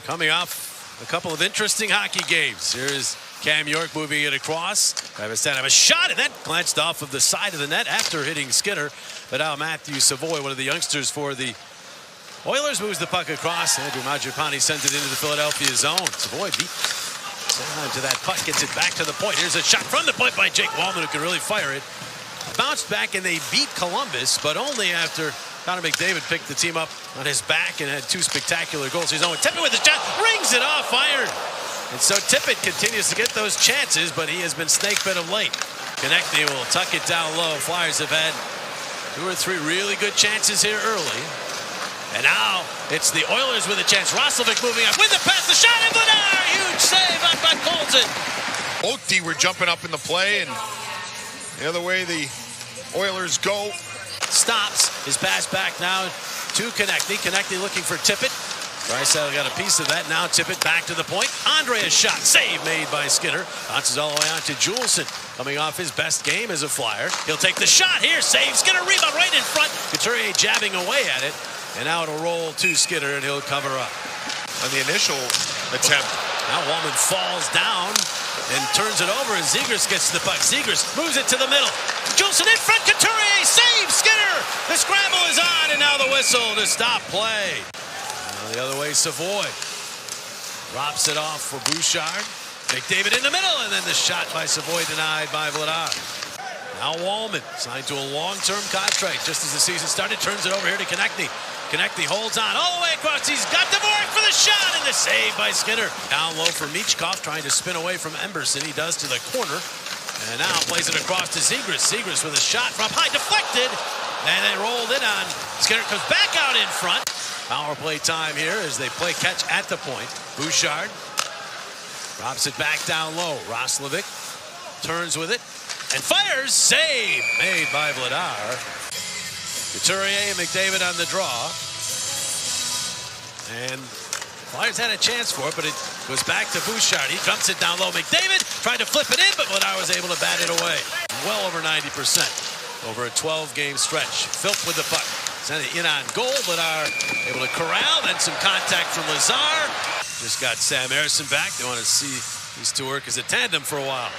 coming off a couple of interesting hockey games. Here's Cam York moving it across. Travis have a shot, and that glanced off of the side of the net after hitting Skinner. But now Matthew Savoy, one of the youngsters for the Oilers, moves the puck across. Andrew Mangiapane sends it into the Philadelphia zone. Savoy beat time to that puck, gets it back to the point. Here's a shot from the point by Jake Wallman, who can really fire it. Bounced back, and they beat Columbus, but only after Connor McDavid picked the team up on his back and had two spectacular goals. He's on Tippett with the shot, rings it off, fired. And so Tippett continues to get those chances, but he has been snake bit of late. Konechny will tuck it down low. Flyers have had 2 or 3 really good chances here early. And now it's the Oilers with a chance. Roslovic moving up with the pass, the shot, and Vladar! Huge save on by Colton. Both D were jumping up in the play, and the other way the Oilers go. Stops his pass back now to Konechny. Konechny looking for Tippett. Draisaitl got a piece of that. Now Tippett back to the point. Andrea's shot, save made by Skinner. Bounces all the way on to Juleson, coming off his best game as a Flyer. He'll take the shot here, save. Skinner rebound right in front. Couturier jabbing away at it. And now it'll roll to Skinner, and he'll cover up. On the initial attempt. Now Wallman falls down and turns it over, and Zegras gets the puck. Zegras moves it to the middle. Juleson in front, Couturier, save, Skinner! The scramble is on, and now the whistle to stop play. Now the other way, Savoy drops it off for Bouchard. McDavid in the middle, and then the shot by Savoy denied by Vladar. Now Wallman, signed to a long-term contract just as the season started, turns it over here to Konechny. Konechny holds on all the way across. He's got Dvorak for the shot, and the save by Skinner. Down low for Michkov, trying to spin away from Emberson. He does to the corner, and now plays it across to Zegras. Zegras with a shot from high, deflected, and they rolled it on. Skinner comes back out in front. Power play time here as they play catch at the point. Bouchard drops it back down low. Roslovic turns with it and fires. Save made by Vladar. Couturier and McDavid on the draw. And Flyers had a chance for it, but it goes back to Bouchard. He dumps it down low. McDavid tried to flip it in, but Vladar was able to bat it away. Well over 90% over a 12-game stretch. Philp with the puck. Sent it in on goal. Vladar able to corral. Then some contact from Lazar. Just got Sam Harrison back. They want to see these two work as a tandem for a while.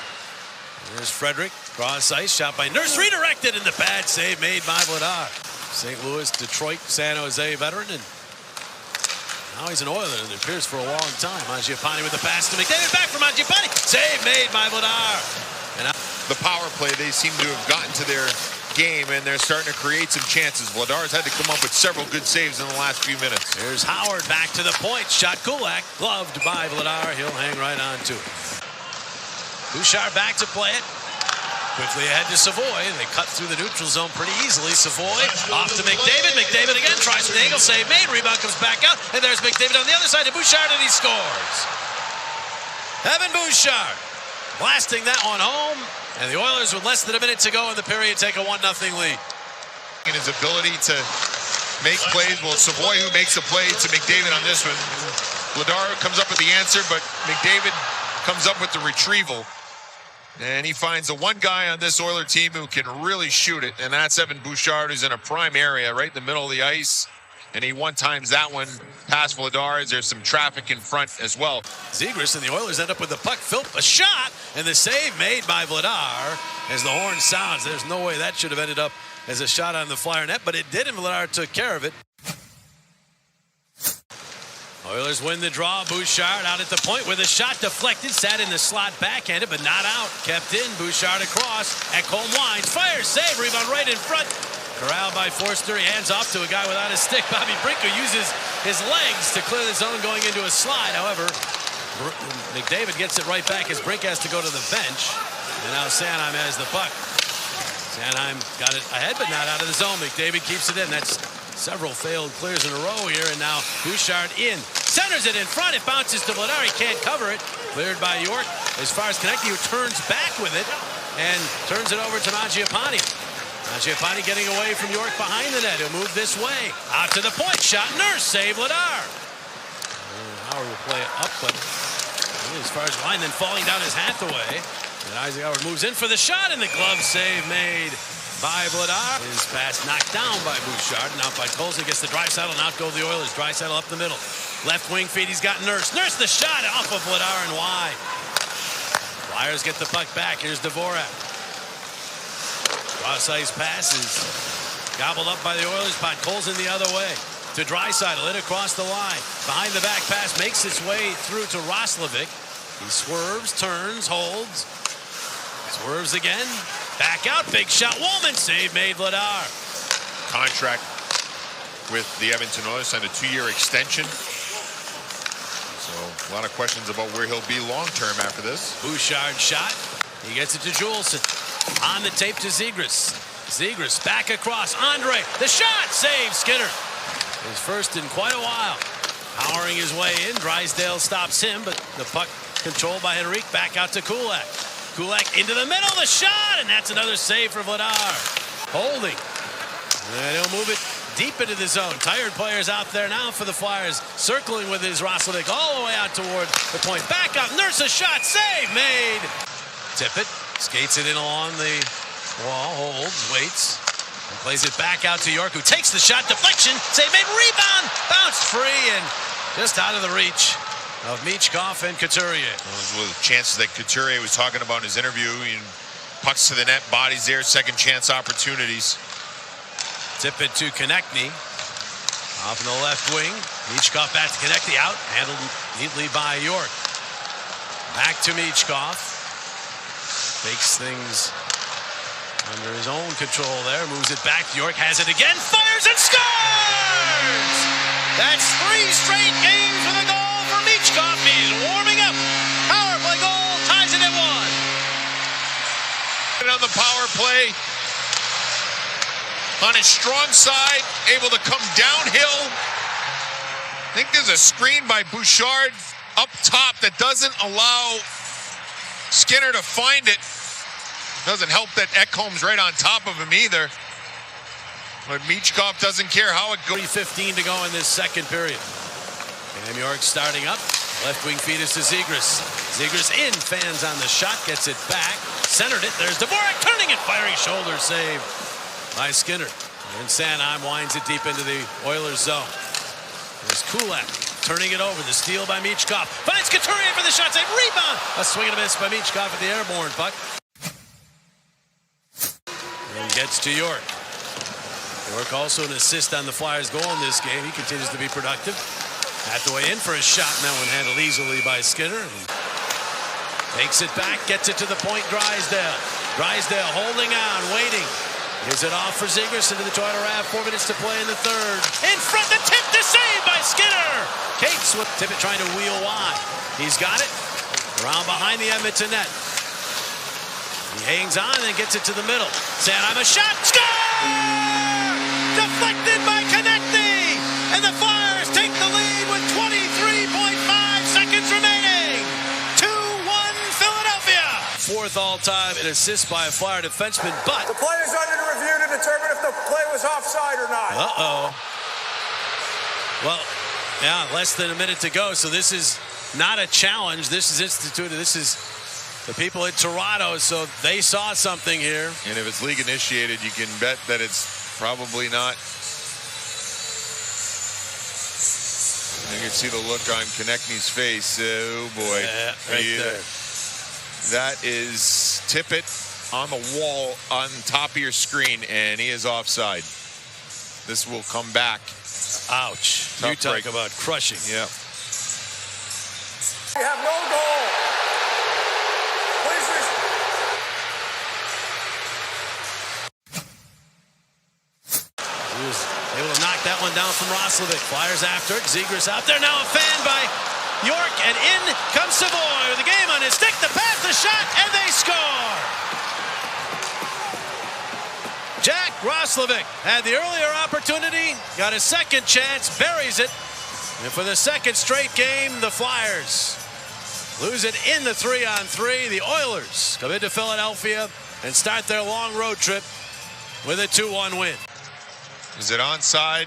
There's Frederick, cross ice, shot by Nurse, redirected, and the bad save made by Vladar. St. Louis, Detroit, San Jose veteran, and now he's an Oiler, and it appears for a long time. Mangiapane with the pass to McDavid, back for Mangiapane, save made by Vladar. And the power play, they seem to have gotten to their game, and they're starting to create some chances. Vladar's had to come up with several good saves in the last few minutes. Here's Howard back to the point, shot Kulak, gloved by Vladar. He'll hang right on to it. Bouchard back to play it. Quickly ahead to Savoy. They cut through the neutral zone pretty easily. Savoy off to McDavid. McDavid again tries an angle save made. Rebound comes back out. And there's McDavid on the other side to Bouchard, and he scores. Evan Bouchard blasting that one home. And the Oilers, with less than a minute to go in the period, take a 1-0 lead. In his ability to make plays. Well, Savoy who makes the play to McDavid on this one. Vladar comes up with the answer, but McDavid comes up with the retrieval. And he finds the one guy on this Oiler team who can really shoot it, and that's Evan Bouchard, who's in a prime area right in the middle of the ice. And he one-times that one past Vladar. There's some traffic in front as well. Zegras and the Oilers end up with the puck. Philp, a shot, and the save made by Vladar. As the horn sounds, there's no way that should have ended up as a shot on the Flyer net, but it did, and Vladar took care of it. Oilers win the draw. Bouchard out at the point with a shot deflected. Sat in the slot backhanded, but not out. Kept in. Bouchard across. Ekholm winds. Fires. Save. Rebound right in front. Corralled by Forster. He hands off to a guy without a stick. Bobby Brinker uses his legs to clear the zone going into a slide. However, McDavid gets it right back as Brink has to go to the bench. And now Sanheim has the puck. Sanheim got it ahead, but not out of the zone. McDavid keeps it in. That's several failed clears in a row here, and now Bouchard in. Centers it in front. It bounces to Vladar. He can't cover it. Cleared by York. As far as Konechny, who turns back with it and turns it over to Mangiapane. Mangiapane getting away from York behind the net. He'll move this way. Out to the point. Shot Nurse. Save Vladar. Howard will play it up, but really as far as the line, then falling down his Hathaway. And Isaac Howard moves in for the shot, and the glove save made by Vladar. His pass knocked down by Bouchard. Now by Colson, gets the Draisaitl, and out go the Oilers. Draisaitl up the middle. Left wing feed, he's got Nurse. Nurse the shot off of Vladar and wide. Flyers get the puck back. Here's Dvorak. Cross-ice pass is gobbled up by the Oilers. Podkolzin the other way to Draisaitl. It across the line. Behind the back pass makes its way through to Roslovic. He swerves, turns, holds. Swerves again. Back out. Big shot. Woolman save made Vladar. Contract with the Edmonton Oilers, signed a 2-year extension. So a lot of questions about where he'll be long-term after this. Bouchard shot. He gets it to Juleson. On the tape to Zegras. Zegras back across. Andre. The shot. Save Skinner. His first in quite a while. Powering his way in. Drysdale stops him, but the puck controlled by Henrique. Back out to Kulak. Kulak into the middle. The shot. And that's another save for Vladar. Holding. And he'll move it deep into the zone. Tired players out there now for the Flyers. Circling with his Roslovic all the way out toward the point. Back up. Nurse a shot. Save made. Tippett skates it in along the wall. Holds. Waits. And plays it back out to York, who takes the shot. Deflection. Save made. Rebound. Bounced free and just out of the reach of Michkov and Couturier. Those were the chances that Couturier was talking about in his interview. Pucks to the net. Bodies there. Second chance opportunities. Tippett to Konechny. Off in the left wing. Michkov back to Konechny. Out. Handled neatly by York. Back to Michkov. Makes things under his own control there. Moves it back. York has it again. Fires and scores! That's 3 straight games with a goal for Michkov. He's warming up. Power play goal. Ties it at 1. On the power play. On his strong side, able to come downhill. I think there's a screen by Bouchard up top that doesn't allow Skinner to find it. Doesn't help that Ekholm's right on top of him either. But Michkov doesn't care how it goes. 3:15 to go in this second period. Cam York starting up. Left wing feed is to Zegras. Zegras in, fans on the shot, gets it back. Centered it. There's Dvorak turning it, firing shoulder save by Skinner. And Sanheim winds it deep into the Oilers zone. There's Kulak turning it over. The steal by Michkov. Finds Couturier for the shot save. Rebound. A swing and a miss by Michkov at the airborne puck. And gets to York. York also an assist on the Flyers goal in this game. He continues to be productive. At the way in for a shot. And that one handled easily by Skinner. And takes it back. Gets it to the point. Drysdale. Drysdale holding on. Waiting. Gives it off for Zegras into the Toyota RAV. 4 minutes to play in the third. In front, the tip to save by Skinner. Cates with Tippett trying to wheel wide. He's got it. Around behind the Edmonton net. He hangs on and gets it to the middle. Sanheim a shot. Score! Deflected by Konechny. And the Flyers take the lead with 23.5 seconds remaining. 2-1 Philadelphia. 4th all-time in assists by a Flyer defenseman, but the play is under review to determine if the play was offside or not. Uh-oh. Well, yeah, less than a minute to go, so this is not a challenge. This is instituted. This is the people in Toronto, so they saw something here. And if it's league initiated, you can bet that it's probably not. You can see the look on Konechny's face. Oh, boy. Yeah, right there. That is Tippett on the wall on top of your screen, and he is offside. This will come back. Ouch. Tough You talk break. about crushing. Yeah. We have no goal. Please. He was able to knock that one down from Roslovic. Flyers after it. Zegras out there. Now a fan by York, and in comes Savoy with the game on his stick. The pass, the shot, and they score. Jack Roslovic had the earlier opportunity, got a second chance, buries it. And for the second straight game, the Flyers lose it in the 3-on-3. The Oilers come into Philadelphia and start their long road trip with a 2-1 win. Is it onside?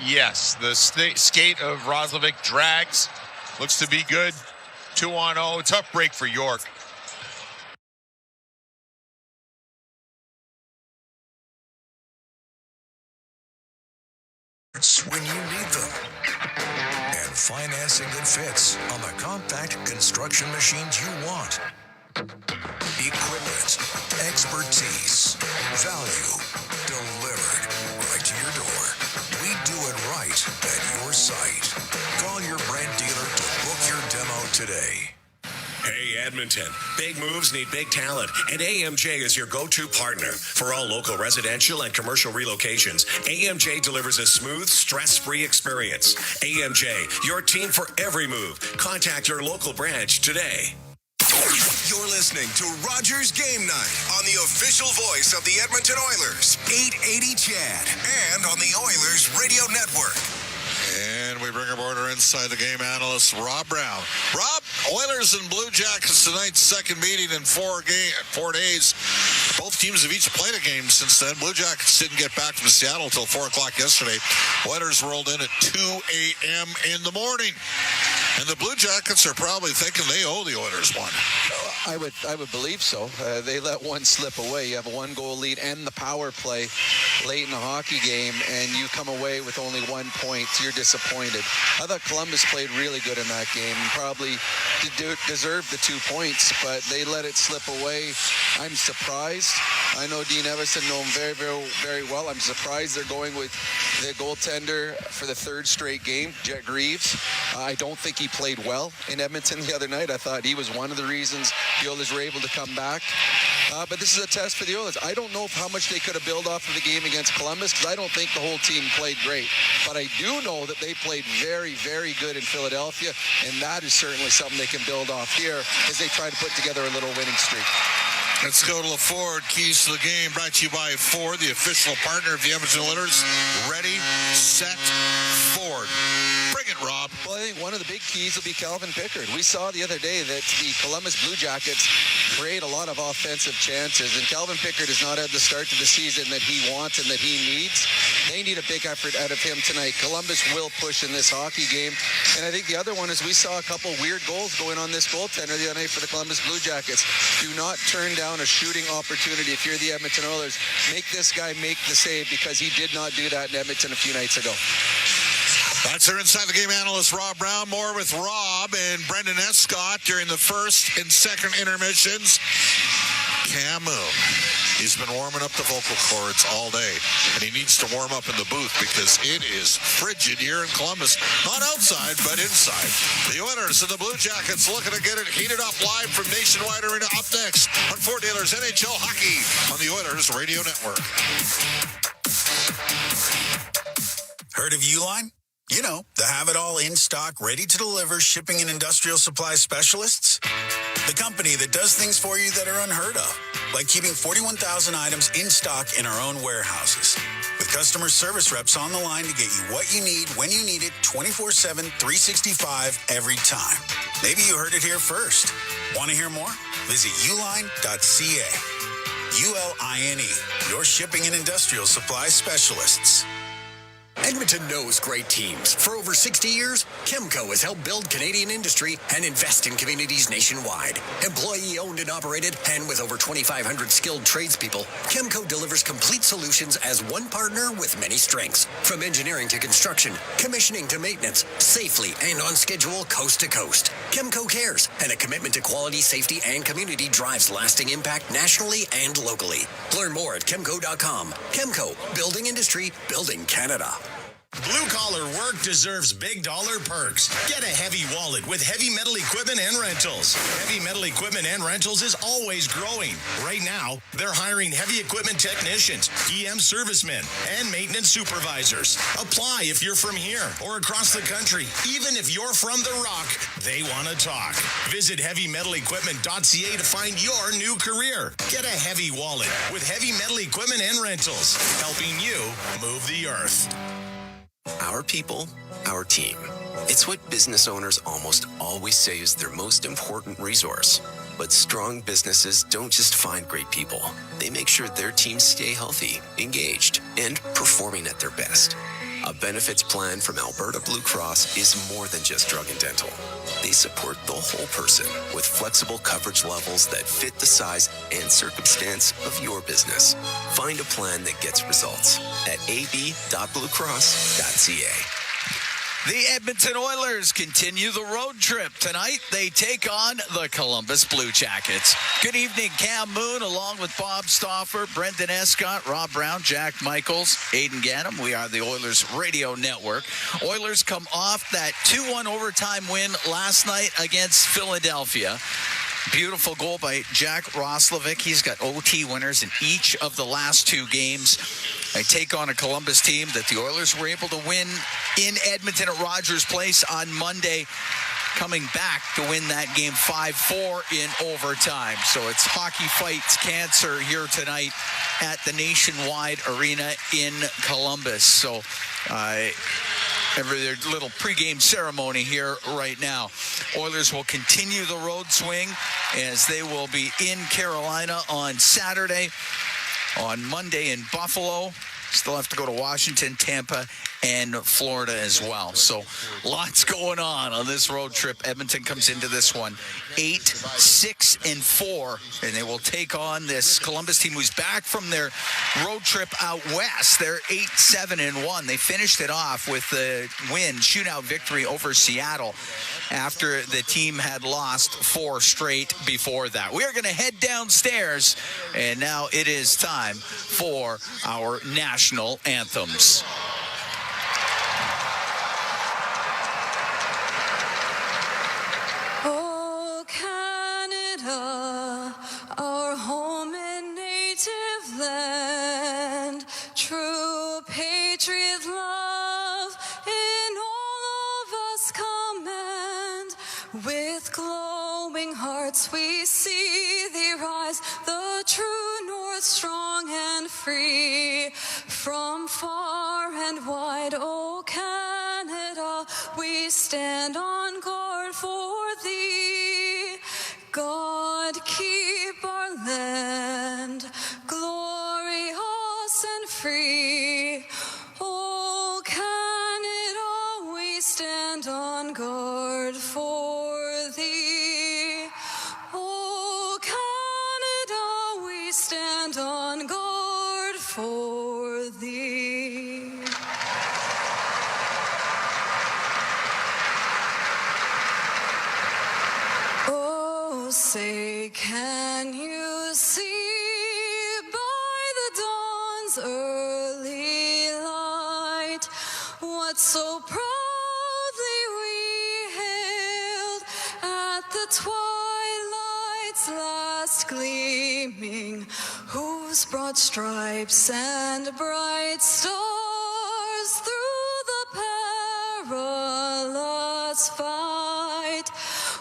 Yes. The skate of Roslovic drags. Looks to be good. 2-on-0. Tough break for York. when you need them. And financing that fits on the compact construction machines you want. Equipment, expertise, value, delivered right to your door. We do it right at your site. Call your brand dealer to book your demo today. Hey, Edmonton. Big moves need big talent, and AMJ is your go-to partner. For all local residential and commercial relocations, AMJ delivers a smooth, stress-free experience. AMJ, your team for every move. Contact your local branch today. You're listening to Rogers Game Night on the official voice of the Edmonton Oilers, 880 CHAD, and on the Oilers Radio Network. And we bring aboard our Inside the Game analyst, Rob Brown. Rob, Oilers and Blue Jackets tonight's second meeting in 4 days. Both teams have each played a game since then. Blue Jackets didn't get back from Seattle until 4 o'clock yesterday. Oilers rolled in at 2 a.m. in the morning. And the Blue Jackets are probably thinking they owe the Oilers one. I would believe so. They let one slip away. You have a 1-goal lead and the power play late in the hockey game, and you come away with only 1 point. You're disappointed. I thought Columbus played really good in that game and probably deserved the 2 points, but they let it slip away. I'm surprised. I know Dean Evison know him very, very, very well. I'm surprised they're going with the goaltender for the 3rd straight game, Jet Greaves. I don't think he played well in Edmonton the other night. I thought he was one of the reasons the Oilers were able to come back. But this is a test for the Oilers. I don't know how much they could have built off of the game against Columbus, because I don't think the whole team played great. But I do know that they played very, very good in Philadelphia, and that is certainly something they can build off here as they try to put together a little winning streak. Let's go to Ford. Keys to the game brought to you by Ford, the official partner of the Edmonton Oilers. Ready, set, Ford. Bring it, Rob. Well, I think one of the big keys will be Calvin Pickard. We saw the other day that the Columbus Blue Jackets create a lot of offensive chances, and Calvin Pickard has not had the start to the season that he wants and that he needs. They need a big effort out of him tonight. Columbus will push in this hockey game. And I think the other one is we saw a couple weird goals going on this goaltender the other night for the Columbus Blue Jackets. Do not turn down a shooting opportunity if you're the Edmonton Oilers. Make this guy make the save, because he did not do that in Edmonton a few nights ago. That's our Inside the Game analyst, Rob Brown. More with Rob and Brendan Escott during the first and second intermissions. Cam Moon. He's been warming up the vocal cords all day, and he needs to warm up in the booth because it is frigid here in Columbus. Not outside, but inside. The Oilers and the Blue Jackets looking to get it heated up live from Nationwide Arena. Up next on Fort Dealers NHL Hockey on the Oilers Radio Network. Heard of Uline? You know, the have-it-all in stock, ready to deliver shipping and industrial supply specialists. The company that does things for you that are unheard of, like keeping 41,000 items in stock in our own warehouses. With customer service reps on the line to get you what you need, when you need it, 24/7, 365, every time. Maybe you heard it here first. Want to hear more? Visit uline.ca. ULINE, your shipping and industrial supply specialists. Edmonton knows great teams. For over 60 years, Chemco has helped build Canadian industry and invest in communities nationwide. Employee-owned and operated, and with over 2,500 skilled tradespeople, Chemco delivers complete solutions as one partner with many strengths. From engineering to construction, commissioning to maintenance, safely and on schedule coast to coast. Chemco cares, and a commitment to quality, safety, and community drives lasting impact nationally and locally. Learn more at chemco.com. Chemco, building industry, building Canada. Blue-collar work deserves big-dollar perks. Get a heavy wallet with Heavy Metal Equipment and Rentals. Heavy Metal Equipment and Rentals is always growing. Right now, they're hiring heavy equipment technicians, EM servicemen, and maintenance supervisors. Apply if you're from here or across the country. Even if you're from the Rock, they want to talk. Visit HeavyMetalEquipment.ca to find your new career. Get a heavy wallet with Heavy Metal Equipment and Rentals, helping you move the earth. Our people, our team. It's what business owners almost always say is their most important resource. But strong businesses don't just find great people. They make sure their teams stay healthy, engaged, and performing at their best. A benefits plan from Alberta Blue Cross is more than just drug and dental. They support the whole person with flexible coverage levels that fit the size and circumstance of your business. Find a plan that gets results at ab.bluecross.ca. The Edmonton Oilers continue the road trip. Tonight, they take on the Columbus Blue Jackets. Good evening, Cam Moon, along with Bob Stauffer, Brendan Escott, Rob Brown, Jack Michaels, Aiden Gannam. We are the Oilers Radio Network. Oilers come off that 2-1 overtime win last night against Philadelphia. Beautiful goal by Jack Roslovic. He's got OT winners in each of the last two games. They take on a Columbus team that the Oilers were able to win in Edmonton at Rogers Place on Monday, coming back to win that game 5-4 in overtime. So it's Hockey Fights Cancer here tonight at the Nationwide Arena in Columbus. So their little pregame ceremony here right now. Oilers will continue the road swing as they will be in Carolina on Saturday, on Monday in Buffalo. Still have to go to Washington, Tampa, and Florida as well. So lots going on this road trip. Edmonton comes into this one 8-6-4, and they will take on this Columbus team who's back from their road trip out west. They're 8-7-1. They finished it off with the win, shootout victory over Seattle after the team had lost 4 straight before that. We are going to head downstairs, and now it is time for our national anthems. Oh, Canada, our home and native land, true patriot love in all of us command. With glowing hearts we see thee rise, the true north, strong and free. From far and wide, oh Canada, we stand on guard for thee. God keep our land glorious and free. Oh Canada, we stand on guard for thee. Oh Canada, we stand on guard for thee. Oh, say, can you see by the dawn's early light what so proudly we hailed at the twilight's last gleaming, whose broad stripes and bright stars through the perilous fight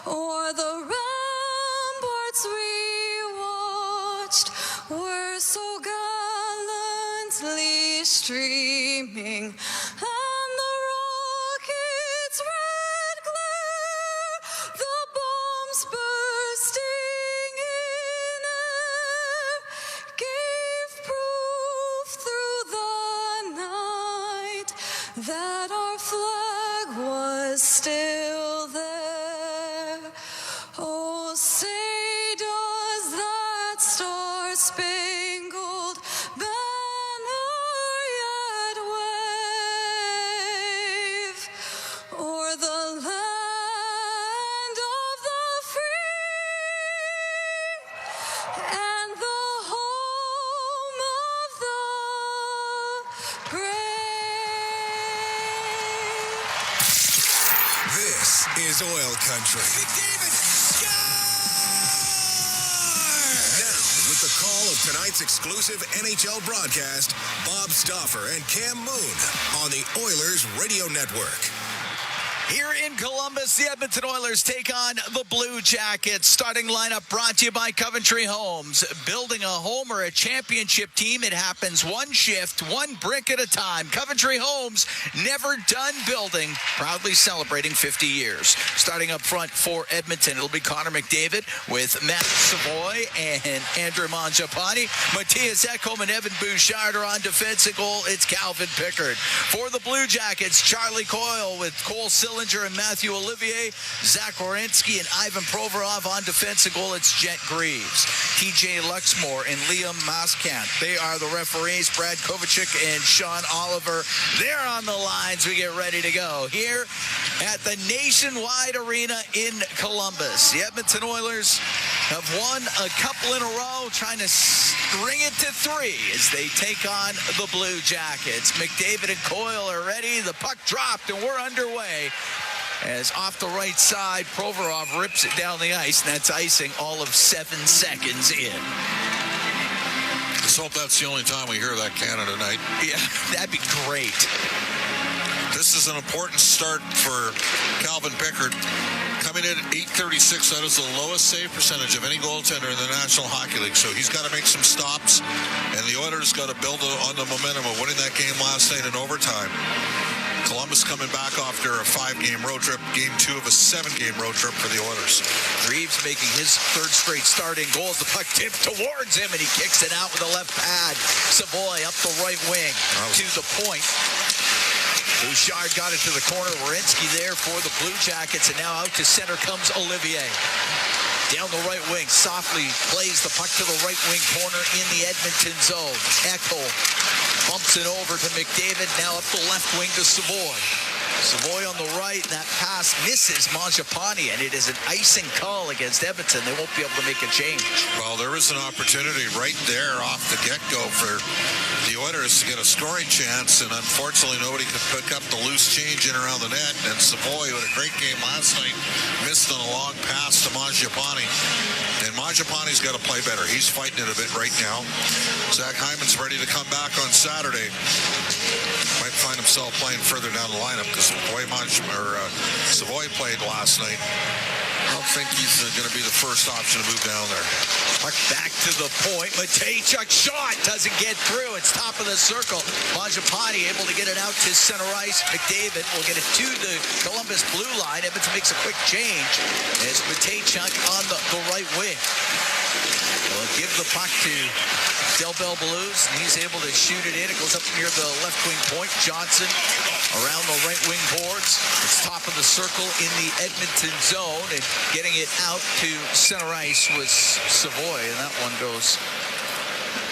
o'er the ramparts we watched were so gallantly streaming, and the rocket's red glare, the bombs bursting in air, gave proof through the night that our flag was still there. Oh, say does that star-spangled banner yet wave o'er the land of the free and the home of the brave? This is OilCountry. Now, with the call of tonight's exclusive NHL broadcast, Bob Stauffer and Cam Moon on the Oilers Radio Network. Here in Columbus, the Edmonton Oilers take on the Blue Jackets. Starting lineup brought to you by Coventry Homes. Building a home or a championship team, it happens one shift, one brick at a time. Coventry Homes, never done building, proudly celebrating 50 years. Starting up front for Edmonton, it'll be Connor McDavid with Matt Savoy and Andrew Mangiapane. Matthias Ekholm and Evan Bouchard are on defensive goal. It's Calvin Pickard. For the Blue Jackets, Charlie Coyle with Cole Sillinger and Matthew Olivier, Zach Werenski and Ivan Provorov on defensive goal. It's Jet Greaves, TJ Luxmore and Liam Maskant. They are the referees. Brad Kovacic and Sean Oliver. They're on the lines. We get ready to go here at the Nationwide Arena in Columbus. The Edmonton Oilers have won a couple in a row, trying to string it to 3 as they take on the Blue Jackets. McDavid and Coyle are ready. The puck dropped and we're underway. As off the right side, Provorov rips it down the ice, and that's icing all of 7 seconds in. Let's hope that's the only time we hear that Canada night. Yeah, that'd be great. This is an important start for Calvin Pickard. Coming in at .836, that is the lowest save percentage of any goaltender in the National Hockey League. So he's got to make some stops, and the Oilers got to build on the momentum of winning that game last night in overtime. Columbus coming back after a 5-game road trip, game 2 of a 7-game road trip for the Oilers. Reeves making his 3rd straight starting goal as the puck tipped towards him, and he kicks it out with a left pad. Savoy up the right wing to the point. Bouchard got it to the corner. Werenski there for the Blue Jackets, and now out to center comes Olivier. Down the right wing, softly plays the puck to the right wing corner in the Edmonton zone. Ekholm bumps it over to McDavid, now up the left wing to Savoy. Savoy on the right, and that pass misses Mangiapane, and it is an icing call against Edmonton. They won't be able to make a change. Well, there is an opportunity right there off the get-go for the Oilers to get a scoring chance, and unfortunately nobody could pick up the loose change in around the net, and Savoy, who had a great game last night, missed on a long pass to Mangiapane. And Mangiapane's got to play better. He's fighting it a bit right now. Zach Hyman's ready to come back on Saturday. Might find himself playing further down the lineup because the way Savoy played last night, I don't think he's going to be the first option to move down there. Puck back to the point. Matejchuk shot doesn't get through. It's top of the circle. Mangiapane able to get it out to center ice. McDavid will get it to the Columbus blue line. Edmonton makes a quick change as Matejchuk on the right wing. Will give the puck to Del Bell Blues, and he's able to shoot it in. It goes up near the left wing point. Johnson around the right wing boards. It's top of the circle in the Edmonton zone, and getting it out to center ice was Savoy, and that one goes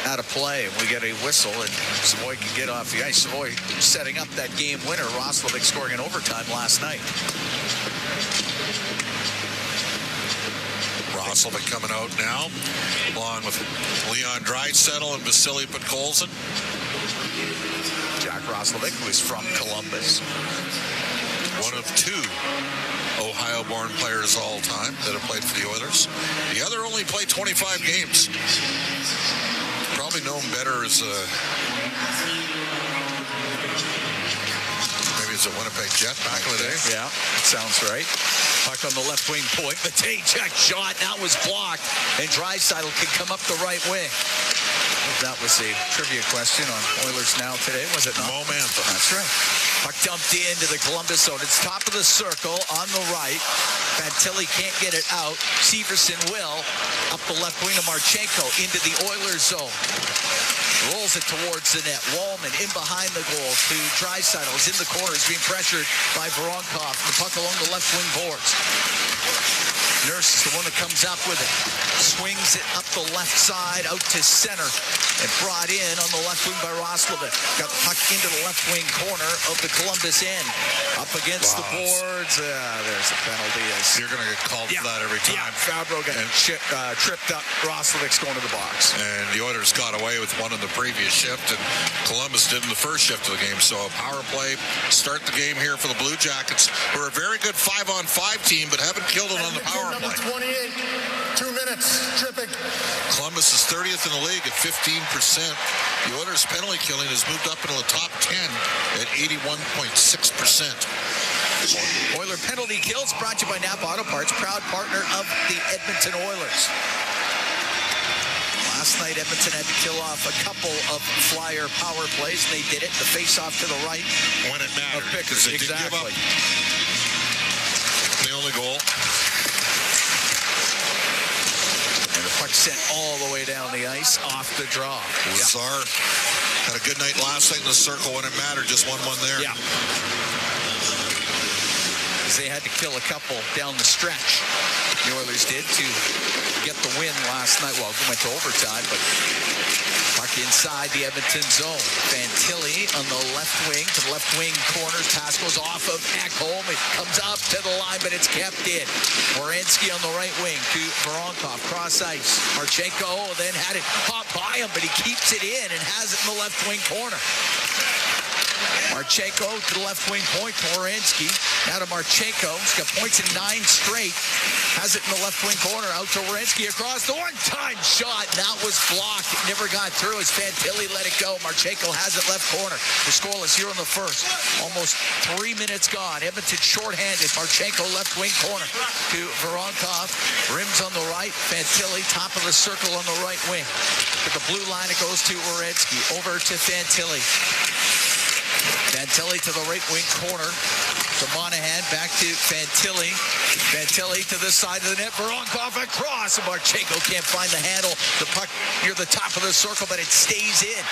out of play, and we get a whistle, and Savoy can get off the ice. Savoy setting up that game winner. Roslovic scoring in overtime last night. Roslovic coming out now, along with Leon Draisaitl and Vasily Podkolzin. Jack Roslovic, who is from Columbus. One of 2 Ohio-born players all time that have played for the Oilers. The other only played 25 games. Probably known better as maybe as a Winnipeg Jet back in the day. Yeah, that sounds right. Puck on the left wing point. Matejchuk shot. That was blocked. And Draisaitl can come up the right wing. That was a trivia question on Oilers Now today, was it not? Momentum. That's right. Puck dumped into the Columbus zone. It's top of the circle on the right. Fantilli can't get it out. Severson will. Up the left wing to Marchenko into the Oilers zone. Rolls it towards the net. Wallman in behind the goal to Draisaitl. Is in the corner. He's being pressured by Voronkov. The puck along the left wing boards. Nurse is the one that comes up with it. Swings it up the left side out to center. And brought in on the left wing by Roslovic. Got the puck into the left wing corner of the Columbus end. Up against the boards. There's a penalty. You're going to get called for that every time. Yeah, Fabro got tripped up. Roslovic's going to the box. And the Oilers got away with one in the previous shift, and Columbus did in the first shift of the game. So a power play start the game here for the Blue Jackets, who are a very good 5-on-5 team, but haven't killed it on the power play. 28, 2 minutes, tripping. Columbus is 30th in the league at 15%. The Oilers' penalty killing has moved up into the top 10 at 81.6%. Oiler penalty kills brought to you by Napa Auto Parts, proud partner of the Edmonton Oilers. Last night, Edmonton had to kill off a couple of Flyer power plays. They did it. The face-off to the right. When it mattered. Because they did give up the only goal. And the puck sent all the way down the ice off the draw. Lazar had a good night last night in the circle when it mattered. Just 1-1 there. Yeah. They had to kill a couple down the stretch. The Oilers did to get the win last night. Well, it went to overtime, but puck inside the Edmonton zone. Fantilli on the left wing to the left wing corner. Pass goes off of Ekholm. It comes up to the line, but it's kept in. Moransky on the right wing to Voronkov. Cross ice. Marchenko then had it hop by him, but he keeps it in and has it in the left wing corner. Marchenko to the left wing point to Moransky. Now to Marchenko. He's got points in 9 straight. Has it in the left wing corner. Out to Moransky across the one-time shot. And that was blocked. It never got through as Fantilli let it go. Marchenko has it left corner. The Scoreless here in the first. Almost 3 minutes gone. Edmonton shorthanded. Marchenko left wing corner to Voronkov. Rims on the right. Fantilli top of the circle on the right wing. With the blue line, it goes to Moransky. Over to Fantilli. Fantilli to the right wing corner. To Monahan, back to Fantilli. Fantilli to the side of the net. Voronkov across. And Marchenko can't find the handle. The puck near the top of the circle, but it stays in.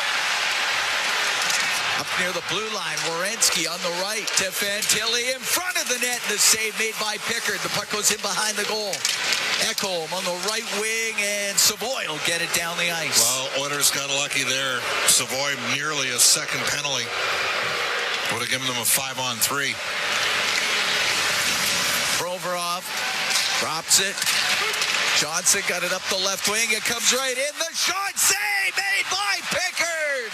Up near the blue line, Moransky on the right to Fantilli in front of the net. The save made by Pickard. The puck goes in behind the goal. Ekholm on the right wing, and Savoy will get it down the ice. Well, Oilers got lucky there. Savoy nearly a second penalty. Would have given them a 5-on-3. Provorov drops it. Johnson got it up the left wing. It comes right in. The shot save made by Pickard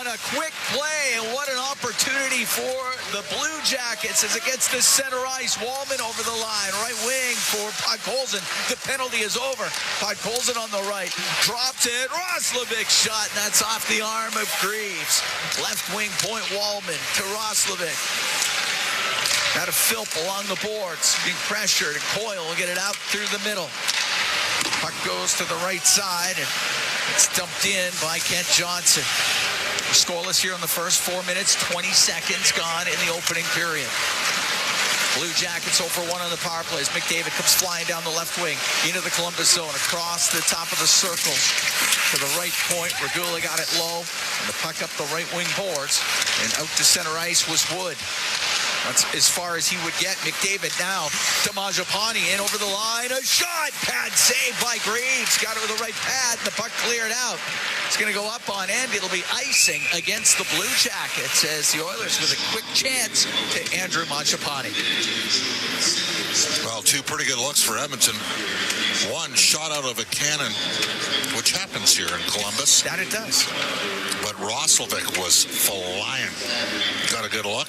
on a quick play. And what an opportunity for the Blue Jackets as it gets to center ice. Wallman over the line. Right wing for Podkolzin. The penalty is over. Podkolzin on the right. Drops it. Roslovic shot. And that's off the arm of Greaves. Left wing point Wallman to Roslovic. Got a Philp along the boards. Being pressured. And Coyle will get it out through the middle. Puck goes to the right side. And it's dumped in by Kent Johnson. Scoreless here in the first 4 minutes, 20 seconds gone in the opening period. Blue Jackets 0-for-1 on the power plays. McDavid comes flying down the left wing into the Columbus zone, across the top of the circle to the right point. Regula got it low, and the puck up the right wing boards, and out to center ice was Wood. That's as far as he would get. McDavid now to Mangiapane in over the line. A shot. Pad saved by Greaves. Got it with the right pad. The puck cleared out. It's going to go up on end. It'll be icing against the Blue Jackets as the Oilers with a quick chance to Andrew Mangiapane. Well, 2 pretty good looks for Edmonton. 1 shot out of a cannon, which happens here in Columbus. That it does. But Roslovic was flying. Got a good look.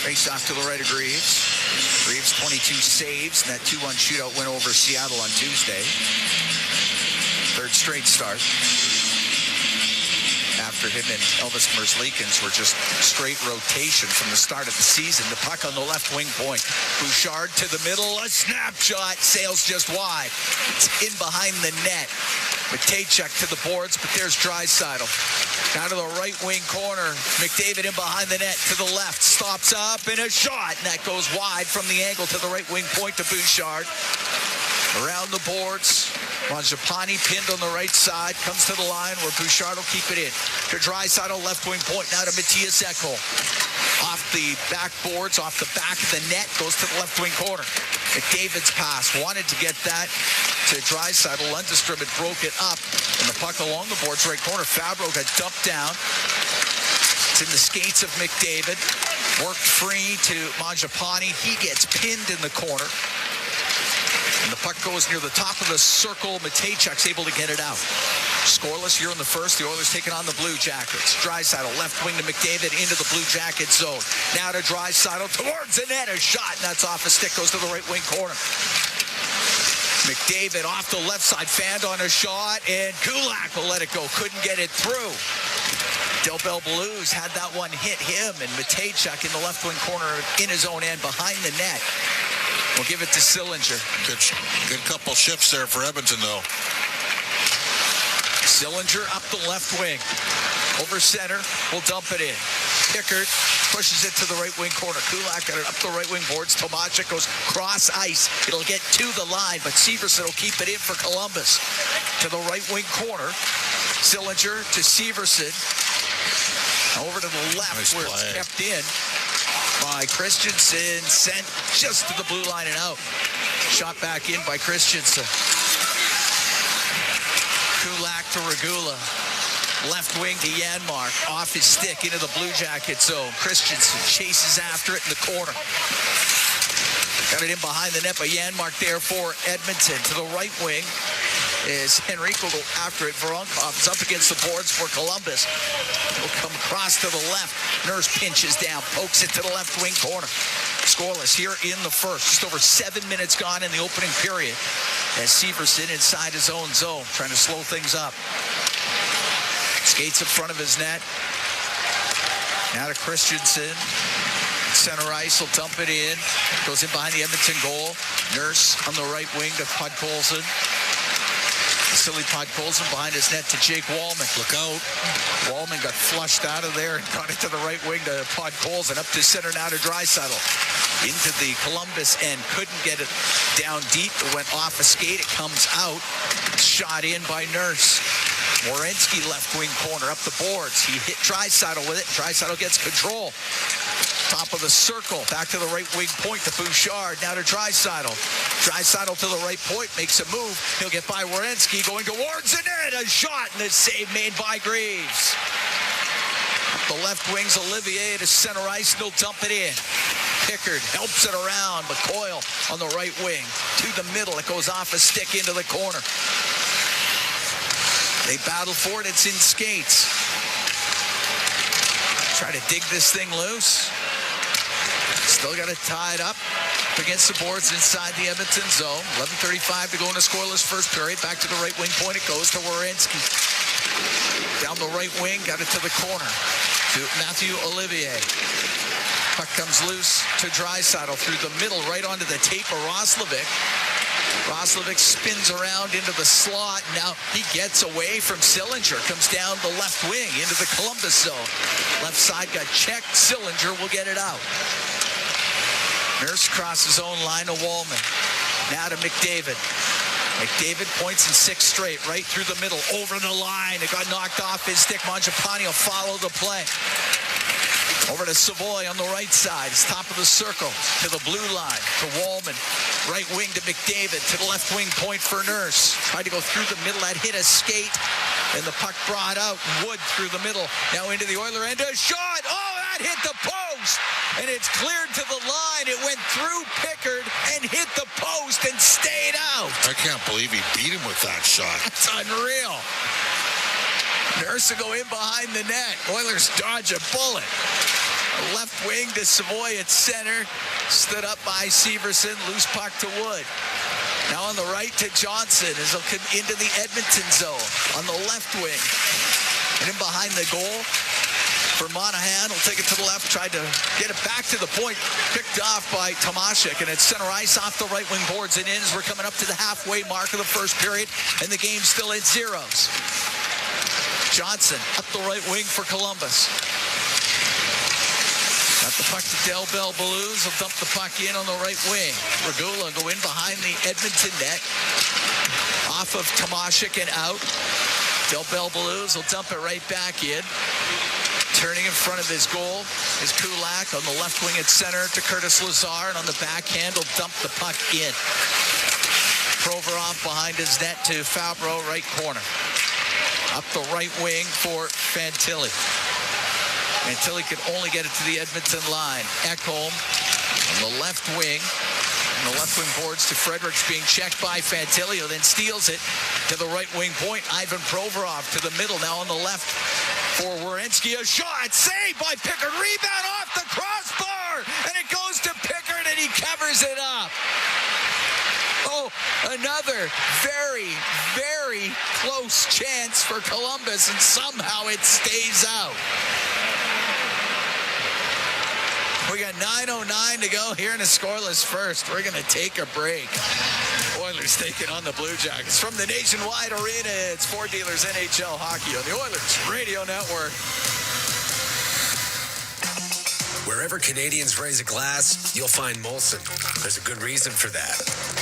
Face off to the right of Greaves. Greaves 22 saves in that 2-1 shootout win over Seattle on Tuesday. 3rd straight start. After him and Elvis Merzlikins were just straight rotation from the start of the season. The puck on the left wing point. Bouchard to the middle. A snapshot. Sails just wide. It's in behind the net. Matejchuk to the boards, but there's Draisaitl. Down to the right wing corner. McDavid in behind the net to the left. Stops up and a shot. And that goes wide from the angle to the right wing point to Bouchard. Around the boards. Mangiapane pinned on the right side. Comes to the line where Bouchard will keep it in. To Draisaitl, left wing point. Now to Matthias Ekholm. Off the backboards, off the back of the net. Goes to the left wing corner. McDavid's pass. Wanted to get that to Draisaitl. Lundestrom had broke it up. And the puck along the boards, right corner. Fabro got dumped down. It's in the skates of McDavid. Worked free to Mangiapane. He gets pinned in the corner. And the puck goes near the top of the circle. Matejchuk's able to get it out. Scoreless here in the first. The Oilers taking on the Blue Jackets. Draisaitl left wing to McDavid into the Blue Jackets zone. Now to Draisaitl towards the net. A shot, and that's off a stick. Goes to the right wing corner. McDavid off the left side. Fanned on a shot, and Kulak will let it go. Couldn't get it through. Del Bel Blues had that one hit him, and Matejchuk in the left wing corner in his own end behind the net. We'll give it to Sillinger. Good couple shifts there for Edmonton, though. Sillinger up the left wing. Over center, will dump it in. Pickard pushes it to the right wing corner. Kulak got it up the right wing boards. Tomášek goes cross ice. It'll get to the line, but Severson will keep it in for Columbus. To the right wing corner. Sillinger to Severson. Over to the left, nice where it's kept in by Christensen. Sent just to the blue line and out. Shot back in by Christensen. Kulak to Regula. Left wing to Janmark. Off his stick into the Blue Jacket zone. Christensen chases after it in the corner. Got it in behind the net by Janmark there for Edmonton. To the right wing is Henrique will go after it. Voronkov is up against the boards for Columbus. He'll come across to the left. Nurse pinches down, pokes it to the left wing corner. Scoreless here in the first. Just over 7 minutes gone in the opening period. As Severson inside his own zone, trying to slow things up. Skates in front of his net. Now to Christensen. Center ice will dump it in. Goes in behind the Edmonton goal. Nurse on the right wing to Podkolzin. Silly Podkolzin behind his net to Jake Wallman. Look out. Wallman got flushed out of there and got it to the right wing to Podkolzin. Up to center now to Draisaitl. Into the Columbus end. Couldn't get it down deep. It went off a skate. It comes out. Shot in by Nurse. Werenski left wing corner up the boards. He hit Draisaitl with it. Draisaitl gets control. Top of the circle. Back to the right wing point to Bouchard. Now to Draisaitl. Draisaitl to the right point. Makes a move. He'll get by Werenski. Going towards the net. A shot and a save made by Greaves. The left wing's Olivier to center ice. He'll dump it in. Pickard helps it around. But Coyle on the right wing. To the middle. It goes off a stick into the corner. They battle for it. It's in skates. Try to dig this thing loose. Still got it tied up against the boards inside the Edmonton zone. 11:35 to go in the scoreless first period. Back to the right wing point. It goes to Werenski. Down the right wing. Got it to the corner. To Matthew Olivier. Puck comes loose to Draisaitl through the middle. Right onto the tape of Roslovic. Roslovic spins around into the slot. Now he gets away from Sillinger. Comes down the left wing into the Columbus zone. Left side got checked. Sillinger will get it out. Nurse crosses own line to Wallman. Now to McDavid. McDavid points in 6 straight. Right through the middle. Over the line. It got knocked off his stick. Mangiapane will follow the play. Over to Savoy on the right side. It's top of the circle to the blue line. To Wallman. Right wing to McDavid. To the left wing point for Nurse. Tried to go through the middle. That hit a skate. And the puck brought out. Wood through the middle. Now into the Oiler end. A shot. Oh, that hit the post. And it's cleared to the line. It went through Pickard and hit the post and stayed out. I can't believe he beat him with that shot. It's unreal. Nurse will go in behind the net. Oilers dodge a bullet. Left wing to Savoy at center. Stood up by Severson. Loose puck to Wood. Now on the right to Johnson as he'll come into the Edmonton zone. On the left wing. And in behind the goal for Monahan. Will take it to the left. Tried to get it back to the point. Picked off by Tomášek. And it's center ice off the right wing boards and in as we're coming up to the halfway mark of the first period. And the game's still at zeros. Johnson up the right wing for Columbus. Got the puck to Del Bel Blues. Will dump the puck in on the right wing. Regula go in behind the Edmonton net. Off of Tomášek and out. Del Bel Blues will dump it right back in. Turning in front of his goal is Kulak on the left wing at center to Curtis Lazar. And on the backhand will dump the puck in. Provorov behind his net to Fabro, right corner. Up the right wing for Fantilli. Fantilli could only get it to the Edmonton line. Ekholm on the left wing. On the left wing boards to Fredericks being checked by Fantilli, who then steals it to the right wing point. Ivan Provorov to the middle. Now on the left for Werenski. A shot. Saved by Pickard. Rebound off the crossbar. And it goes to Pickard and he covers it up. Oh, another very, very very close chance for Columbus, and somehow it stays out. We got 9:09 to go here in a scoreless first. We're going to take a break. Oilers taking on the Blue Jackets from the Nationwide Arena. It's Four Dealers NHL Hockey on the Oilers Radio Network. Wherever Canadians raise a glass, you'll find Molson. There's a good reason for that.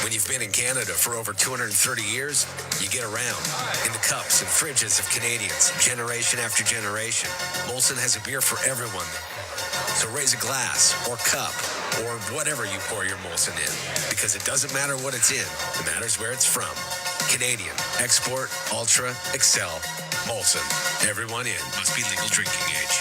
When you've been in Canada for over 230 years, you get around in the cups and fridges of Canadians, generation after generation. Molson has a beer for everyone. So raise a glass or cup or whatever you pour your Molson in, because it doesn't matter what it's in. It matters where it's from. Canadian, export, ultra, excel, Molson. Everyone in. Must be legal drinking age.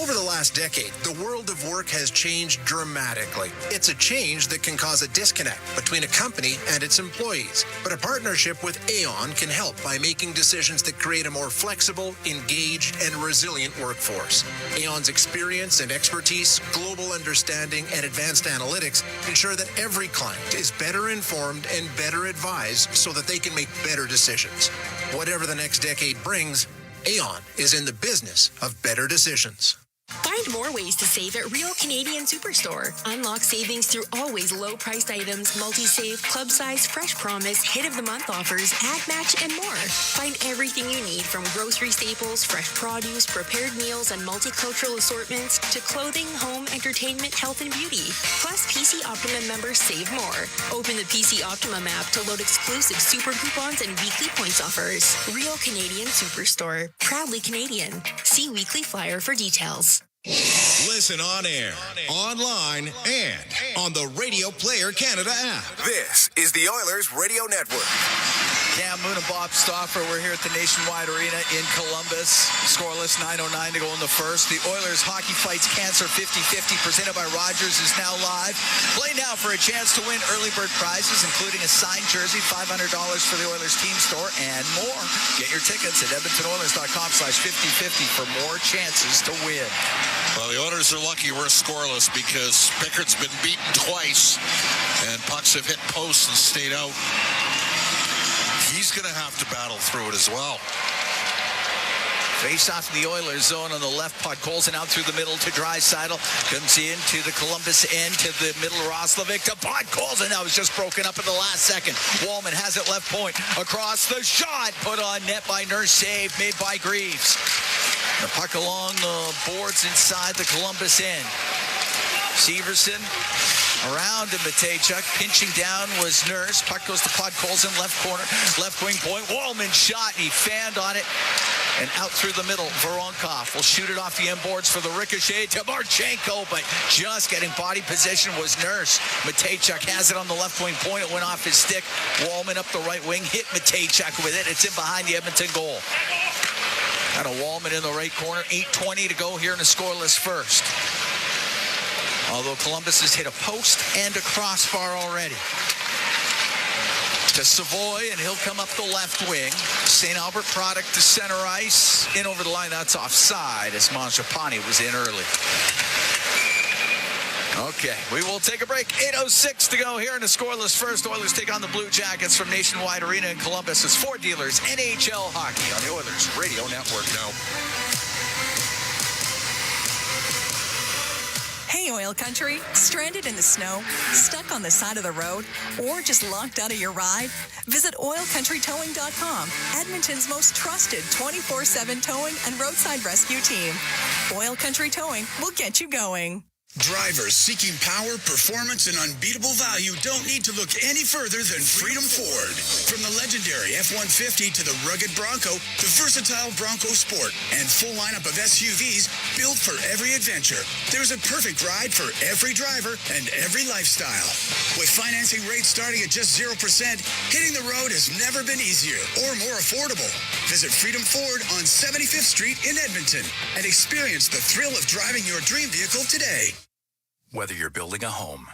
Over the last decade, the world of work has changed dramatically. It's a change that can cause a disconnect between a company and its employees. But a partnership with Aon can help by making decisions that create a more flexible, engaged, and resilient workforce. Aon's experience and expertise, global understanding, and advanced analytics ensure that every client is better informed and better advised so that they can make better decisions. Whatever the next decade brings, Aon is in the business of better decisions. Find more ways to save at Real Canadian Superstore. Unlock savings through always low-priced items, multi-save, club-size, fresh promise, hit-of-the-month offers, ad match, and more. Find everything you need from grocery staples, fresh produce, prepared meals, and multicultural assortments to clothing, home, entertainment, health, and beauty. Plus, PC Optimum members save more. Open the PC Optimum app to load exclusive super coupons and weekly points offers. Real Canadian Superstore. Proudly Canadian. See weekly flyer for details. Listen on air, online, and on the Radio Player Canada app. This is the Oilers Radio Network. Cam Moon and Bob Stauffer, we're here at the Nationwide Arena in Columbus. Scoreless, 9:09 to go in the first. The Oilers Hockey Fights Cancer 50-50 presented by Rogers is now live. Play now for a chance to win early bird prizes, including a signed jersey, $500 for the Oilers team store, and more. Get your tickets at EdmontonOilers.com/5050 for more chances to win. Well, the Oilers are lucky we're scoreless because Pickett's been beaten twice, and pucks have hit posts and stayed out. He's going to have to battle through it as well. Face off in the Oilers zone on the left. Podkolzin out through the middle to Draisaitl. Comes in to the Columbus end to the middle. Roslovic to Podkolzin. That was just broken up in the last second. Wallman has it left point. Across the shot. Put on net by Nurse. Save made by Greaves. The puck along the boards inside the Columbus end. Severson around to Matejchuk. Pinching down was Nurse. Puck goes to Podkolzin, left corner, left wing point. Wallman shot. He fanned on it. And out through the middle, Voronkov will shoot it off the end boards for the ricochet to Marchenko, but just getting body position was Nurse. Matejchuk has it on the left wing point. It went off his stick. Wallman up the right wing, hit Matejchuk with it. It's in behind the Edmonton goal. Got a Wallman in the right corner. 8:20 to go here in a scoreless first. Although Columbus has hit a post and a crossbar already. To Savoy, and he'll come up the left wing. St. Albert product to center ice. In over the line, that's offside as Mangiapane was in early. Okay, we will take a break. 8:06 to go here in a scoreless first. Oilers take on the Blue Jackets from Nationwide Arena in Columbus. It's Four Dealers NHL Hockey on the Oilers Radio Network now. Hey, OilCountry, stranded in the snow, stuck on the side of the road, or just locked out of your ride? Visit OilCountryTowing.com, Edmonton's most trusted 24/7 towing and roadside rescue team. OilCountry Towing will get you going. Drivers seeking power, performance, and unbeatable value don't need to look any further than Freedom Ford. From the legendary F-150 to the rugged Bronco, the versatile Bronco Sport, and full lineup of SUVs built for every adventure, there's a perfect ride for every driver and every lifestyle. With financing rates starting at just 0%, hitting the road has never been easier or more affordable. Visit Freedom Ford on 75th Street in Edmonton and experience the thrill of driving your dream vehicle today. Whether you're building a home,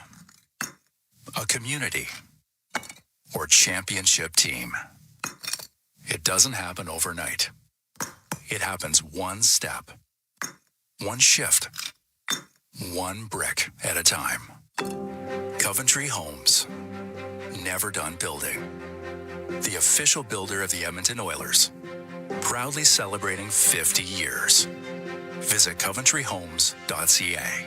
a community, or championship team, it doesn't happen overnight. It happens one step, one shift, one brick at a time. Coventry Homes, never done building, the official builder of the Edmonton Oilers, proudly celebrating 50 years. Visit coventryhomes.ca.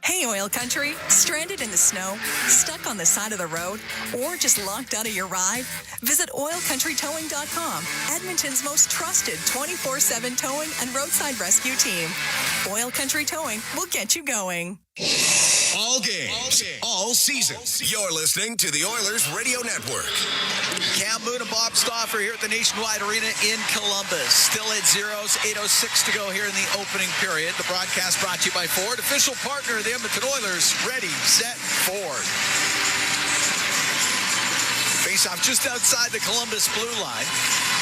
Hey, Oil Country. Stranded in the snow? Stuck on the side of the road? Or just locked out of your ride? Visit OilCountryTowing.com, Edmonton's most trusted 24/7 towing and roadside rescue team. Oil Country Towing will get you going. All games, all seasons. You're listening to the Oilers Radio Network. Cam Moon and Bob Stauffer here at the Nationwide Arena in Columbus. Still at zeros, 8:06 to go here in the opening period. The broadcast brought to you by Ford, official partner of the Edmonton Oilers. Ready, set, Ford. Face-off just outside the Columbus blue line.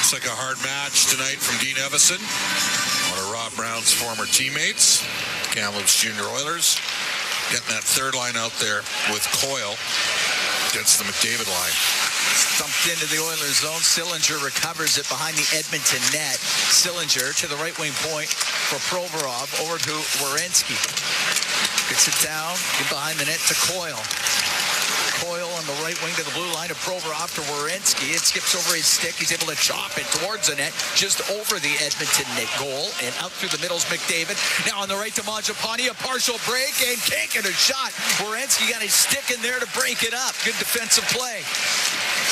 It's like a hard match tonight from Dean Evison, one of Rob Brown's former teammates, Kamloops Junior Oilers. Getting that third line out there with Coyle against the McDavid line. Stumped into the Oilers zone. Sillinger recovers it behind the Edmonton net. Sillinger to the right wing point for Provorov. Over to Werenski. Gets it down in behind the net to Coyle. Coyle on the right wing to the blue line to Provorov to Werenski. It skips over his stick. He's able to chop it towards the net, just over the Edmonton net goal. And out through the middle's McDavid. Now on the right to Mangiapane, a partial break, and can't get a shot. Werenski got his stick in there to break it up. Good defensive play.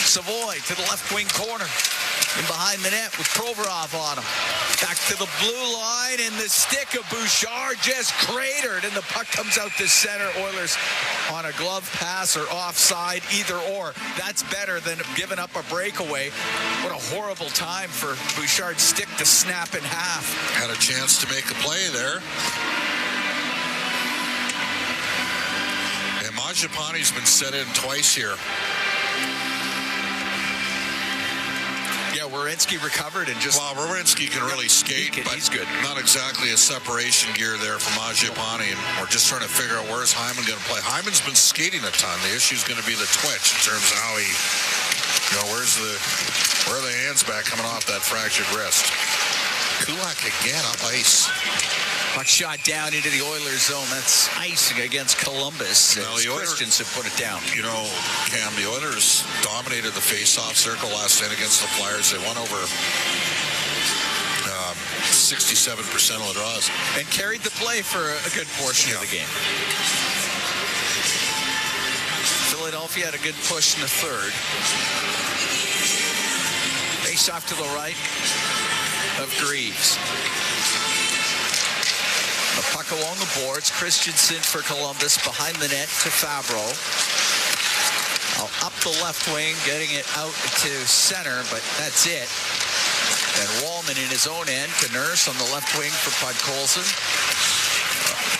Savoy to the left wing corner. And behind the net with Provorov on him. Back to the blue line, and the stick of Bouchard just cratered, and the puck comes out to center. Oilers on a glove pass or offside, either or. That's better than giving up a breakaway. What a horrible time for Bouchard's stick to snap in half. Had a chance to make a play there. And Mangiapane's been set in twice here. Yeah, Werenski recovered and just... Well, Werenski can really skate, but he's good. Not exactly a separation gear there for Mangiapane, and we're just trying to figure out where's Hyman going to play. Hyman's been skating a ton. The issue is going to be the twitch in terms of how he, where are the hands back coming off that fractured wrist. Kulak again up ice. Puck shot down into the Oilers zone. That's icing against Columbus. Well, the Christensen put it down. Cam, the Oilers dominated the face-off circle last night against the Flyers. They won over 67% of the draws. And carried the play for a good portion of the game. Philadelphia had a good push in the third. Face-off to the right of Greaves. The puck along the boards. Christensen for Columbus behind the net to Fabro. Up the left wing, getting it out to center, but that's it. And Wallman in his own end to Nurse on the left wing for Podkolzin.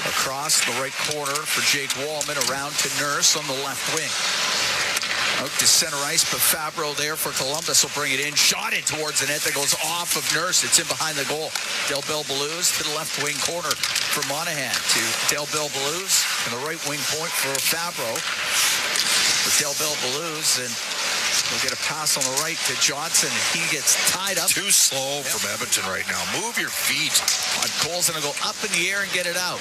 Across the right corner for Jake Wallman, around to Nurse on the left wing. Out to center ice, but Fabro there for Columbus will bring it in. Shot it towards the net that goes off of Nurse. It's in behind the goal. Del Bell Blues to the left wing corner for Monahan to Del Bell Blues. And the right wing point for Fabro. With Del Bell Blues, and we'll get a pass on the right to Johnson. He gets tied up. Too slow from Edmonton right now. Move your feet. Cole's going to go up in the air and get it out.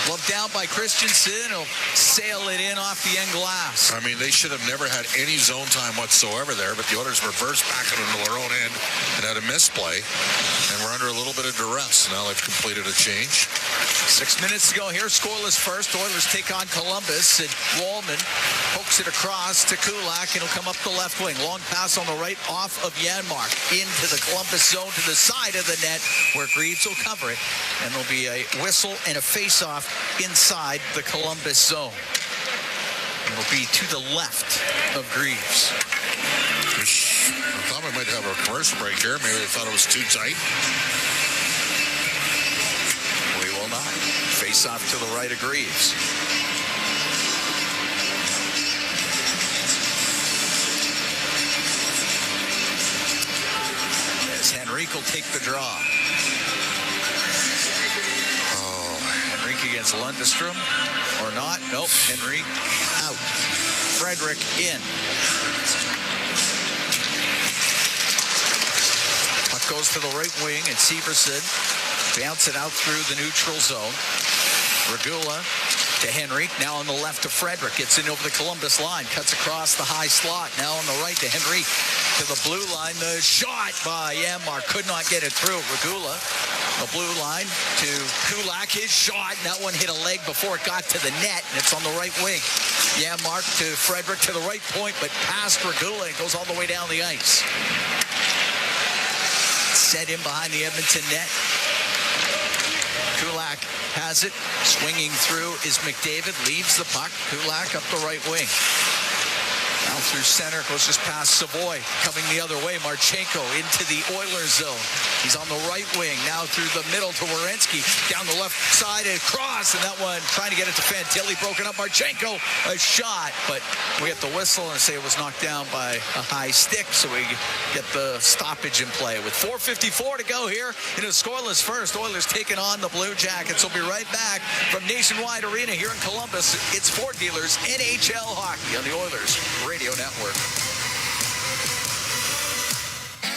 Gloved down by Christensen. He'll sail it in off the end glass. I mean, they should have never had any zone time whatsoever there, but the Oilers reversed back into their own end and had a misplay. And we're under a little bit of duress. Now they've completed a change. 6 minutes to go here. Scoreless first. Oilers take on Columbus. And Wallman pokes it across to Kulak, and he'll come up the left wing. Long pass on the right off of Janmark into the Columbus zone to the side of the net where Greaves will cover it. And there'll be a whistle and a face-off inside the Columbus zone. It'll be to the left of Greaves. I thought we might have a commercial break here. Maybe they thought it was too tight. We will not. Face off to the right of Greaves. As Henrique will take the draw. Henrique against Lundestrom. Or not. Nope. Henrique out. Frederick in. Puck goes to the right wing, and Severson bounce it out through the neutral zone. Regula to Henry. Now on the left to Frederick. Gets in over the Columbus line. Cuts across the high slot. Now on the right to Henry. To the blue line. The shot by Janmark. Could not get it through. Regula. The blue line to Kulak. His shot. And that one hit a leg before it got to the net. And it's on the right wing. Janmark to Frederick to the right point. But past Regula. It goes all the way down the ice. Set in behind the Edmonton net. Kulak has it. Swinging through is McDavid. Leaves the puck. Kulak up the right wing. Down through center. Goes just past Savoy. Coming the other way. Marchenko into the Oilers zone. He's on the right wing. Now through the middle to Werenski. Down the left side and across. And that one trying to get it to Fantilli. Broken up. Marchenko. A shot. But we get the whistle and say it was knocked down by a high stick. So we get the stoppage in play. With 4:54 to go here in a scoreless first. Oilers taking on the Blue Jackets. We'll be right back from Nationwide Arena here in Columbus. It's Ford Dealers NHL Hockey on the Oilers Radio Network.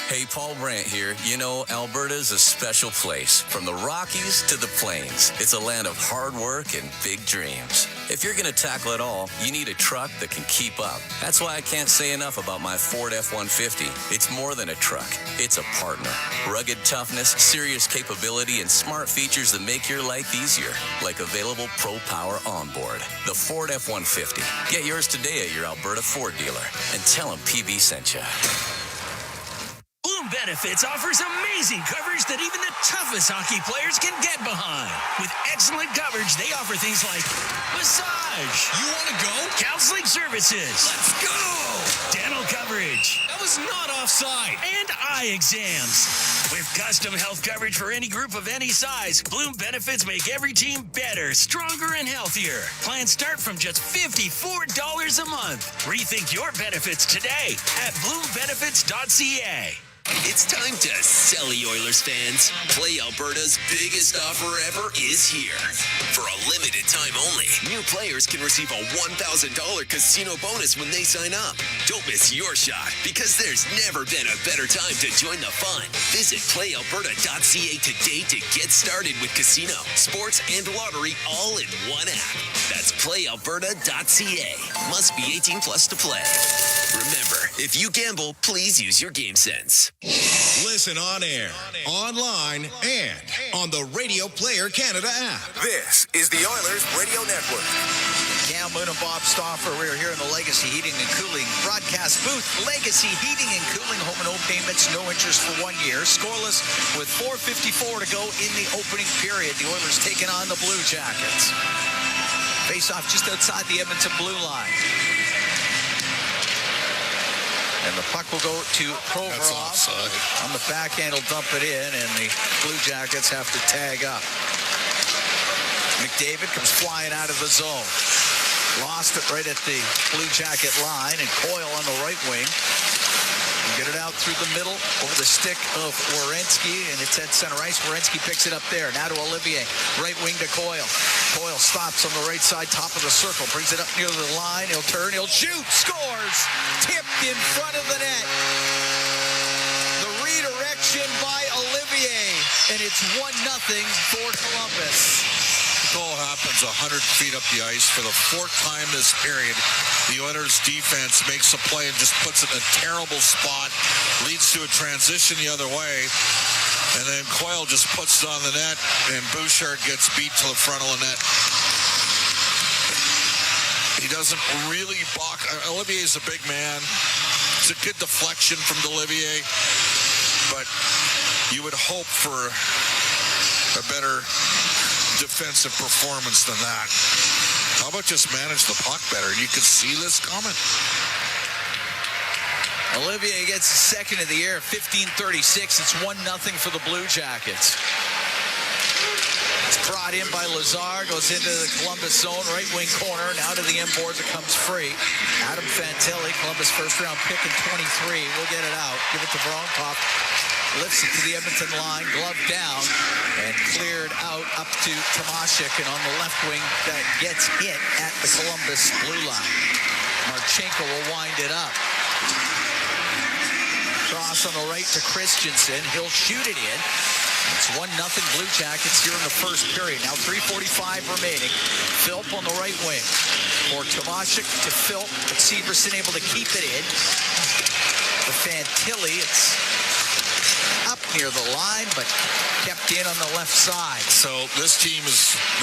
Hey, Paul Brandt here. You know, Alberta's a special place. From the Rockies to the Plains, it's a land of hard work and big dreams. If you're going to tackle it all, you need a truck that can keep up. That's why I can't say enough about my Ford F-150. It's more than a truck. It's a partner. Rugged toughness, serious capability, and smart features that make your life easier, like available Pro Power onboard. The Ford F-150. Get yours today at your Alberta Ford dealer and tell them PB sent you. Bloom Benefits offers amazing coverage that even the toughest hockey players can get behind. With excellent coverage, they offer things like massage. You want to go? Counseling services. Let's go! Dental coverage. That was not offside. And eye exams. With custom health coverage for any group of any size, Bloom Benefits make every team better, stronger, and healthier. Plans start from just $54 a month. Rethink your benefits today at bloombenefits.ca. It's time to sell, Oilers fans. Play Alberta's biggest offer ever is here. For a limited time only, new players can receive a $1,000 casino bonus when they sign up. Don't miss your shot, because there's never been a better time to join the fun. Visit playalberta.ca today to get started with casino, sports, and lottery all in one app. That's playalberta.ca. Must be 18 plus to play. Remember, if you gamble, please use your game sense. Listen on air, online, and on the Radio Player Canada app. This is the Oilers Radio Network. Cam Moon and Bob Stauffer. We're here in the Legacy Heating and Cooling broadcast booth. Legacy Heating and Cooling, home and no payments, no interest for 1 year. Scoreless with 4:54 to go in the opening period. The Oilers taking on the Blue Jackets. Face off just outside the Edmonton blue line. And the puck will go to Provorov. On the backhand, he'll dump it in, and the Blue Jackets have to tag up. McDavid comes flying out of the zone. Lost it right at the Blue Jacket line, and Coyle on the right wing. Get it out through the middle, over the stick of Werenski, and it's at center ice. Werenski picks it up there. Now to Olivier, right wing to Coyle. Coyle stops on the right side, top of the circle, brings it up near the line. He'll turn, he'll shoot, scores! Tipped in front of the net. The redirection by Olivier, and it's 1-0 for Columbus. The goal happens 100 feet up the ice for the fourth time this period. The Oilers defense makes a play and just puts it in a terrible spot, leads to a transition the other way, and then Coyle just puts it on the net, and Bouchard gets beat to the front of the net. He doesn't really balk. Olivier's a big man. It's a good deflection from Olivier, but you would hope for a better defensive performance than that. How about just manage the puck better? You can see this coming. Olivier gets his second of the year, 15:36. It's 1-0 for the Blue Jackets. It's brought in by Lazar, goes into the Columbus zone, right wing corner. Now to the end boards, it comes free. Adam Fantilli, Columbus first round pick in 23. We'll get it out. Give it to Voronkov. Lifts it to the Edmonton line, glove down, and cleared out up to Tomashik, and on the left wing that gets hit at the Columbus blue line. Marchenko will wind it up. Cross on the right to Christensen. He'll shoot it in. It's 1-0 Blue Jackets here in the first period. Now 3:45 remaining. Philp on the right wing. For Tomashik to Philp, but Severson able to keep it in. The Fantilli, it's up near the line, but kept in on the left side. So this team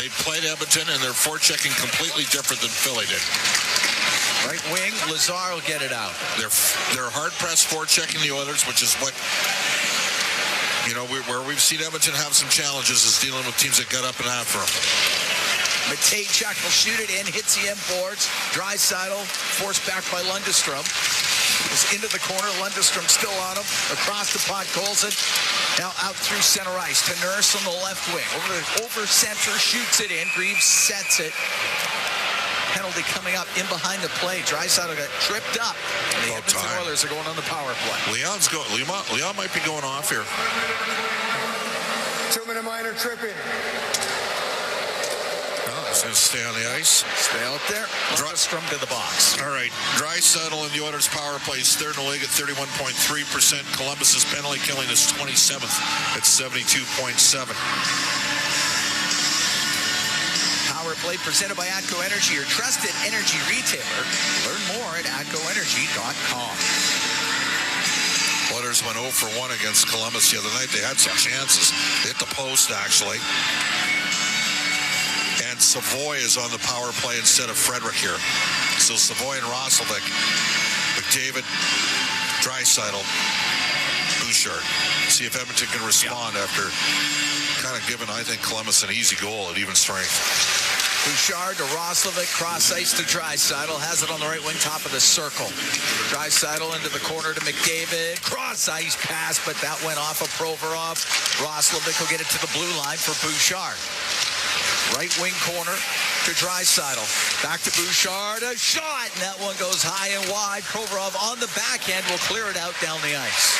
they played Edmonton, and they're forechecking completely different than Philly did. Right wing, Lazar will get it out. They're hard-pressed forechecking the Oilers, which is what, where we've seen Edmonton have some challenges is dealing with teams that got up and after them. Matejchuk will shoot it in, hits the end boards. Draisaitl forced back by Lundestrom. Is into the corner. Lundestrom still on him. Across the puck, Colson. Now out through center ice to Nurse on the left wing. Over center, shoots it in. Greaves sets it. Penalty coming up in behind the play. Draisaitl got tripped up. And the Edmonton Oilers are going on the power play. Leon might be going off here. 2-minute minor tripping. He's going to stay on the ice. Stay out there. Lundestrom to the box. All right. Draisaitl in the Oilers' power play is third in the league at 31.3%. Columbus's penalty killing is 27th at 72.7%. Power play presented by ATCO Energy, your trusted energy retailer. Learn more at atcoenergy.com. Oilers went 0 for 1 against Columbus the other night. They had some chances. They hit the post, actually. And Savoy is on the power play instead of Frederick here. So Savoy and Roslovic, McDavid, Draisaitl, Bouchard. See if Edmonton can respond after kind of giving, I think, Columbus an easy goal at even strength. Bouchard to Roslovic, cross ice to Draisaitl, has it on the right wing, top of the circle. Draisaitl into the corner to McDavid, cross ice pass, but that went off of Provorov. Roslovic will get it to the blue line for Bouchard. Right wing corner to Draisaitl. Back to Bouchard, a shot, and that one goes high and wide. Provorov on the backhand will clear it out down the ice.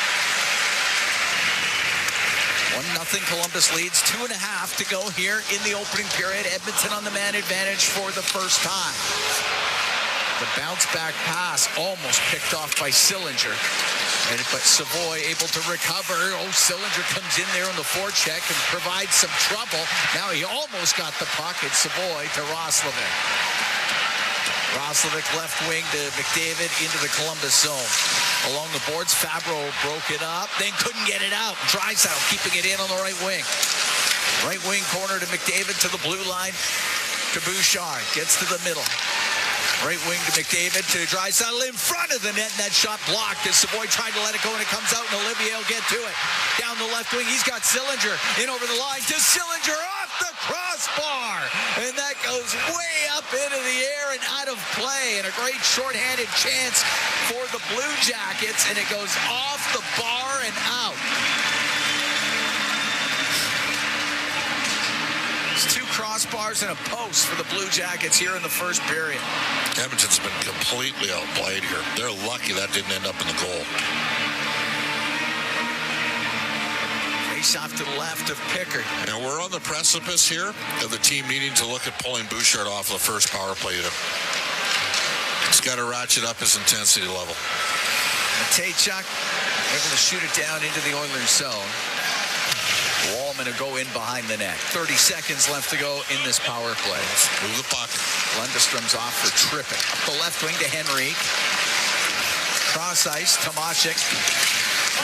1-0 Columbus leads, 2.5 to go here in the opening period. Edmonton on the man advantage for the first time. The bounce back pass almost picked off by Sillinger. But Savoy able to recover. Sillinger comes in there on the forecheck and provides some trouble. Now he almost got the puck. It's Savoy to Roslovic. Roslovic left wing to McDavid into the Columbus zone. Along the boards, Fabro broke it up, then couldn't get it out. Draisaitl keeping it in on the right wing. Right wing corner to McDavid to the blue line to Bouchard. Gets to the middle. Right wing to McDavid to Draisaitl in front of the net, and that shot blocked as Savoy tried to let it go, and it comes out, and Olivier will get to it. Down the left wing, he's got Sillinger in over the line to Sillinger off the crossbar, and that goes way up into the air and out of play, and a great shorthanded chance for the Blue Jackets, and it goes off the bar and out. Two crossbars and a post for the Blue Jackets here in the first period. Edmonton's been completely outplayed here. They're lucky that didn't end up in the goal. Face off to the left of Pickard. And we're on the precipice here of the team needing to look at pulling Bouchard off the first power play unit. He's got to ratchet up his intensity level. Matejchuk able to shoot it down into the Oilers zone. Wallman will go in behind the net. 30 seconds left to go in this power play. Move the puck. Lundestrom's off for tripping. Up the left wing to Henrique. Cross ice, Tomashik.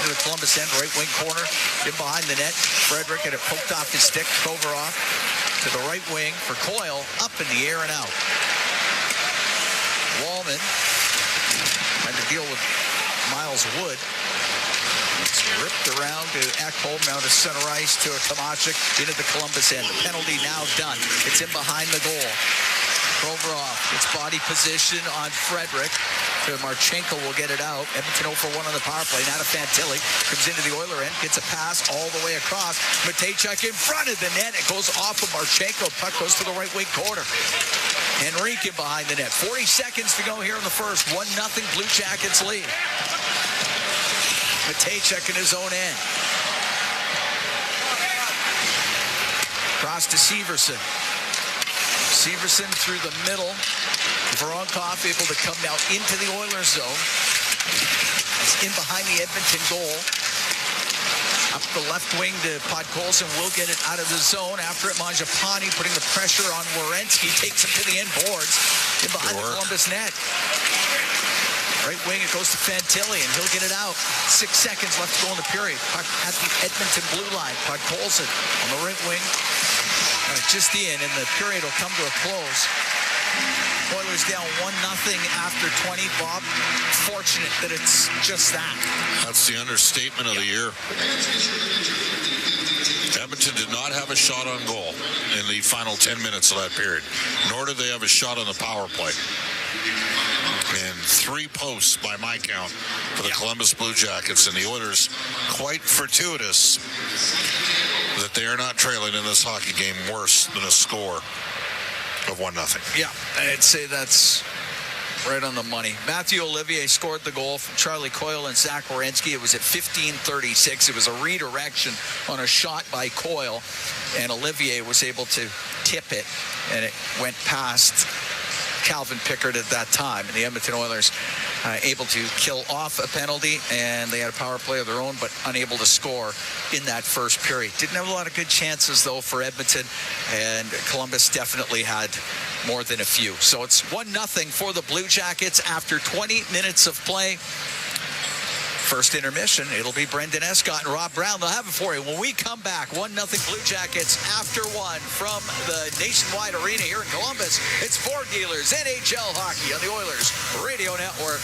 Into the Columbus end, right wing corner. In behind the net. Frederick had it poked off his stick. Provorov to the right wing for Coyle. Up in the air and out. Wallman had to deal with Miles Wood. It's ripped around to Ekholm, now to center ice to Tomashik into the Columbus end. The penalty now done. It's in behind the goal. Provorov, it's body position on Frederick. To Marchenko will get it out. Edmonton 0 for 1 on the power play. Now to Fantilli. Comes into the Oiler end. Gets a pass all the way across. Matejchuk in front of the net. It goes off of Marchenko. Puck goes to the right wing corner. Henrique in behind the net. 40 seconds to go here in the first. 1-0 Blue Jackets lead. Matejchuk in his own end. Cross to Severson. Severson through the middle. Voronkov able to come now into the Oilers zone. He's in behind the Edmonton goal. Up the left wing to Podkolzin. Will get it out of the zone. After it, Mangiapane putting the pressure on Werenski. Takes him to the end boards. In behind the Columbus net. Right wing, it goes to Fantilli, and he'll get it out. 6 seconds left to go in the period. Puck at the Edmonton blue line. Podkolzin on the right wing. Just in, and the period will come to a close. Oilers down 1-0 after 20. Bob, fortunate that it's just that. That's the understatement of the year. Edmonton did not have a shot on goal in the final 10 minutes of that period, nor did they have a shot on the power play. And 3 posts by my count for the Columbus Blue Jackets, and the Oilers quite fortuitous that they are not trailing in this hockey game worse than a score of 1-0. Yeah, I'd say that's right on the money. Matthew Olivier scored the goal from Charlie Coyle and Zach Werenski. It was at 15:36. It was a redirection on a shot by Coyle, and Olivier was able to tip it, and it went past Calvin Pickard at that time. And the Edmonton Oilers able to kill off a penalty, and they had a power play of their own, but unable to score in that first period. Didn't have a lot of good chances, though, for Edmonton, and Columbus definitely had more than a few. So it's 1-0 for the Blue Jackets after 20 minutes of play. First intermission, it'll be Brendan Escott and Rob Brown. They'll have it for you when we come back. 1-0 Blue Jackets after 1 from the Nationwide Arena here in Columbus. It's Ford Dealers NHL Hockey on the Oilers Radio Network.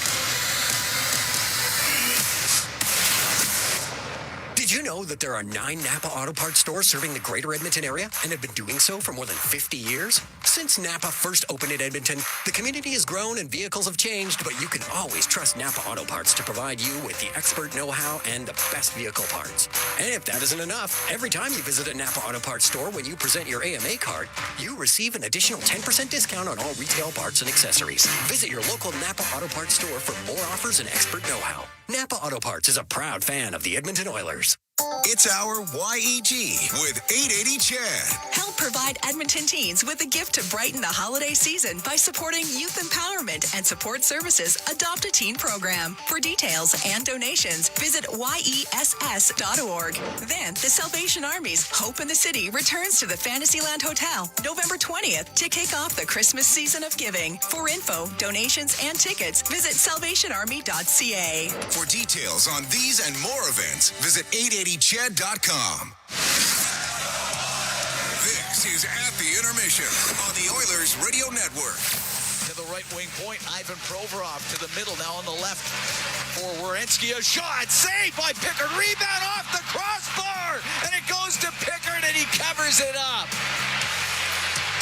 Did you know that there are 9 Napa Auto Parts stores serving the greater Edmonton area and have been doing so for more than 50 years? Since Napa first opened in Edmonton, the community has grown and vehicles have changed, but you can always trust Napa Auto Parts to provide you with the expert know-how and the best vehicle parts. And if that isn't enough, every time you visit a Napa Auto Parts store when you present your AMA card, you receive an additional 10% discount on all retail parts and accessories. Visit your local Napa Auto Parts store for more offers and expert know-how. Napa Auto Parts is a proud fan of the Edmonton Oilers. It's our YEG with 880 Chad. Help provide Edmonton teens with a gift to brighten the holiday season by supporting Youth Empowerment and Support Services Adopt a Teen program. For details and donations, visit YESS.org. Then, the Salvation Army's Hope in the City returns to the Fantasyland Hotel November 20th to kick off the Christmas season of giving. For info, donations, and tickets, visit salvationarmy.ca. For details on these and more events, visit 880chad.com. This is At the Intermission on the Oilers Radio Network. To the right wing point, Ivan Provorov to the middle, now on the left for Werenski. A shot, saved by Pickard, rebound off the crossbar, and it goes to Pickard, and he covers it up.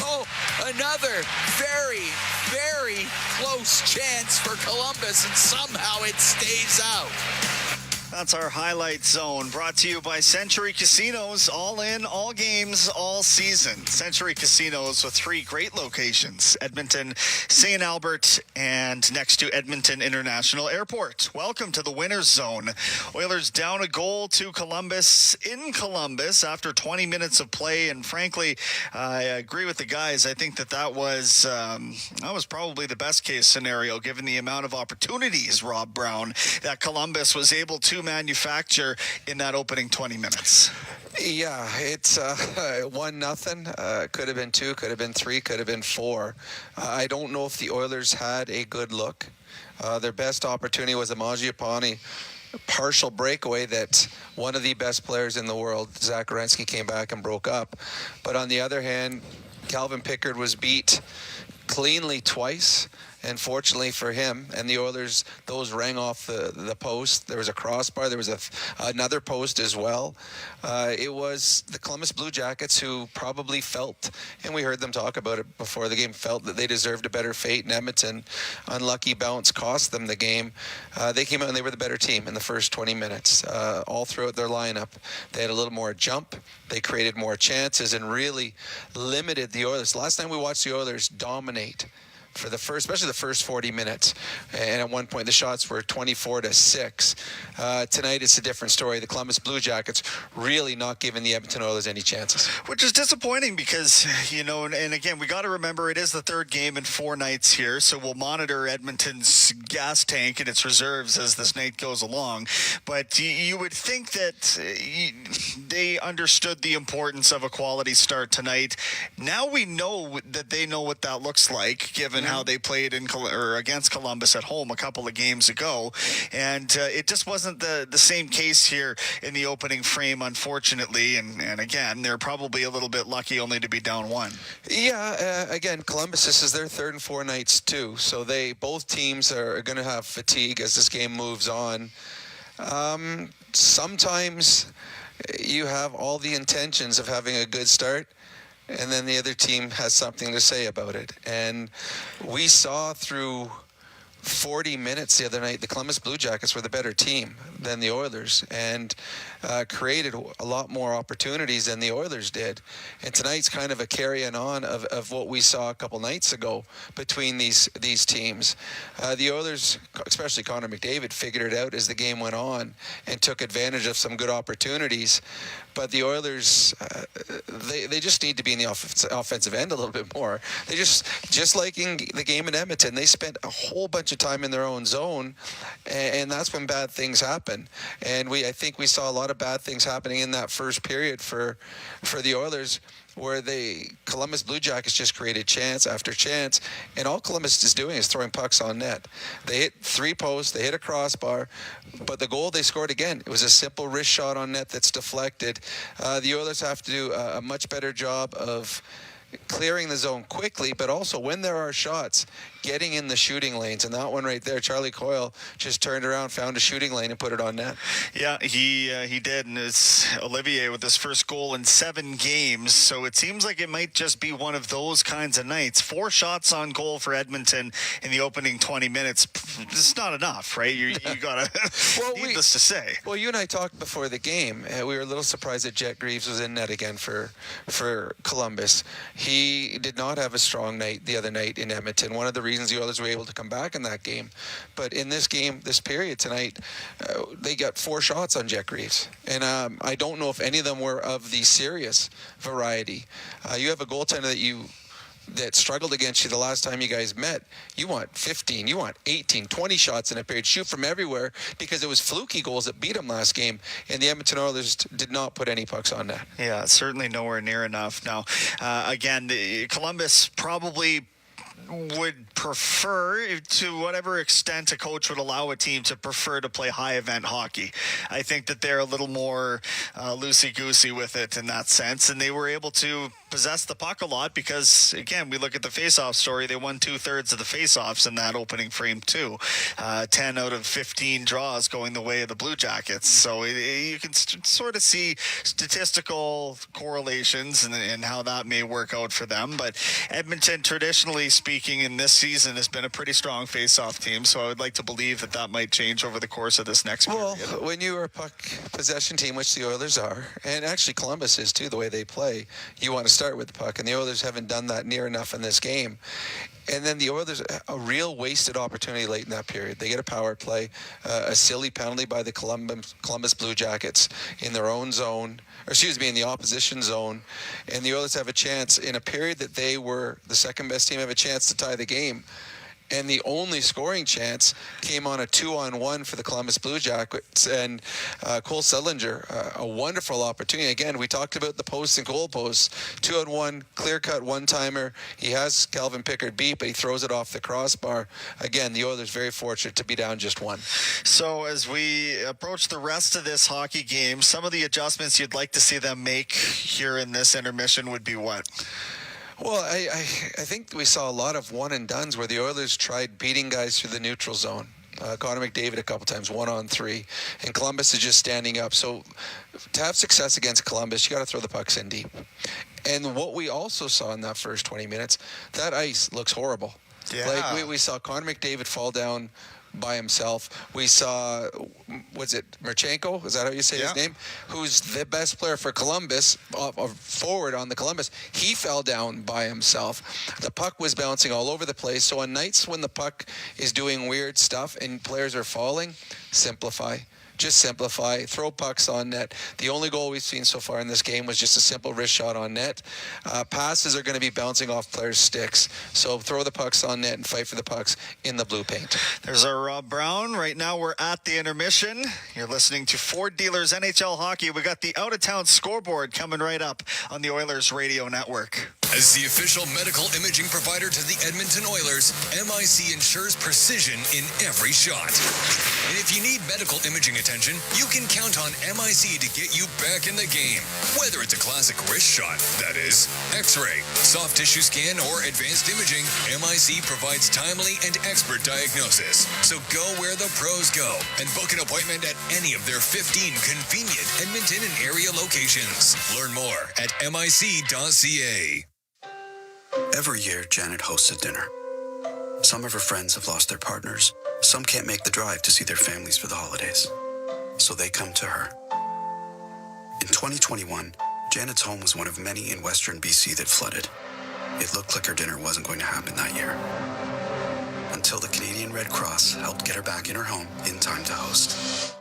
Oh, another very, very close chance for Columbus, and somehow it stays out. That's our highlight zone, brought to you by Century Casinos. All in, all games, all season. Century Casinos with 3 great locations: Edmonton, St. Albert, and next to Edmonton International Airport. Welcome to the winner's zone. Oilers down a goal to Columbus in Columbus after 20 minutes of play, and frankly, I agree with the guys. I think that was probably the best case scenario given the amount of opportunities, Rob Brown, that Columbus was able to manufacture in that opening 20 minutes. Yeah, it's 1-0. Could have been 2, could have been 3, could have been 4. I don't know if the Oilers had a good look. Their best opportunity was a Mangiapane partial breakaway that one of the best players in the world, Zach Werenski, came back and broke up. But on the other hand, Calvin Pickard was beat cleanly twice. And fortunately for him and the Oilers, those rang off the post. There was a crossbar. There was another post as well. It was the Columbus Blue Jackets who probably felt, and we heard them talk about it before the game, felt that they deserved a better fate in Edmonton. Unlucky bounce cost them the game. They came out and they were the better team in the first 20 minutes. All throughout their lineup, they had a little more jump. They created more chances and really limited the Oilers. Last time we watched the Oilers dominate for especially the first 40 minutes. And at one point, the shots were 24-6. Tonight, it's a different story. The Columbus Blue Jackets really not giving the Edmonton Oilers any chances. Which is disappointing because, and again, we got to remember it is the third game in 4 nights here, so we'll monitor Edmonton's gas tank and its reserves as this night goes along. But you would think that they understood the importance of a quality start tonight. Now we know that they know what that looks like, given how they played against Columbus at home a couple of games ago. And it just wasn't the same case here in the opening frame, unfortunately. And again, they're probably a little bit lucky only to be down 1. Yeah, again, Columbus, this is their third and 4 nights too. So both teams are going to have fatigue as this game moves on. Sometimes you have all the intentions of having a good start, and then the other team has something to say about it. And we saw through 40 minutes the other night, the Columbus Blue Jackets were the better team than the Oilers and created a lot more opportunities than the Oilers did. And tonight's kind of a carrying on of what we saw a couple nights ago between these teams. The Oilers, especially Connor McDavid, figured it out as the game went on and took advantage of some good opportunities. But the Oilers, they just need to be in the offensive end a little bit more. They just like in the game in Edmonton, they spent a whole bunch of time in their own zone, and that's when bad things happen. And I think we saw a lot of bad things happening in that first period for the Oilers, where the Columbus Blue Jackets just created chance after chance, and all Columbus is doing is throwing pucks on net. They hit 3 posts, they hit a crossbar, but the goal they scored again, it was a simple wrist shot on net that's deflected. The Oilers have to do a much better job of clearing the zone quickly, but also when there are shots, getting in the shooting lanes. And that one right there, Charlie Coyle just turned around, found a shooting lane, and put it on net. Yeah, he did. And it's Olivier with his first goal in 7 games. So it seems like it might just be one of those kinds of nights. 4 shots on goal for Edmonton in the opening 20 minutes. It's not enough, right? You got to needless to say. Well, you and I talked before the game. We were a little surprised that Jet Greaves was in net again for Columbus. He did not have a strong night the other night in Edmonton. One of the reasons the Oilers were able to come back in that game. But in this game, this period tonight, they got 4 shots on Jet Greaves. And I don't know if any of them were of the serious variety. You have a goaltender that struggled against you the last time you guys met. You want 15, you want 18, 20 shots in a period. Shoot from everywhere, because it was fluky goals that beat them last game, and the Edmonton Oilers did not put any pucks on net. Yeah, certainly nowhere near enough. Now, again, Columbus probably would prefer, to whatever extent a coach would allow a team to prefer to play high event hockey. I think that they're a little more loosey-goosey with it in that sense, and they were able to possess the puck a lot because, again, we look at the face-off story, they won 2/3 of the face-offs in that opening frame too. 10 out of 15 draws going the way of the Blue Jackets. So you can sort of see statistical correlations and how that may work out for them. But Edmonton, traditionally speaking, in this season has been a pretty strong face-off team, so I would like to believe that might change over the course of this next period. Well, when you are a puck possession team, which the Oilers are, and actually Columbus is too, the way they play, you want to start with the puck, and the Oilers haven't done that near enough in this game. And then the Oilers, a real wasted opportunity late in that period. They get a power play, a silly penalty by the Columbus Blue Jackets in their own zone, in the opposition zone, and the Oilers have a chance in a period that they were the second best team, have a chance to tie the game. And the only scoring chance came on a 2-on-1 for the Columbus Blue Jackets, and Cole Sedlinger, a wonderful opportunity. Again, we talked about the posts and goal posts. 2-on-1, clear-cut one-timer. He has Calvin Pickard beat, but he throws it off the crossbar. Again, the Oilers very fortunate to be down just 1. So as we approach the rest of this hockey game, some of the adjustments you'd like to see them make here in this intermission would be what? Well, I think we saw a lot of one-and-dones where the Oilers tried beating guys through the neutral zone. Connor McDavid a couple times, 1-on-3, and Columbus is just standing up. So to have success against Columbus, you got to throw the pucks in deep. And what we also saw in that first 20 minutes, that ice looks horrible. Yeah. Like we saw Connor McDavid fall down by himself. We saw, was it Merchenko? Is that how you say his name? Who's the best player for Columbus, forward on the Columbus. He fell down by himself. The puck was bouncing all over the place. So on nights when the puck is doing weird stuff and players are falling, simplify. Just simplify. Throw pucks on net. The only goal we've seen so far in this game was just a simple wrist shot on net. Passes are going to be bouncing off players' sticks. So throw the pucks on net and fight for the pucks in the blue paint. There's our Rob Brown. Right now we're at the intermission. You're listening to Ford Dealers NHL Hockey. We got the out-of-town scoreboard coming right up on the Oilers Radio Network. As the official medical imaging provider to the Edmonton Oilers, MIC ensures precision in every shot. And if you need medical imaging attention, you can count on MIC to get you back in the game. Whether it's a classic wrist shot, that is, X-ray, soft tissue scan, or advanced imaging, MIC provides timely and expert diagnosis. So go where the pros go and book an appointment at any of their 15 convenient Edmonton and area locations. Learn more at mic.ca. Every year, Janet hosts a dinner. Some of her friends have lost their partners. Some can't make the drive to see their families for the holidays. So they come to her. In 2021, Janet's home was one of many in Western BC that flooded. It looked like her dinner wasn't going to happen that year. Until the Canadian Red Cross helped get her back in her home in time to host.